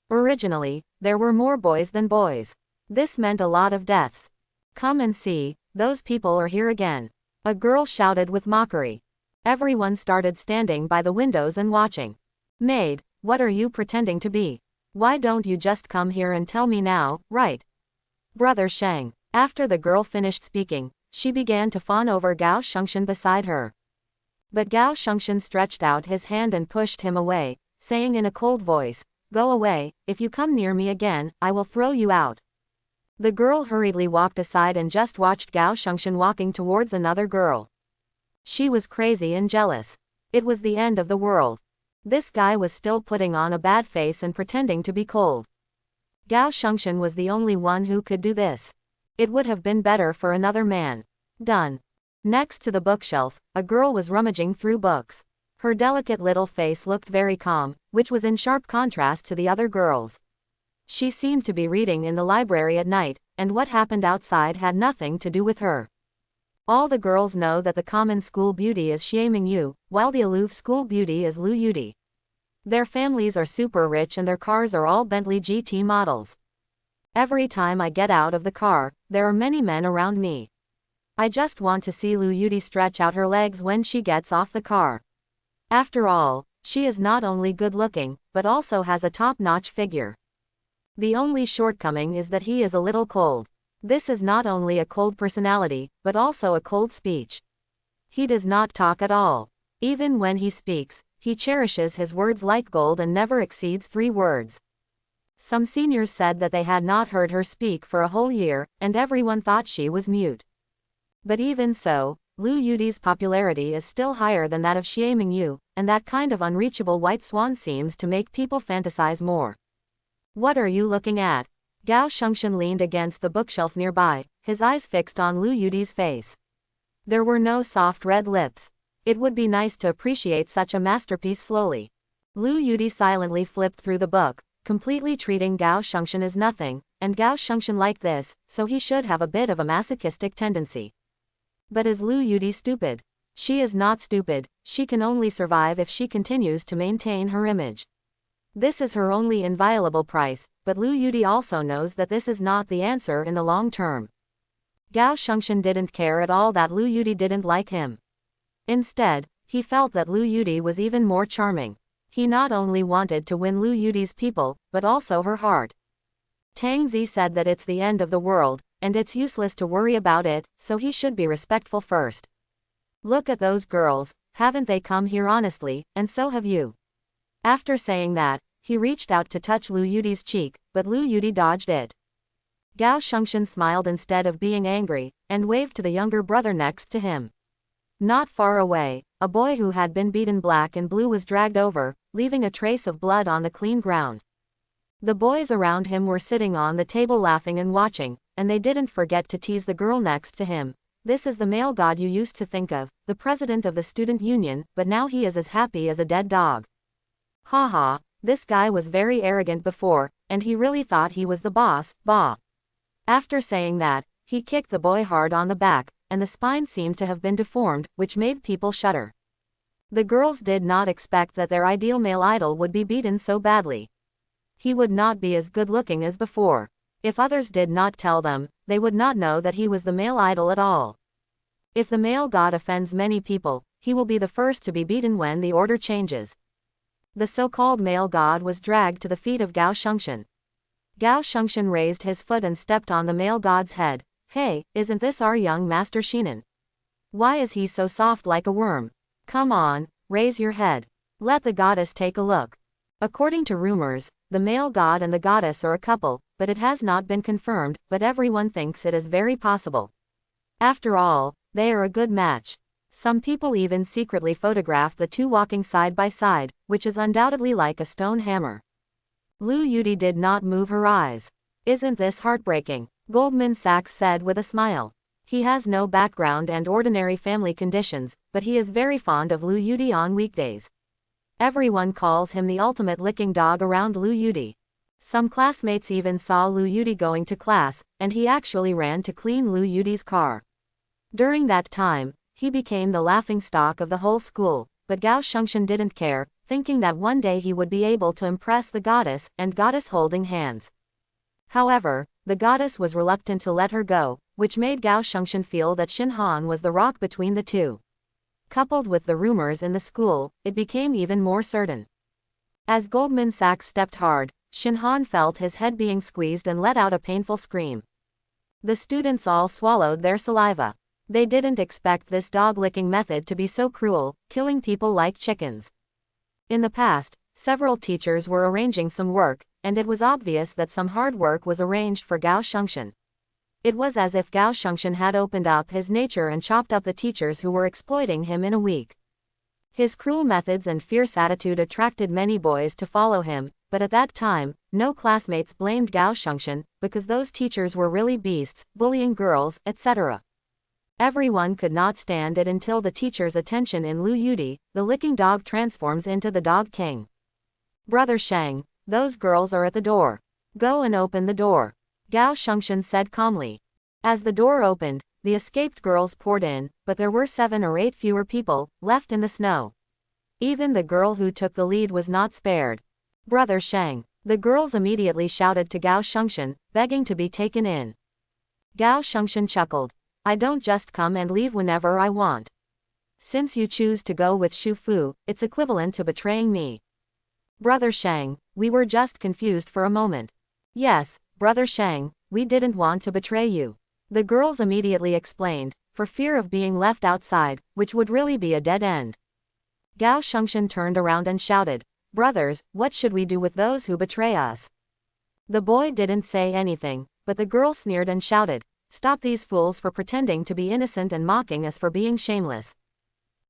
Originally, there were more boys than boys. This meant a lot of deaths. Come and see, those people are here again. A girl shouted with mockery. Everyone started standing by the windows and watching. Maid, what are you pretending to be? Why don't you just come here and tell me now, right? Brother Sheng. After the girl finished speaking, she began to fawn over Gao Shengxian beside her. But Gao Shengxian stretched out his hand and pushed him away, saying in a cold voice, "Go away, if you come near me again, I will throw you out." The girl hurriedly walked aside and just watched Gao Shengxian walking towards another girl. She was crazy and jealous. It was the end of the world. This guy was still putting on a bad face and pretending to be cold. Gao Shengxian was the only one who could do this. It would have been better for another man. Done. Next to the bookshelf, a girl was rummaging through books. Her delicate little face looked very calm, which was in sharp contrast to the other girls. She seemed to be reading in the library at night, and what happened outside had nothing to do with her. All the girls know that the common school beauty is Xie Mingyu, while the aloof school beauty is Lu Yudi. Their families are super rich and their cars are all Bentley GT models. Every time I get out of the car, there are many men around me. I just want to see Lu Yudi stretch out her legs when she gets off the car. After all, she is not only good looking, but also has a top-notch figure. The only shortcoming is that he is a little cold. This is not only a cold personality, but also a cold speech. He does not talk at all. Even when he speaks, he cherishes his words like gold and never exceeds 3 words. Some seniors said that they had not heard her speak for a whole year, and everyone thought she was mute. But even so, Lu Yudi's popularity is still higher than that of Xie Mingyu, and that kind of unreachable white swan seems to make people fantasize more. What are you looking at? Gao Shengxian leaned against the bookshelf nearby, his eyes fixed on Lu Yudi's face. There were no soft red lips. It would be nice to appreciate such a masterpiece slowly. Lu Yudi silently flipped through the book, completely treating Gao Shengxian as nothing, and Gao Shengxian liked this, so he should have a bit of a masochistic tendency. But is Lu Yudi stupid? She is not stupid, she can only survive if she continues to maintain her image. This is her only inviolable price, but Lu Yudi also knows that this is not the answer in the long term. Gao Shengxian didn't care at all that Lu Yudi didn't like him. Instead, he felt that Lu Yudi was even more charming. He not only wanted to win Lu Yudi's people, but also her heart. Tang Zi said that it's the end of the world, and it's useless to worry about it, so he should be respectful first. Look at those girls, haven't they come here honestly, and so have you. After saying that, he reached out to touch Lu Yudi's cheek, but Lu Yudi dodged it. Gao Shengxian smiled instead of being angry, and waved to the younger brother next to him. Not far away, a boy who had been beaten black and blue was dragged over, leaving a trace of blood on the clean ground. The boys around him were sitting on the table laughing and watching, and they didn't forget to tease the girl next to him. This is the male god you used to think of, the president of the student union, but now he is as happy as a dead dog. Haha, this guy was very arrogant before, and he really thought he was the boss, bah. After saying that, he kicked the boy hard on the back, and the spine seemed to have been deformed, which made people shudder. The girls did not expect that their ideal male idol would be beaten so badly. He would not be as good looking as before. If others did not tell them, they would not know that he was the male idol at all. If the male god offends many people, he will be the first to be beaten when the order changes. The so-called male god was dragged to the feet of Gao Shengxian. Gao Shengxian raised his foot and stepped on the male god's head. Hey, isn't this our young master Shinan? Why is he so soft like a worm? Come on, raise your head. Let the goddess take a look. According to rumors, the male god and the goddess are a couple, but it has not been confirmed, but everyone thinks it is very possible. After all, they are a good match. Some people even secretly photograph the two walking side by side, which is undoubtedly like a stone hammer. Lu Yudi did not move her eyes. Isn't this heartbreaking? Goldman Sachs said with a smile. He has no background and ordinary family conditions, but he is very fond of Lu Yudi on weekdays. Everyone calls him the ultimate licking dog around Lu Yudi. Some classmates even saw Lu Yudi going to class, and he actually ran to clean Lu Yudi's car. During that time, he became the laughingstock of the whole school, but Gao Shengxian didn't care, thinking that one day he would be able to impress the goddess, and goddess holding hands. However, the goddess was reluctant to let her go, which made Gao Shengxian feel that Shin Han was the rock between the two. Coupled with the rumors in the school, it became even more certain. As Goldman Sachs stepped hard, Shin Han felt his head being squeezed and let out a painful scream. The students all swallowed their saliva. They didn't expect this dog-licking method to be so cruel, killing people like chickens. In the past, several teachers were arranging some work, and it was obvious that some hard work was arranged for Gao Shengxian. It was as if Gao Shengxian had opened up his nature and chopped up the teachers who were exploiting him in a week. His cruel methods and fierce attitude attracted many boys to follow him, but at that time, no classmates blamed Gao Shengxian, because those teachers were really beasts, bullying girls, etc. Everyone could not stand it until the teacher's attention in Lu Yudi, the licking dog transforms into the dog king. Brother Sheng, those girls are at the door. Go and open the door. Gao Shengxian said calmly. As the door opened, the escaped girls poured in, but there were 7 or 8 fewer people left in the snow. Even the girl who took the lead was not spared. Brother Sheng. The girls immediately shouted to Gao Shengxian, begging to be taken in. Gao Shengxian chuckled. I don't just come and leave whenever I want. Since you choose to go with Shu Fu, it's equivalent to betraying me. Brother Sheng, we were just confused for a moment. Yes, Brother Sheng, we didn't want to betray you. The girls immediately explained, for fear of being left outside, which would really be a dead end. Gao Shengxian turned around and shouted, Brothers, what should we do with those who betray us? The boy didn't say anything, but the girl sneered and shouted, Stop these fools for pretending to be innocent and mocking us for being shameless.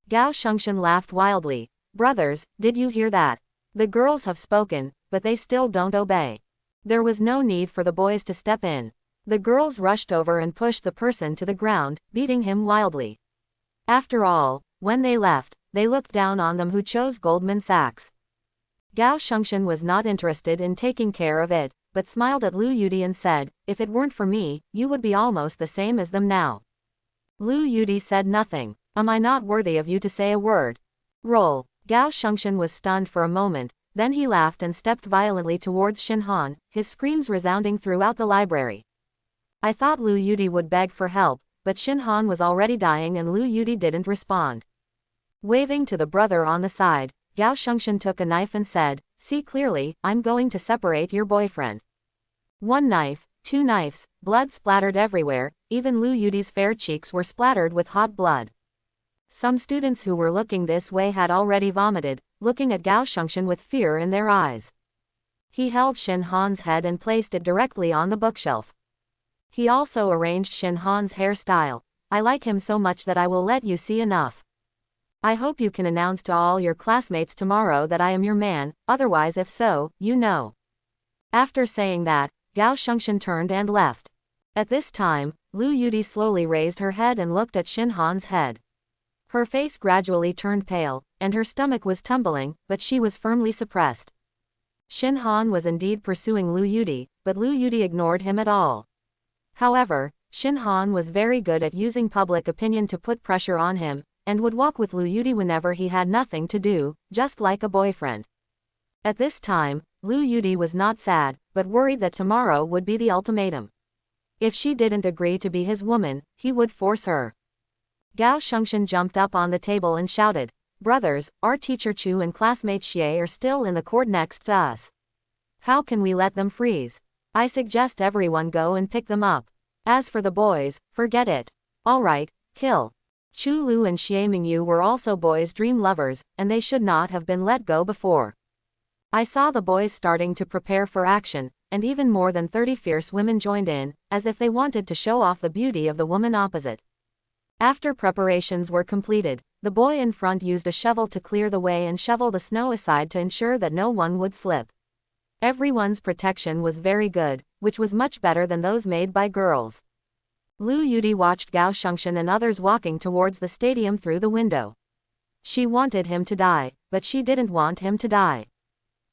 Gao Shengxian laughed wildly. Brothers, did you hear that? The girls have spoken, but they still don't obey. There was no need for the boys to step in. The girls rushed over and pushed the person to the ground, beating him wildly. After all, when they left, they looked down on them who chose Goldman Sachs. Gao Shengxian was not interested in taking care of it, but smiled at Lu Yudi and said, If it weren't for me, you would be almost the same as them now. Lu Yudi said nothing. Am I not worthy of you to say a word? Roll. Gao Shengxian was stunned for a moment, Then he laughed and stepped violently towards Shinhan, his screams resounding throughout the library. I thought Lu Yudi would beg for help, but Shinhan was already dying and Lu Yudi didn't respond. Waving to the brother on the side, Gao Shengxian took a knife and said, "See clearly, I'm going to separate your boyfriend." One knife, two knives, blood splattered everywhere, even Lu Yudi's fair cheeks were splattered with hot blood. Some students who were looking this way had already vomited, looking at Gao Shengxian with fear in their eyes. He held Shinhan's head and placed it directly on the bookshelf. He also arranged Shinhan's hairstyle. "I like him so much that I will let you see enough. I hope you can announce to all your classmates tomorrow that I am your man, otherwise if so, you know." After saying that, Gao Shengxian turned and left. At this time, Lu Yudi slowly raised her head and looked at Shinhan's head. Her face gradually turned pale, and her stomach was tumbling, but she was firmly suppressed. Shinhan was indeed pursuing Lu Yudi, but Lu Yudi ignored him at all. However, Shinhan was very good at using public opinion to put pressure on him, and would walk with Lu Yudi whenever he had nothing to do, just like a boyfriend. At this time, Lu Yudi was not sad, but worried that tomorrow would be the ultimatum. If she didn't agree to be his woman, he would force her. Gao Shengxian jumped up on the table and shouted, "Brothers, our teacher Chu and classmate Xie are still in the court next to us. How can we let them freeze? I suggest everyone go and pick them up. As for the boys, forget it. Alright, kill." Chu Lu and Xie Mingyu were also boys' dream lovers, and they should not have been let go before. I saw the boys starting to prepare for action, and even more than 30 fierce women joined in, as if they wanted to show off the beauty of the woman opposite. After preparations were completed, the boy in front used a shovel to clear the way and shovel the snow aside to ensure that no one would slip. Everyone's protection was very good, which was much better than those made by girls. Lu Yudi watched Gao Shengxian and others walking towards the stadium through the window. She wanted him to die, but she didn't want him to die.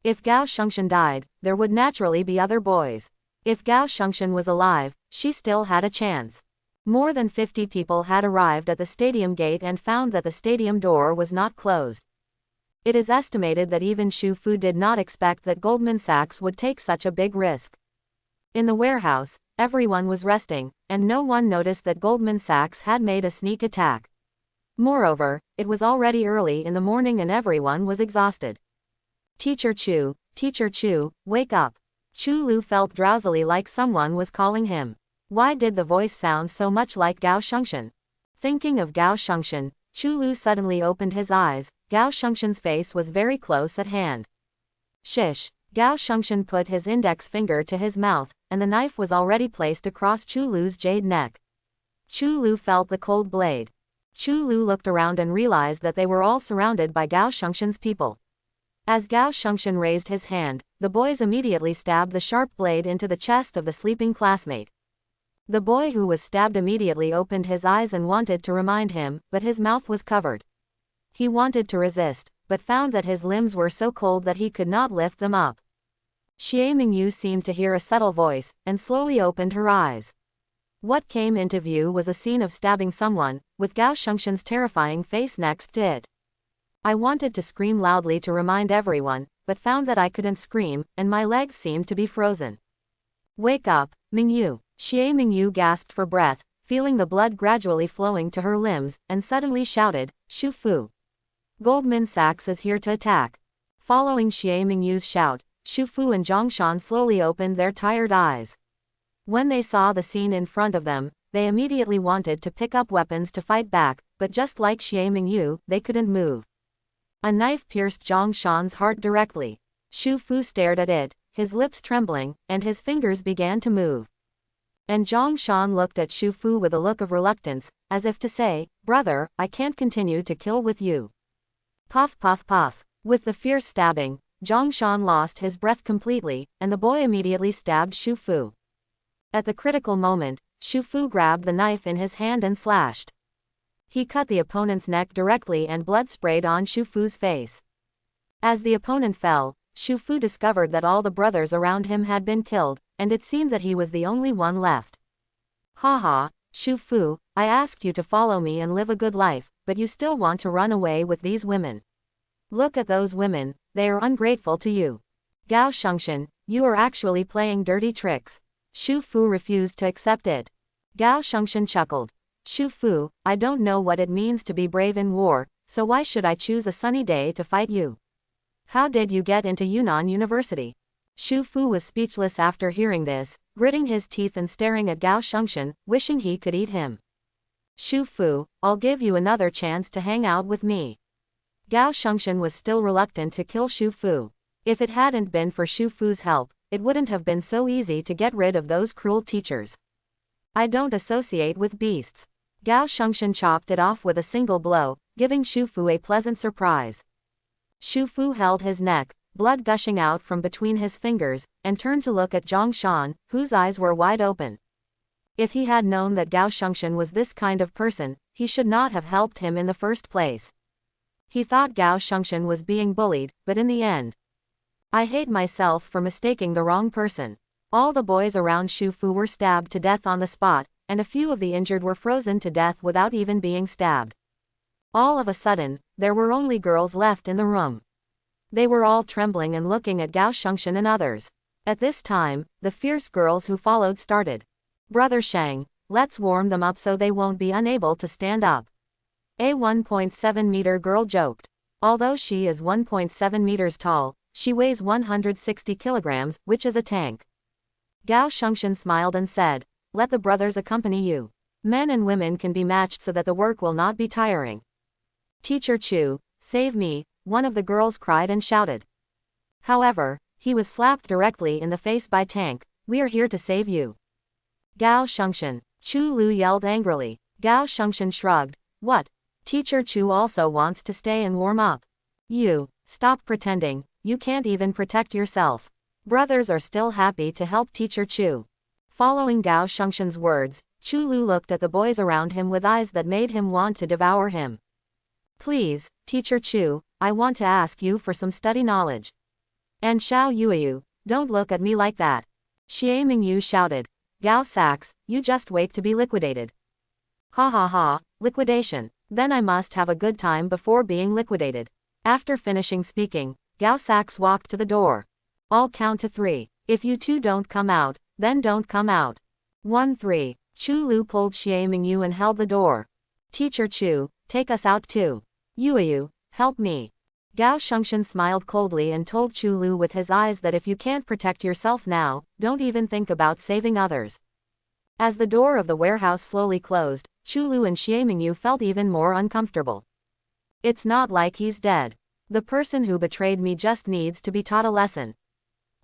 If Gao Shengxian died, there would naturally be other boys. If Gao Shengxian was alive, she still had a chance. More than 50 people had arrived at the stadium gate and found that the stadium door was not closed. It is estimated that even Xu Fu did not expect that Goldman Sachs would take such a big risk. In the warehouse, everyone was resting, and no one noticed that Goldman Sachs had made a sneak attack. Moreover, it was already early in the morning and everyone was exhausted. Teacher Chu, wake up." Chu Lu felt drowsily like someone was calling him. Why did the voice sound so much like Gao Shengxian? Thinking of Gao Shengxian, Chu Lu suddenly opened his eyes. Gao Shengxian's face was very close at hand. Shish! Gao Shengxian put his index finger to his mouth, and the knife was already placed across Chu Lu's jade neck. Chu Lu felt the cold blade. Chu Lu looked around and realized that they were all surrounded by Gao Shengxian's people. As Gao Shengxian raised his hand, the boys immediately stabbed the sharp blade into the chest of the sleeping classmate. The boy who was stabbed immediately opened his eyes and wanted to remind him, but his mouth was covered. He wanted to resist, but found that his limbs were so cold that he could not lift them up. Xie Mingyu seemed to hear a subtle voice, and slowly opened her eyes. What came into view was a scene of stabbing someone, with Gao Shengxian's terrifying face next to it. I wanted to scream loudly to remind everyone, but found that I couldn't scream, and my legs seemed to be frozen. "Wake up, Mingyu." Xie Mingyu gasped for breath, feeling the blood gradually flowing to her limbs, and suddenly shouted, "Xu Fu! Goldman Sachs is here to attack." Following Xie Mingyu's shout, Xu Fu and Zhongshan slowly opened their tired eyes. When they saw the scene in front of them, they immediately wanted to pick up weapons to fight back, but just like Xie Mingyu, they couldn't move. A knife pierced Zhongshan's heart directly. Xu Fu stared at it, his lips trembling, and his fingers began to move. And Zhongshan looked at Xu Fu with a look of reluctance, as if to say, "Brother, I can't continue to kill with you." Puff puff puff. With the fierce stabbing, Zhongshan lost his breath completely, and the boy immediately stabbed Xu Fu. At the critical moment, Xu Fu grabbed the knife in his hand and slashed. He cut the opponent's neck directly and blood sprayed on Xu Fu's face. As the opponent fell, Xu Fu discovered that all the brothers around him had been killed, and it seemed that he was the only one left. "Haha, Xu Fu, I asked you to follow me and live a good life, but you still want to run away with these women. Look at those women, they are ungrateful to you. Gao Xingshan, you are actually playing dirty tricks. Shu Fu refused to accept it. Gao Xingshan chuckled. Shu Fu, I don't know what it means to be brave in war, so why should I choose a sunny day to fight you? How did you get into Yunnan University? Shu Fu was speechless after hearing this, gritting his teeth and staring at Gao Xingshan, wishing he could eat him. Shu Fu, I'll give you another chance to hang out with me. Gao Xingshan was still reluctant to kill Shu Fu. If it hadn't been for Shu Fu's help, it wouldn't have been so easy to get rid of those cruel teachers. I don't associate with beasts. Gao Xingshan chopped it off with a single blow, giving Shu Fu a pleasant surprise. Shu Fu held his neck, blood gushing out from between his fingers, and turned to look at Zhang Shan, whose eyes were wide open. If he had known that Gao Xingshan was this kind of person, he should not have helped him in the first place. He thought Gao Xingshan was being bullied, but in the end, I hate myself for mistaking the wrong person. All the boys around Shu Fu were stabbed to death on the spot, and a few of the injured were frozen to death without even being stabbed. All of a sudden, there were only girls left in the room. They were all trembling and looking at Gao Xingshan and others. At this time, the fierce girls who followed started. Brother Shang, let's warm them up so they won't be unable to stand up. A 1.7-meter girl joked. Although she is 1.7 meters tall, she weighs 160 kilograms, which is a tank. Gao Xingshan smiled and said, let the brothers accompany you. Men and women can be matched so that the work will not be tiring. Teacher Chu, save me, one of the girls cried and shouted. However, he was slapped directly in the face by Tank. We are here to save you. Gao Xingshan. Chu Lu yelled angrily. Gao Xingshan shrugged. What? Teacher Chu also wants to stay and warm up. You, stop pretending, you can't even protect yourself. Brothers are still happy to help Teacher Chu. Following Gao Xingshan's words, Chu Lu looked at the boys around him with eyes that made him want to devour him. Please, Teacher Chu, I want to ask you for some study knowledge. And Xiao Yueyu, don't look at me like that. Xie Mingyu shouted. Gao Sax, you just wait to be liquidated. Ha ha ha, liquidation. Then I must have a good time before being liquidated. After finishing speaking, Gao Sax walked to the door. I'll count to 3. If you two don't come out, then don't come out. 1 3. Chu Lu pulled Xie Mingyu and held the door. Teacher Chu, take us out too. Yueyu, help me. Gao Xingshan smiled coldly and told Chu Lu with his eyes that if you can't protect yourself now, don't even think about saving others. As the door of the warehouse slowly closed, Chu Lu and Xie Mingyu felt even more uncomfortable. It's not like he's dead. The person who betrayed me just needs to be taught a lesson.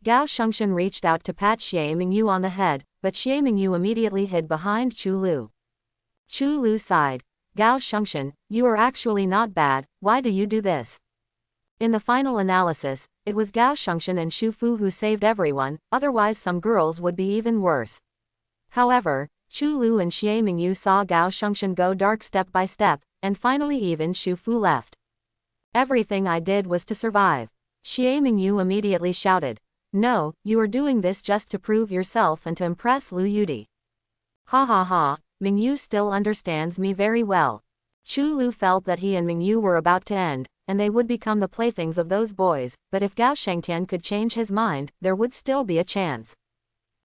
Gao Xingshan reached out to pat Xie Mingyu on the head, but Xie Mingyu immediately hid behind Chu Lu. Chu Lu sighed. Gao Xingshan, you are actually not bad, why do you do this? In the final analysis, it was Gao Xingshan and Shu Fu who saved everyone, otherwise some girls would be even worse. However, Chu Lu and Xie Mingyu saw Gao Xingshan go dark step by step, and finally even Shu Fu left. Everything I did was to survive. Xie Mingyu immediately shouted. No, you are doing this just to prove yourself and to impress Lu Yudi. Ha ha ha, Mingyu still understands me very well. Chu Lu felt that he and Mingyu were about to end, and they would become the playthings of those boys, but if Gao Shengtian could change his mind, there would still be a chance.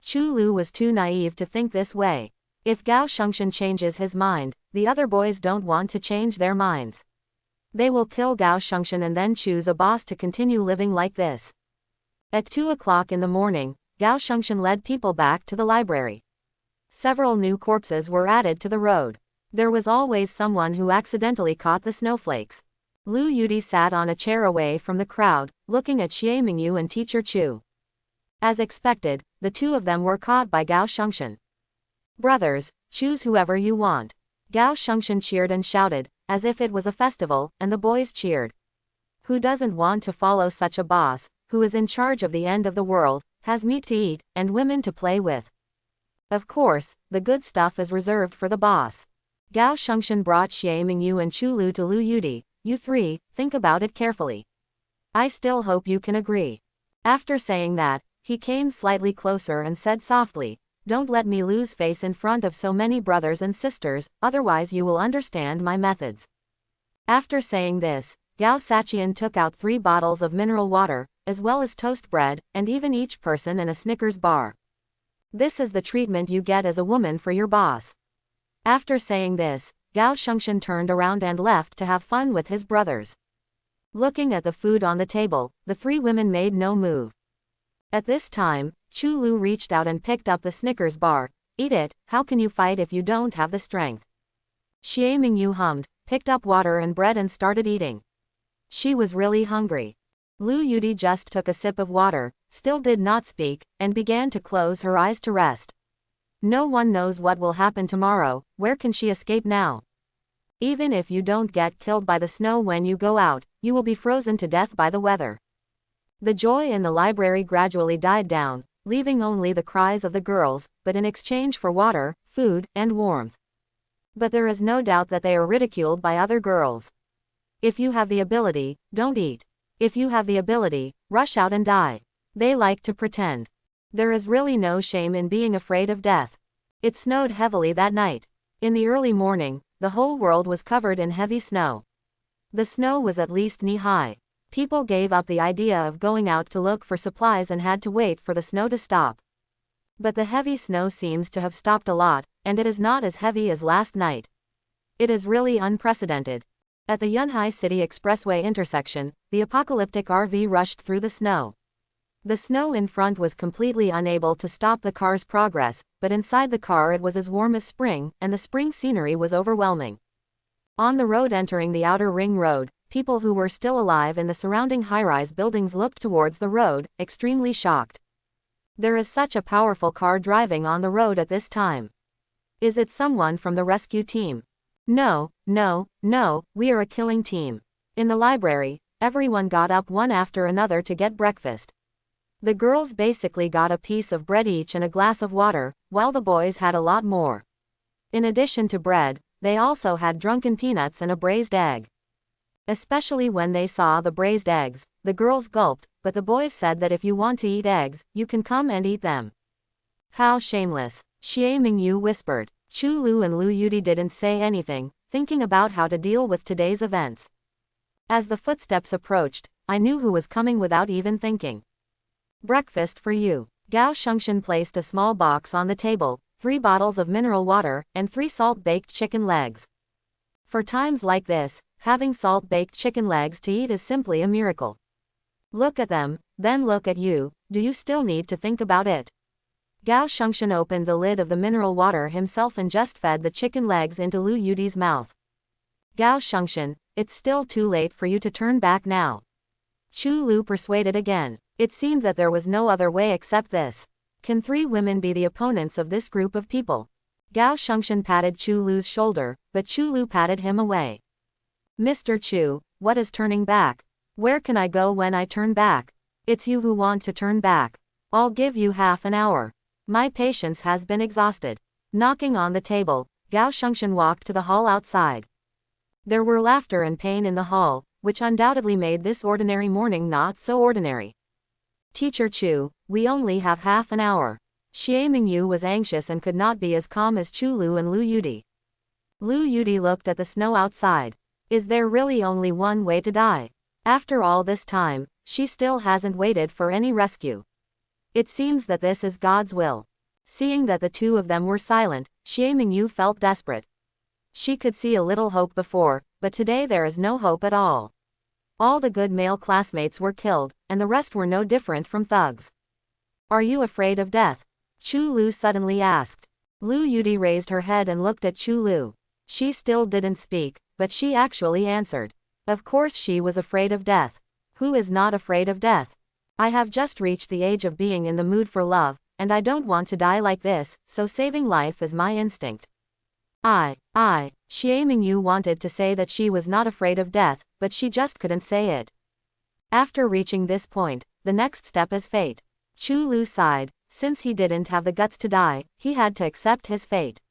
Chu Lu was too naive to think this way. If Gao Xingshan changes his mind, the other boys don't want to change their minds. They will kill Gao Xingshan and then choose a boss to continue living like this. At 2 o'clock in the morning, Gao Xingshan led people back to the library. Several new corpses were added to the road. There was always someone who accidentally caught the snowflakes. Lu Yudi sat on a chair away from the crowd, looking at Xie Mingyu and Teacher Chu. As expected, the two of them were caught by Gao Xingshan. Brothers, choose whoever you want. Gao Xingshan cheered and shouted, as if it was a festival, and the boys cheered. Who doesn't want to follow such a boss, who is in charge of the end of the world, has meat to eat, and women to play with? Of course, the good stuff is reserved for the boss. Gao Xingshan brought Xie Mingyu and Chu Lu to Lu Yudi. You three, think about it carefully. I still hope you can agree. After saying that, he came slightly closer and said softly, don't let me lose face in front of so many brothers and sisters, otherwise you will understand my methods. After saying this, Gao Sachian took out 3 bottles of mineral water, as well as toast bread, and even each person in a Snickers bar. This is the treatment you get as a woman for your boss. After saying this, Gao Shengshan turned around and left to have fun with his brothers. Looking at the food on the table, the 3 women made no move. At this time, Chu Lu reached out and picked up the Snickers bar. Eat it, how can you fight if you don't have the strength? Xie Mingyu hummed, picked up water and bread and started eating. She was really hungry. Lu Yudi just took a sip of water, still did not speak, and began to close her eyes to rest. No one knows what will happen tomorrow, where can she escape now? Even if you don't get killed by the snow when you go out, you will be frozen to death by the weather. The joy in the library gradually died down, leaving only the cries of the girls, but in exchange for water, food, and warmth. But there is no doubt that they are ridiculed by other girls. If you have the ability, don't eat. If you have the ability, rush out and die. They like to pretend. There is really no shame in being afraid of death. It snowed heavily that night. In the early morning, the whole world was covered in heavy snow. The snow was at least knee-high. People gave up the idea of going out to look for supplies and had to wait for the snow to stop. But the heavy snow seems to have stopped a lot, and it is not as heavy as last night. It is really unprecedented. At the Yunhai City Expressway intersection, the apocalyptic RV rushed through the snow. The snow in front was completely unable to stop the car's progress, but inside the car it was as warm as spring, and the spring scenery was overwhelming. On the road entering the outer ring road, people who were still alive in the surrounding high-rise buildings looked towards the road, extremely shocked. There is such a powerful car driving on the road at this time. Is it someone from the rescue team? No, no, no, we are a killing team. In the library, everyone got up one after another to get breakfast. The girls basically got a piece of bread each and a glass of water, while the boys had a lot more. In addition to bread, they also had drunken peanuts and a braised egg. Especially when they saw the braised eggs, the girls gulped, but the boys said that if you want to eat eggs, you can come and eat them. How shameless, Xie Mingyu whispered. Chu Lu and Lu Yudi didn't say anything, thinking about how to deal with today's events. As the footsteps approached, I knew who was coming without even thinking. Breakfast for you. Gao Shengshan placed a small box on the table, 3 bottles of mineral water, and 3 salt-baked chicken legs. For times like this, having salt-baked chicken legs to eat is simply a miracle. Look at them, then look at you, do you still need to think about it? Gao Shengshan opened the lid of the mineral water himself and just fed the chicken legs into Lu Yudi's mouth. Gao Shengshan, it's still too late for you to turn back now. Chu Lu persuaded again. It seemed that there was no other way except this. Can 3 women be the opponents of this group of people? Gao Shengshan patted Chu Lu's shoulder, but Chu Lu patted him away. Mr. Chu, what is turning back? Where can I go when I turn back? It's you who want to turn back. I'll give you half an hour. My patience has been exhausted. Knocking on the table, Gao Shengshan walked to the hall outside. There were laughter and pain in the hall, which undoubtedly made this ordinary morning not so ordinary. Teacher Chu, we only have half an hour. Xie Mingyu was anxious and could not be as calm as Chu Lu and Lu Yudi. Lu Yudi looked at the snow outside. Is there really only one way to die? After all this time, she still hasn't waited for any rescue. It seems that this is God's will. Seeing that the 2 of them were silent, Xie Mingyu felt desperate. She could see a little hope before, but today there is no hope at all. All the good male classmates were killed, and the rest were no different from thugs. Are you afraid of death? Chu Lu suddenly asked. Lu Yudi raised her head and looked at Chu Lu. She still didn't speak, but she actually answered. Of course she was afraid of death. Who is not afraid of death? I have just reached the age of being in the mood for love, and I don't want to die like this, so saving life is my instinct. Xie Mingyu wanted to say that she was not afraid of death, but she just couldn't say it. After reaching this point, the next step is fate. Chu Lu sighed. Since he didn't have the guts to die, he had to accept his fate.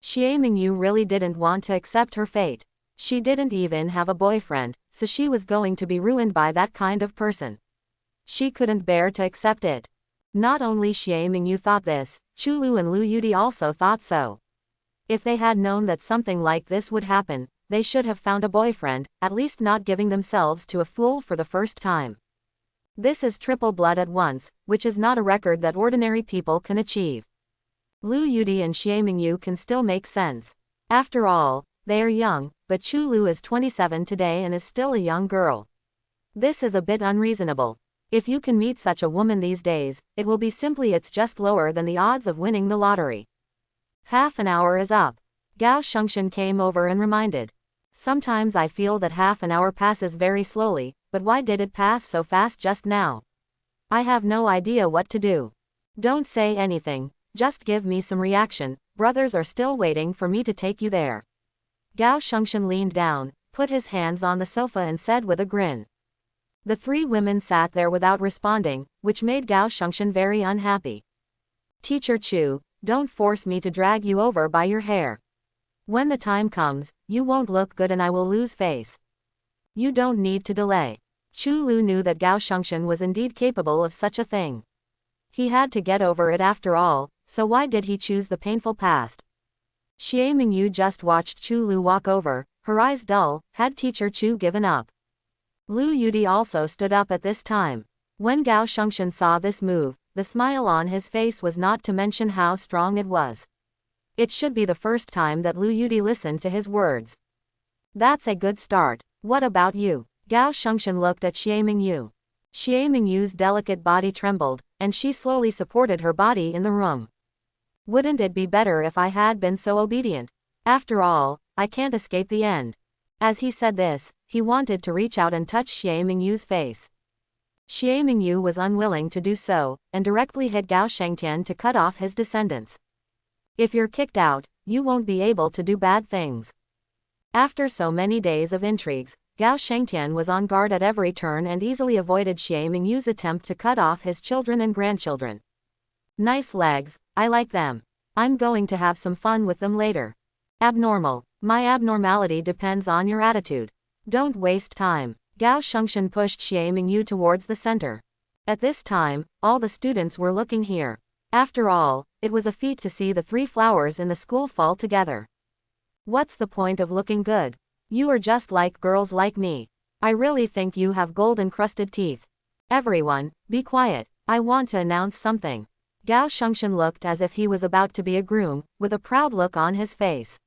Xie Mingyu really didn't want to accept her fate. She didn't even have a boyfriend, so she was going to be ruined by that kind of person. She couldn't bear to accept it. Not only Xie Mingyu thought this, Chu Lu and Lu Yudi also thought so. If they had known that something like this would happen, they should have found a boyfriend, at least not giving themselves to a fool for the first time. This is triple blood at once, which is not a record that ordinary people can achieve. Lu Yudi and Xie Mingyu can still make sense. After all, they are young, but Chu Lu is 27 today and is still a young girl. This is a bit unreasonable. If you can meet such a woman these days, it will be simply it's just lower than the odds of winning the lottery. Half an hour is up. Gao Shengxian came over and reminded. Sometimes I feel that half an hour passes very slowly, but why did it pass so fast just now? I have no idea what to do. Don't say anything, just give me some reaction, brothers are still waiting for me to take you there. Gao Shengxian leaned down, put his hands on the sofa and said with a grin. The three women sat there without responding, which made Gao Shengxian very unhappy. Teacher Chu, don't force me to drag you over by your hair. When the time comes, you won't look good and I will lose face. You don't need to delay. Chu Lu knew that Gao Shengxian was indeed capable of such a thing. He had to get over it after all, so why did he choose the painful past? Xie Mingyu just watched Chu Lu walk over, her eyes dull. Had teacher Chu given up? Lu Yudi also stood up at this time. When Gao Shengxian saw this move, the smile on his face was not to mention how strong it was. It should be the first time that Lu Yudi listened to his words. That's a good start. What about you? Gao Shengxian looked at Xie Mingyu. Xie Mingyu's delicate body trembled, and she slowly supported her body in the room. Wouldn't it be better if I had been so obedient? After all, I can't escape the end. As he said this, he wanted to reach out and touch Xie Mingyu's face. Xie Mingyu was unwilling to do so, and directly hit Gao Shengtian to cut off his descendants. If you're kicked out, you won't be able to do bad things. After so many days of intrigues, Gao Shengtian was on guard at every turn and easily avoided Xie Mingyu's attempt to cut off his children and grandchildren. Nice legs, I like them. I'm going to have some fun with them later. Abnormal. My abnormality depends on your attitude. Don't waste time. Gao Shengxian pushed Xie Mingyu towards the center. At this time, all the students were looking here. After all, it was a feat to see the three flowers in the school fall together. What's the point of looking good? You are just like girls like me. I really think you have gold-encrusted teeth. Everyone, be quiet. I want to announce something. Gao Shengxian looked as if he was about to be a groom, with a proud look on his face.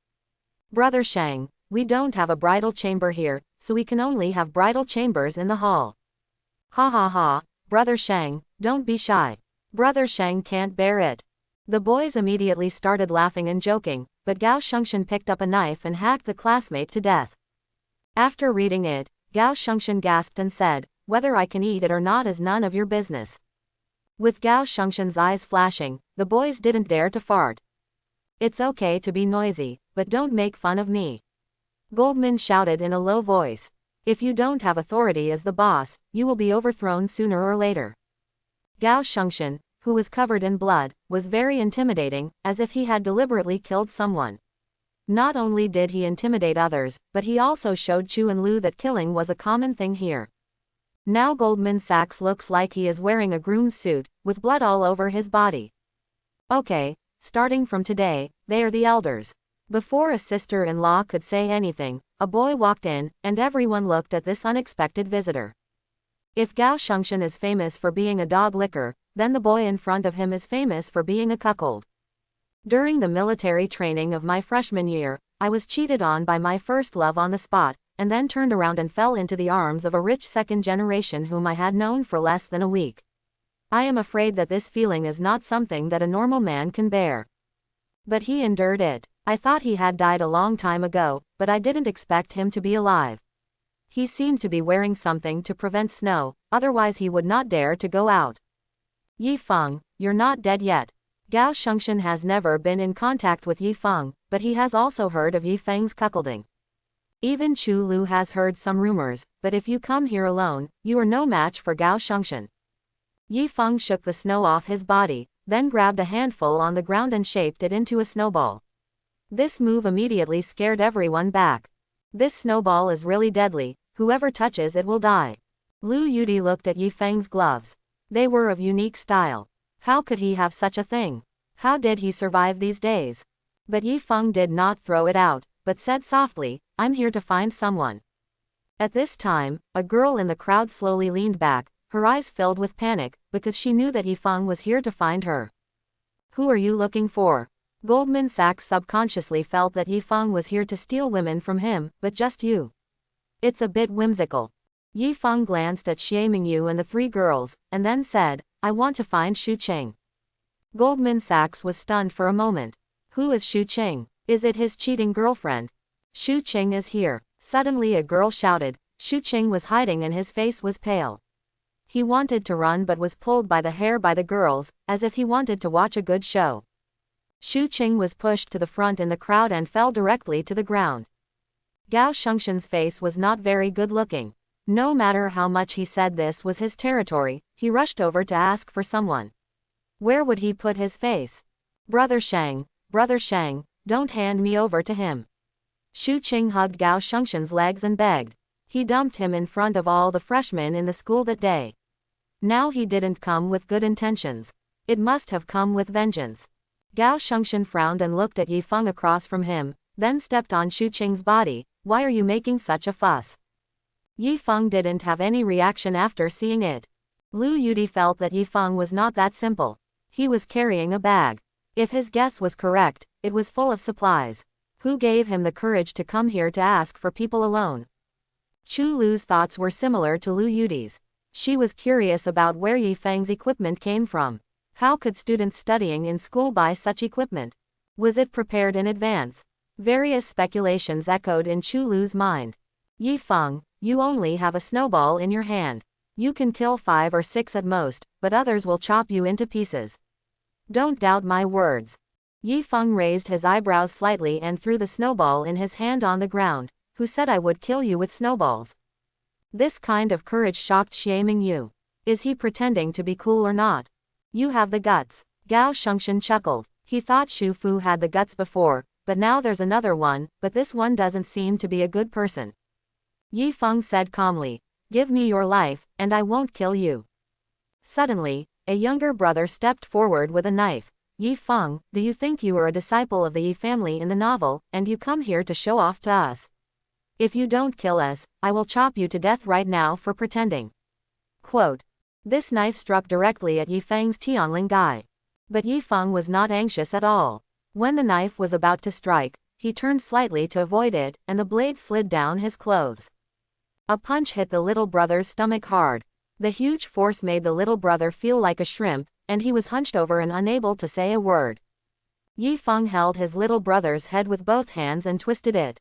Brother Sheng, we don't have a bridal chamber here, so we can only have bridal chambers in the hall. Ha ha ha, Brother Sheng, don't be shy. Brother Sheng can't bear it. The boys immediately started laughing and joking, but Gao Shengxian picked up a knife and hacked the classmate to death. After reading it, Gao Shengxian gasped and said, whether I can eat it or not is none of your business. With Gao Shengxian's eyes flashing, the boys didn't dare to fart. It's okay to be noisy, but don't make fun of me. Goldman shouted in a low voice. If you don't have authority as the boss, you will be overthrown sooner or later. Gao Shengxian, who was covered in blood, was very intimidating, as if he had deliberately killed someone. Not only did he intimidate others, but he also showed Chu and Lu that killing was a common thing here. Now Goldman Sachs looks like he is wearing a groom's suit, with blood all over his body. Okay, starting from today, they are the elders. Before a sister-in-law could say anything, a boy walked in, and everyone looked at this unexpected visitor. If Gao Shengxian is famous for being a dog licker, then the boy in front of him is famous for being a cuckold. During the military training of my freshman year, I was cheated on by my first love on the spot, and then turned around and fell into the arms of a rich second generation whom I had known for less than a week. I am afraid that this feeling is not something that a normal man can bear. But he endured it. I thought he had died a long time ago, but I didn't expect him to be alive. He seemed to be wearing something to prevent snow, otherwise he would not dare to go out. Yi Feng, you're not dead yet. Gao Shengxian has never been in contact with Yi Feng, but he has also heard of Yi Feng's cuckolding. Even Chu Lu has heard some rumors, but if you come here alone, you are no match for Gao Shengxian. Yi Feng shook the snow off his body, then grabbed a handful on the ground and shaped it into a snowball. This move immediately scared everyone back. This snowball is really deadly, whoever touches it will die. Lu Yudi looked at Yi Feng's gloves. They were of unique style. How could he have such a thing? How did he survive these days? But Yi Feng did not throw it out, but said softly, I'm here to find someone. At this time, a girl in the crowd slowly leaned back, her eyes filled with panic, because she knew that Yifeng was here to find her. Who are you looking for? Goldman Sachs subconsciously felt that Yifeng was here to steal women from him, but just you. It's a bit whimsical. Yifeng glanced at Xie Mingyu and the three girls, and then said, I want to find Xu Qing. Goldman Sachs was stunned for a moment. Who is Xu Qing? Is it his cheating girlfriend? Xu Qing is here. Suddenly a girl shouted. Xu Qing was hiding and his face was pale. He wanted to run but was pulled by the hair by the girls, as if he wanted to watch a good show. Xu Qing was pushed to the front in the crowd and fell directly to the ground. Gao Shengxin's face was not very good looking. No matter how much he said this was his territory, he rushed over to ask for someone. Where would he put his face? Brother Shang, don't hand me over to him. Xu Qing hugged Gao Shengxin's legs and begged. He dumped him in front of all the freshmen in the school that day. Now he didn't come with good intentions. It must have come with vengeance. Gao Shengxin frowned and looked at Yifeng across from him, then stepped on Xu Qing's body. Why are you making such a fuss? Yifeng didn't have any reaction after seeing it. Lu Yudi felt that Yifeng was not that simple. He was carrying a bag. If his guess was correct, it was full of supplies. Who gave him the courage to come here to ask for people alone? Chu Lu's thoughts were similar to Lu Yudi's. She was curious about where Yifeng's equipment came from. How could students studying in school buy such equipment? Was it prepared in advance? Various speculations echoed in Chu Lu's mind. Yifeng, you only have a snowball in your hand. You can kill 5 or 6 at most, but others will chop you into pieces. Don't doubt my words. Yifeng raised his eyebrows slightly and threw the snowball in his hand on the ground. Who said I would kill you with snowballs? This kind of courage shocked Xie Mingyu. Is he pretending to be cool or not? You have the guts. Gao Shengxin chuckled. He thought Xu Fu had the guts before, but now there's another one, but this one doesn't seem to be a good person. Yifeng said calmly. Give me your life, and I won't kill you. Suddenly, a younger brother stepped forward with a knife. Yifeng, do you think you are a disciple of the Yi family in the novel, and you come here to show off to us? If you don't kill us, I will chop you to death right now for pretending. Quote. This knife struck directly at Yifeng's Tianling Gai. But Yifeng was not anxious at all. When the knife was about to strike, he turned slightly to avoid it, and the blade slid down his clothes. A punch hit the little brother's stomach hard. The huge force made the little brother feel like a shrimp, and he was hunched over and unable to say a word. Yifeng held his little brother's head with both hands and twisted it.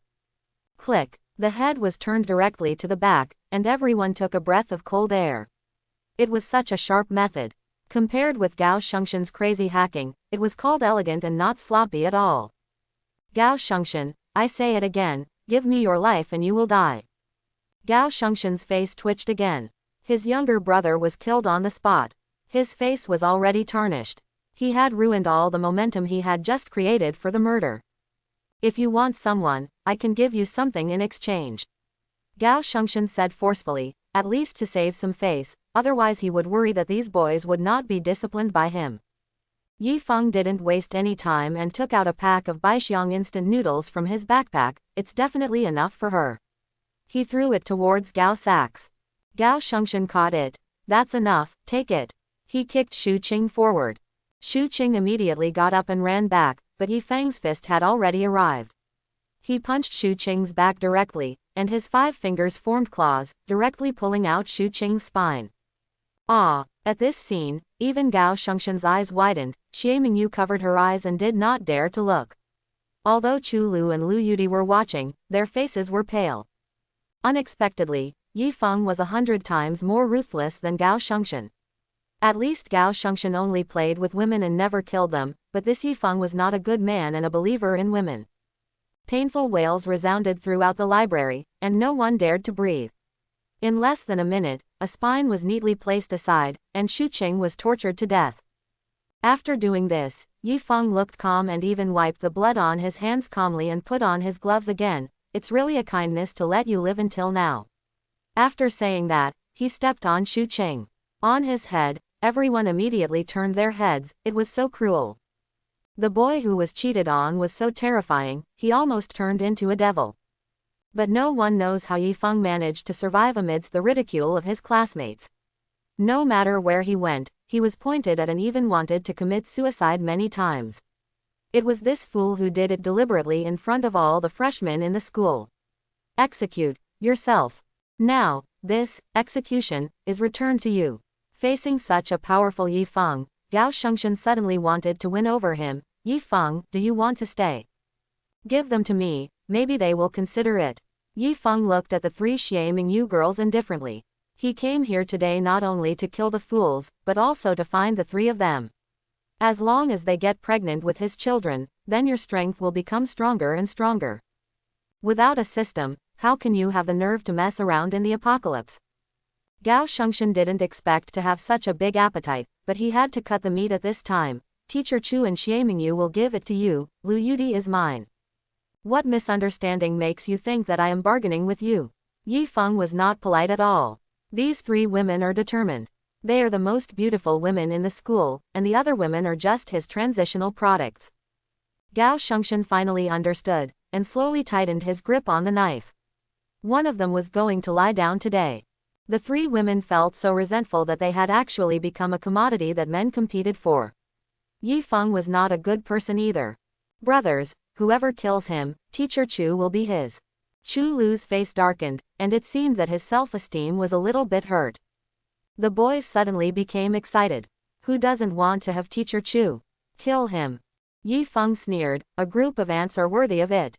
Click. The head was turned directly to the back, and everyone took a breath of cold air. It was such a sharp method. Compared with Gao Shengxin's crazy hacking, it was called elegant and not sloppy at all. Gao Shengxin, I say it again, give me your life and you will die. Gao Shengxin's face twitched again. His younger brother was killed on the spot. His face was already tarnished. He had ruined all the momentum he had just created for the murder. If you want someone, I can give you something in exchange. Gao Shengxin said forcefully, at least to save some face, otherwise he would worry that these boys would not be disciplined by him. Yifeng didn't waste any time and took out a pack of Baixiang instant noodles from his backpack. It's definitely enough for her. He threw it towards Gao Sachs. Gao Shengxin caught it. That's enough, take it. He kicked Xu Qing forward. Xu Qing immediately got up and ran back, but Yifeng's fist had already arrived. He punched Xu Qing's back directly, and his 5 fingers formed claws, directly pulling out Xu Qing's spine. Ah! At this scene, even Gao Shengxin's eyes widened. Xie Mingyu covered her eyes and did not dare to look. Although Chu Lu and Lu Yudi were watching, their faces were pale. Unexpectedly, Yifeng was 100 times more ruthless than Gao Shengxin. At least Gao Shengxin only played with women and never killed them, but this Yifeng was not a good man and a believer in women. Painful wails resounded throughout the library, and no one dared to breathe. In less than a minute, a spine was neatly placed aside, and Xu Qing was tortured to death. After doing this, Yifeng looked calm and even wiped the blood on his hands calmly and put on his gloves again. It's really a kindness to let you live until now. After saying that, he stepped on Xu Qing. On his head, everyone immediately turned their heads. It was so cruel. The boy who was cheated on was so terrifying, he almost turned into a devil. But no one knows how Yifeng managed to survive amidst the ridicule of his classmates. No matter where he went, he was pointed at and even wanted to commit suicide many times. It was this fool who did it deliberately in front of all the freshmen in the school. Execute yourself. Now, this execution is returned to you. Facing such a powerful Yifeng, Gao Shengxian suddenly wanted to win over him. Yifeng, do you want to stay? Give them to me, maybe they will consider it. Yifeng looked at the three Xie Mingyu girls indifferently. He came here today not only to kill the fools, but also to find the three of them. As long as they get pregnant with his children, then your strength will become stronger and stronger. Without a system, how can you have the nerve to mess around in the apocalypse? Gao Shengxian didn't expect to have such a big appetite, but he had to cut the meat at this time. Teacher Chu and Xie Mingyu will give it to you, Lu Yudi is mine. What misunderstanding makes you think that I am bargaining with you? Yifeng was not polite at all. These three women are determined. They are the most beautiful women in the school, and the other women are just his transitional products. Gao Shengxian finally understood, and slowly tightened his grip on the knife. One of them was going to lie down today. The three women felt so resentful that they had actually become a commodity that men competed for. Yifeng was not a good person either. Brothers, whoever kills him, Teacher Chu will be his. Chu Lu's face darkened, and it seemed that his self-esteem was a little bit hurt. The boys suddenly became excited. Who doesn't want to have Teacher Chu? Kill him. Yifeng sneered, a group of ants are worthy of it.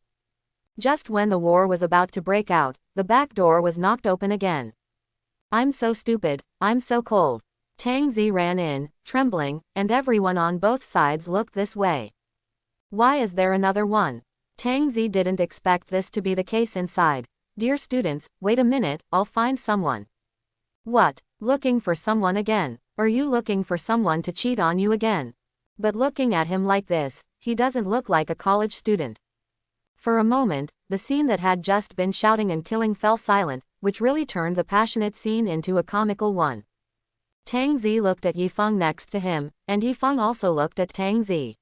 Just when the war was about to break out, the back door was knocked open again. I'm so stupid, I'm so cold. Tang Zi ran in, trembling, and everyone on both sides looked this way. Why is there another one? Tang Zi didn't expect this to be the case inside. Dear students, wait a minute, I'll find someone. What? Looking for someone again? Are you looking for someone to cheat on you again? But looking at him like this, he doesn't look like a college student. For a moment, the scene that had just been shouting and killing fell silent, which really turned the passionate scene into a comical one. Tang Zi looked at Yifeng next to him, and Yifeng also looked at Tang Zi.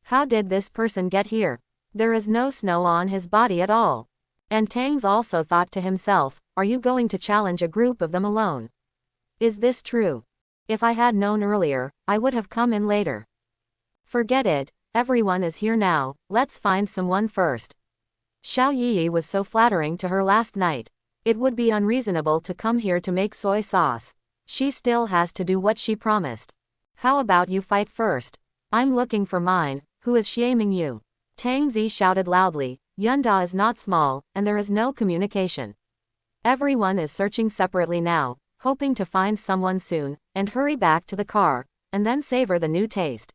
How did this person get here? There is no snow on his body at all. And Tang's also thought to himself, are you going to challenge a group of them alone? Is this true? If I had known earlier, I would have come in later. Forget it, everyone is here now, let's find someone first. Xiao Yi was so flattering to her last night. It would be unreasonable to come here to make soy sauce. She still has to do what she promised. How about you fight first? I'm looking for mine, who is Xie Mingyu? Tang Zi shouted loudly, Yunda is not small, and there is no communication. Everyone is searching separately now, hoping to find someone soon, and hurry back to the car, and then savor the new taste.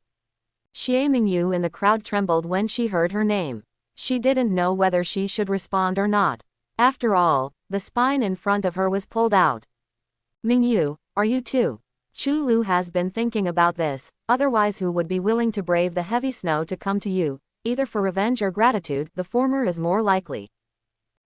Xie Mingyu in the crowd trembled when she heard her name. She didn't know whether she should respond or not. After all, the spine in front of her was pulled out. Mingyu, are you too? Chu Lu has been thinking about this, otherwise who would be willing to brave the heavy snow to come to you, either for revenge or gratitude, the former is more likely.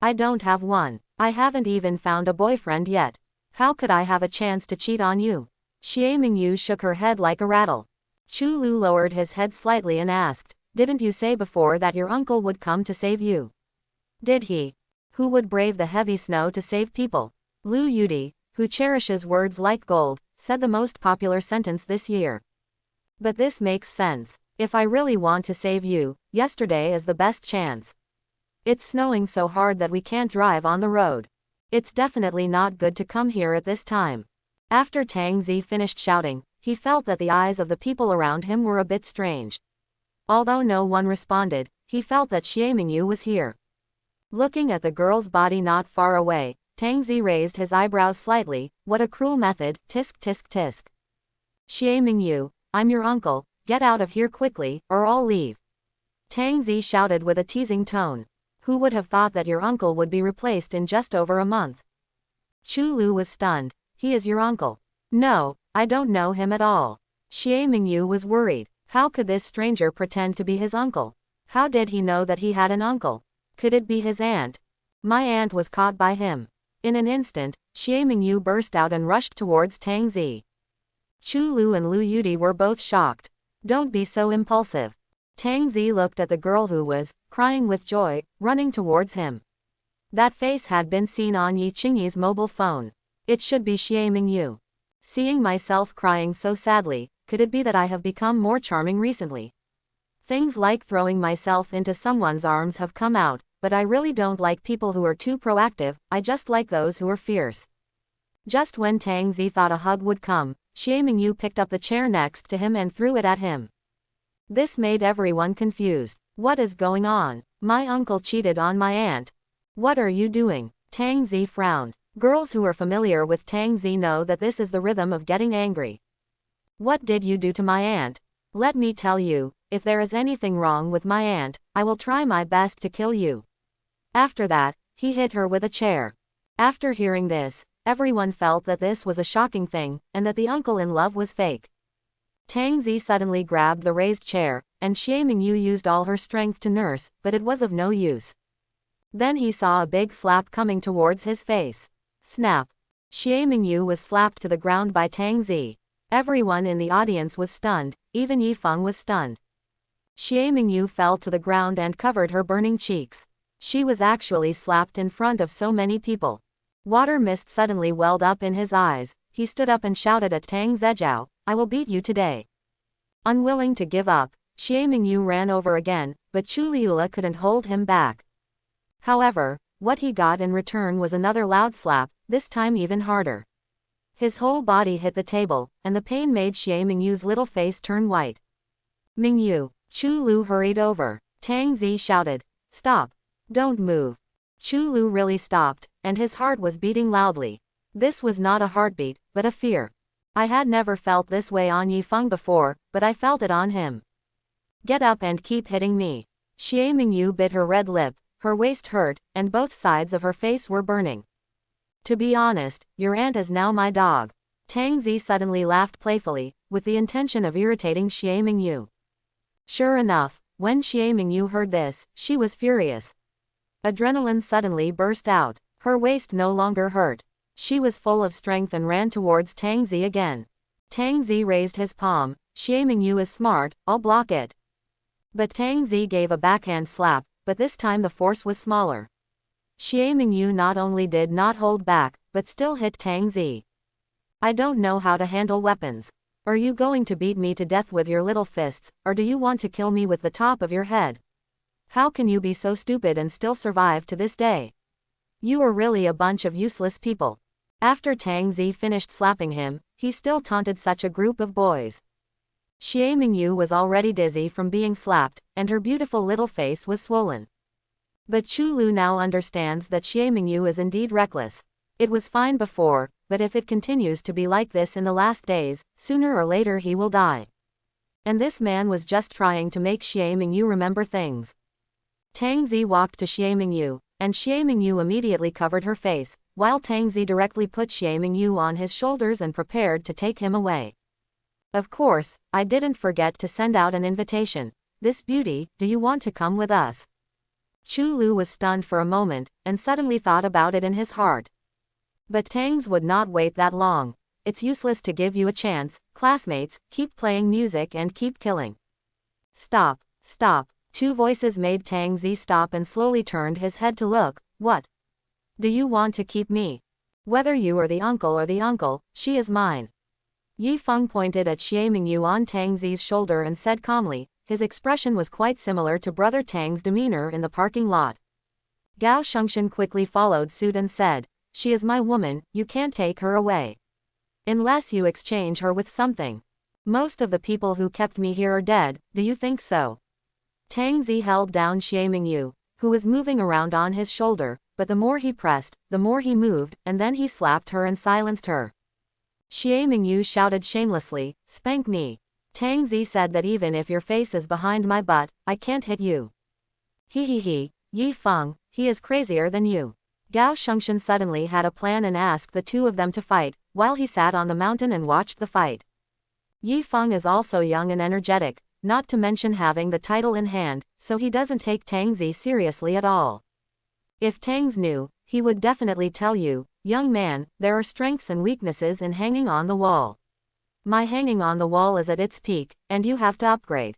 I don't have one. I haven't even found a boyfriend yet. How could I have a chance to cheat on you? Xie Mingyu shook her head like a rattle. Chu Lu lowered his head slightly and asked, didn't you say before that your uncle would come to save you? Did he? Who would brave the heavy snow to save people? Lu Yudi, who cherishes words like gold, said the most popular sentence this year. But this makes sense. If I really want to save you, yesterday is the best chance. It's snowing so hard that we can't drive on the road. It's definitely not good to come here at this time. After Tang Zi finished shouting, he felt that the eyes of the people around him were a bit strange. Although no one responded, he felt that Xie Mingyu was here. Looking at the girl's body not far away, Tang Zi raised his eyebrows slightly. What a cruel method, tisk tisk tisk. Xie Mingyu, I'm your uncle, get out of here quickly, or I'll leave. Tang Zi shouted with a teasing tone. Who would have thought that your uncle would be replaced in just over a month? Chu Lu was stunned. He is your uncle. No, I don't know him at all. Xie Mingyu was worried. How could this stranger pretend to be his uncle? How did he know that he had an uncle? Could it be his aunt? My aunt was caught by him. In an instant, Xie Mingyu burst out and rushed towards Tang Zi. Chu Lu and Lu Yudi were both shocked. Don't be so impulsive. Tang Zi looked at the girl who was, crying with joy, running towards him. That face had been seen on Yi Qingyi's mobile phone. It should be Xie Mingyu. Seeing myself crying so sadly, could it be that I have become more charming recently? Things like throwing myself into someone's arms have come out, but I really don't like people who are too proactive, I just like those who are fierce. Just when Tang Zi thought a hug would come, Xie Mingyu picked up the chair next to him and threw it at him. This made everyone confused. What is going on? My uncle cheated on my aunt. What are you doing? Tang Zi frowned. Girls who are familiar with Tang Zi know that this is the rhythm of getting angry. What did you do to my aunt? Let me tell you, if there is anything wrong with my aunt, I will try my best to kill you. After that, he hit her with a chair. After hearing this, everyone felt that this was a shocking thing, and that the uncle in love was fake. Tang Zi suddenly grabbed the raised chair, and Xie Mingyu used all her strength to nurse, but it was of no use. Then he saw a big slap coming towards his face. Snap! Xie Mingyu was slapped to the ground by Tang Zi. Everyone in the audience was stunned, even Yi Feng was stunned. Xie Mingyu fell to the ground and covered her burning cheeks. She was actually slapped in front of so many people. Water mist suddenly welled up in his eyes. He stood up and shouted at Tang Zhejiao, I will beat you today. Unwilling to give up, Xie Mingyu ran over again, but Chu Liula couldn't hold him back. However, what he got in return was another loud slap, this time even harder. His whole body hit the table, and the pain made Xie Mingyu's little face turn white. Mingyu, Chu Lu hurried over. Tang Zi shouted, stop. Don't move. Chu Lu really stopped, and his heart was beating loudly. This was not a heartbeat, but a fear. I had never felt this way on Yi Feng before, but I felt it on him. Get up and keep hitting me. Xie Mingyu bit her red lip, her waist hurt, and both sides of her face were burning. To be honest, your aunt is now my dog. Tang Zi suddenly laughed playfully, with the intention of irritating Xie Mingyu. Sure enough, when Xie Mingyu heard this, she was furious. Adrenaline suddenly burst out. Her waist no longer hurt. She was full of strength and ran towards Tang Zi again. Tang Zi raised his palm. Xie Mingyu is smart, I'll block it. But Tang Zi gave a backhand slap, but this time the force was smaller. Xie Mingyu not only did not hold back, but still hit Tang Zi. I don't know how to handle weapons. Are you going to beat me to death with your little fists, or do you want to kill me with the top of your head? How can you be so stupid and still survive to this day? You are really a bunch of useless people. After Tang Zi finished slapping him, he still taunted such a group of boys. Xie Mingyu was already dizzy from being slapped, and her beautiful little face was swollen. But Chu Lu now understands that Xie Mingyu is indeed reckless. It was fine before, but if it continues to be like this in the last days, sooner or later he will die. And this man was just trying to make Xie Mingyu remember things. Tang Zi walked to Xie Mingyu, and Xie Mingyu immediately covered her face, while Tang Zi directly put Xie Mingyu on his shoulders and prepared to take him away. Of course, I didn't forget to send out an invitation. This beauty, do you want to come with us? Chu Lu was stunned for a moment, and suddenly thought about it in his heart. But Tang's would not wait that long. It's useless to give you a chance, classmates, keep playing music and keep killing. Stop, stop. Two voices made Tang Zi stop and slowly turned his head to look. What? Do you want to keep me? Whether you are the uncle, she is mine. Yi Feng pointed at Xie Mingyu on Tang Zi's shoulder and said calmly. His expression was quite similar to Brother Tang's demeanor in the parking lot. Gao Shengxian quickly followed suit and said, she is my woman, you can't take her away. Unless you exchange her with something. Most of the people who kept me here are dead, do you think so? Tang Zi held down Xie Mingyu, who was moving around on his shoulder, but the more he pressed, the more he moved, and then he slapped her and silenced her. Xie Mingyu shouted shamelessly, spank me. Tang Zi said that even if your face is behind my butt, I can't hit you. He, Yi Feng, he is crazier than you. Gao Shengxian suddenly had a plan and asked the two of them to fight, while he sat on the mountain and watched the fight. Yi Feng is also young and energetic, not to mention having the title in hand, so he doesn't take Tang Zi seriously at all. If Tang's knew, he would definitely tell you, young man, there are strengths and weaknesses in hanging on the wall. My hanging on the wall is at its peak, and you have to upgrade.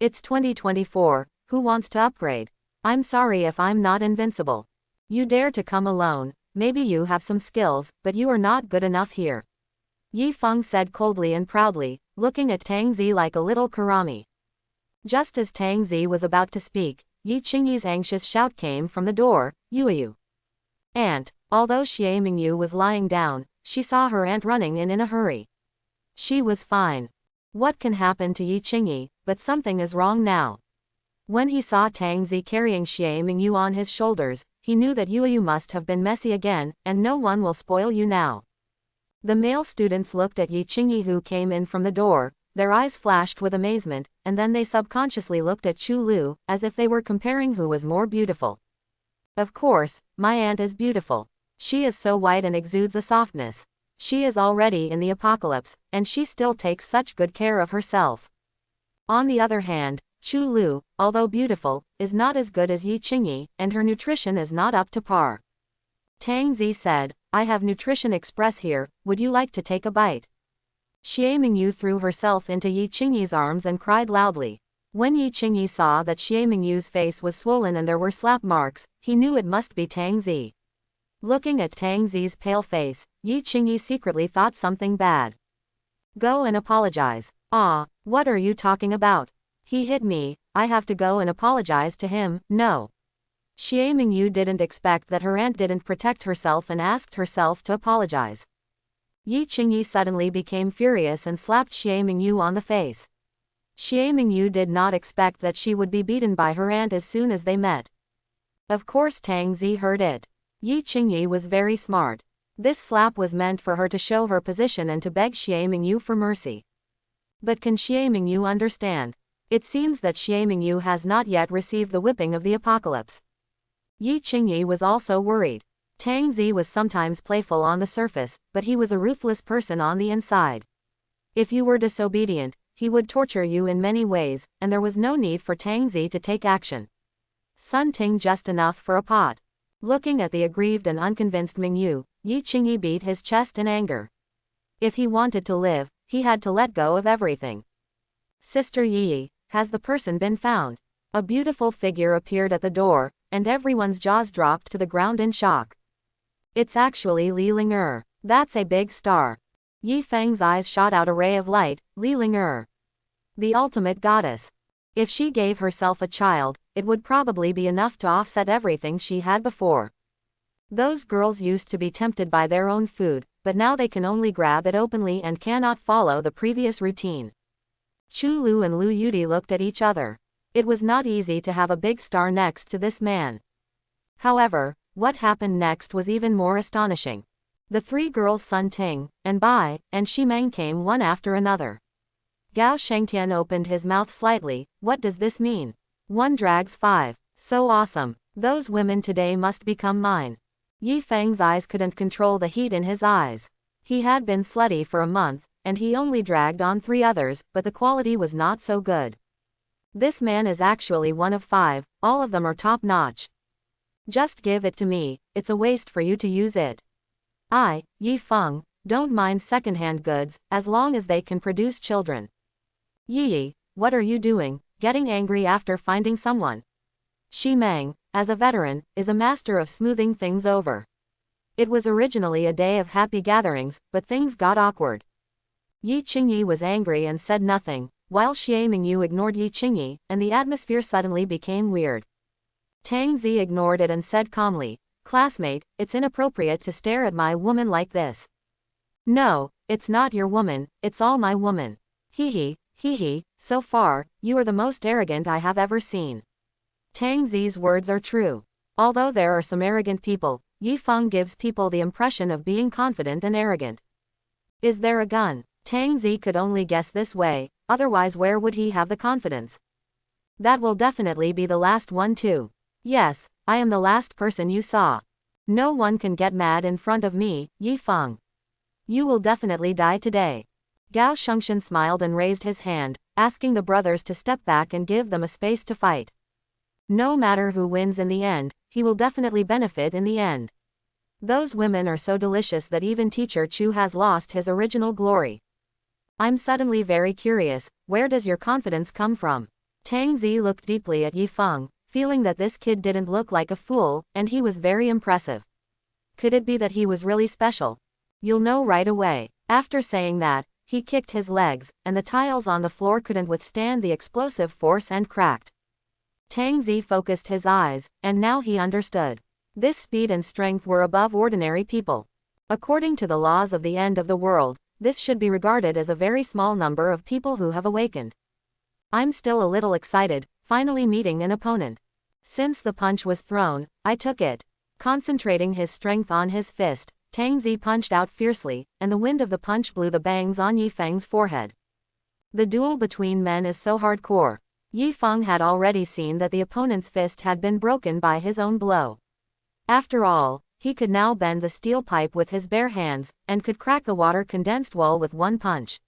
It's 2024, who wants to upgrade? I'm sorry if I'm not invincible. You dare to come alone, maybe you have some skills, but you are not good enough here. Yi Feng said coldly and proudly, looking at Tang Zi like a little Karami. Just as Tang Zi was about to speak, Yi Qingyi's anxious shout came from the door, Yuyu. Aunt. Although Xie Mingyu was lying down, she saw her aunt running in a hurry. She was fine. What can happen to Yi Qingyi, but something is wrong now. When he saw Tang Zi carrying Xie Mingyu on his shoulders, he knew that Yuyu must have been messy again, and no one will spoil you now. The male students looked at Yi Qingyi who came in from the door, their eyes flashed with amazement, and then they subconsciously looked at Chu Lu, as if they were comparing who was more beautiful. Of course, my aunt is beautiful. She is so white and exudes a softness. She is already in the apocalypse, and she still takes such good care of herself. On the other hand, Chu Lu, although beautiful, is not as good as Yi Qingyi, and her nutrition is not up to par. Tang Zi said, I have Nutrition Express here, would you like to take a bite? Xie Mingyu threw herself into Yi Qingyi's arms and cried loudly. When Yi Qingyi saw that Xie Mingyu's face was swollen and there were slap marks, he knew it must be Tang Zi. Looking at Tang Zi's pale face, Yi Qingyi secretly thought something bad. Go and apologize. Ah, what are you talking about? He hit me, I have to go and apologize to him, no. Xie Mingyu didn't expect that her aunt didn't protect herself and asked herself to apologize. Yi Qingyi suddenly became furious and slapped Xie Mingyu on the face. Xie Mingyu did not expect that she would be beaten by her aunt as soon as they met. Of course Tang Zi heard it. Yi Qingyi was very smart. This slap was meant for her to show her position and to beg Xie Mingyu for mercy. But can Xie Mingyu understand? It seems that Xie Mingyu has not yet received the whipping of the apocalypse. Yi Qingyi was also worried. Tang Zi was sometimes playful on the surface, but he was a ruthless person on the inside. If you were disobedient, he would torture you in many ways, and there was no need for Tang Zi to take action. Sun Ting just enough for a pot. Looking at the aggrieved and unconvinced Mingyu, Yi Qingyi beat his chest in anger. If he wanted to live, he had to let go of everything. Sister Yi, has the person been found? A beautiful figure appeared at the door, and everyone's jaws dropped to the ground in shock. It's actually Li Ling'er. That's a big star. Yi Feng's eyes shot out a ray of light, Li Ling'er. The ultimate goddess. If she gave herself a child, it would probably be enough to offset everything she had before. Those girls used to be tempted by their own food, but now they can only grab it openly and cannot follow the previous routine. Chu Lu and Lu Yudi looked at each other. It was not easy to have a big star next to this man. However, what happened next was even more astonishing. The three girls Sun Ting, and Bai, and Shimeng came one after another. Gao Shengtian opened his mouth slightly, what does this mean? 1 drags 5. So awesome. Those women today must become mine. Yi Feng's eyes couldn't control the heat in his eyes. He had been slutty for a month, and he only dragged on 3 others, but the quality was not so good. This man is actually one of 5, all of them are top-notch. Just give it to me, it's a waste for you to use it. Yi Feng, don't mind second-hand goods, as long as they can produce children. Yi, what are you doing, getting angry after finding someone? Shimeng, as a veteran, is a master of smoothing things over. It was originally a day of happy gatherings, but things got awkward. Yi Qingyi was angry and said nothing, while Xie Mingyu ignored Yi Qingyi, and the atmosphere suddenly became weird. Tang Zi ignored it and said calmly, classmate, it's inappropriate to stare at my woman like this. No, it's not your woman, it's all my woman. Hee hee, so far, you are the most arrogant I have ever seen. Tang Zi's words are true. Although there are some arrogant people, Yi Feng gives people the impression of being confident and arrogant. Is there a gun? Tang Zi could only guess this way, otherwise where would he have the confidence? That will definitely be the last one too. Yes, I am the last person you saw. No one can get mad in front of me, Yi Feng. You will definitely die today. Gao Shengtian smiled and raised his hand, asking the brothers to step back and give them a space to fight. No matter who wins in the end, he will definitely benefit in the end. Those women are so delicious that even Teacher Chu has lost his original glory. I'm suddenly very curious, where does your confidence come from? Tang Zi looked deeply at Yi Feng, feeling that this kid didn't look like a fool, and he was very impressive. Could it be that he was really special? You'll know right away. After saying that, he kicked his legs, and the tiles on the floor couldn't withstand the explosive force and cracked. Tang Zi focused his eyes, and now he understood. This speed and strength were above ordinary people. According to the laws of the end of the world, this should be regarded as a very small number of people who have awakened. I'm still a little excited, finally meeting an opponent. Since the punch was thrown, I took it. Concentrating his strength on his fist, Tang Zi punched out fiercely, and the wind of the punch blew the bangs on Yi Feng's forehead. The duel between men is so hardcore. Yi Feng had already seen that the opponent's fist had been broken by his own blow. After all, he could now bend the steel pipe with his bare hands, and could crack the water-condensed wall with one punch.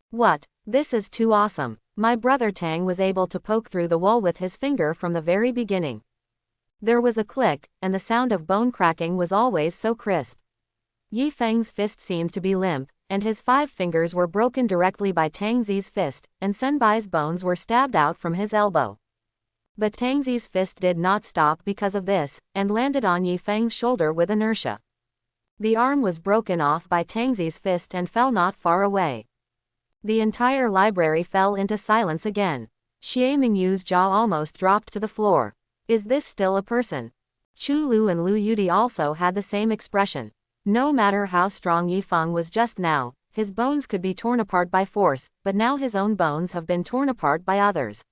What? This is too awesome. My brother Tang was able to poke through the wall with his finger from the very beginning. There was a click, and the sound of bone cracking was always so crisp. Yi Feng's fist seemed to be limp, and his 5 fingers were broken directly by Tang Zi's fist, and Senbai's bones were stabbed out from his elbow. But Tang Zi's fist did not stop because of this, and landed on Yi Feng's shoulder with inertia. The arm was broken off by Tang Zi's fist and fell not far away. The entire library fell into silence again. Xie Mingyu's jaw almost dropped to the floor. Is this still a person? Chu Lu and Lu Yudi also had the same expression. No matter how strong Yi Feng was just now, his bones could be torn apart by force, but now his own bones have been torn apart by others.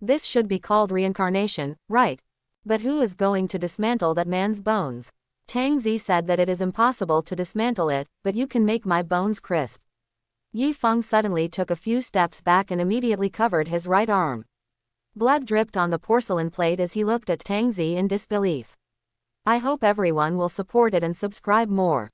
This should be called reincarnation, right? But who is going to dismantle that man's bones? Tang Zi said that it is impossible to dismantle it, but you can make my bones crisp. Yi Feng suddenly took a few steps back and immediately covered his right arm. Blood dripped on the porcelain plate as he looked at Tang Zi in disbelief. I hope everyone will support it and subscribe more.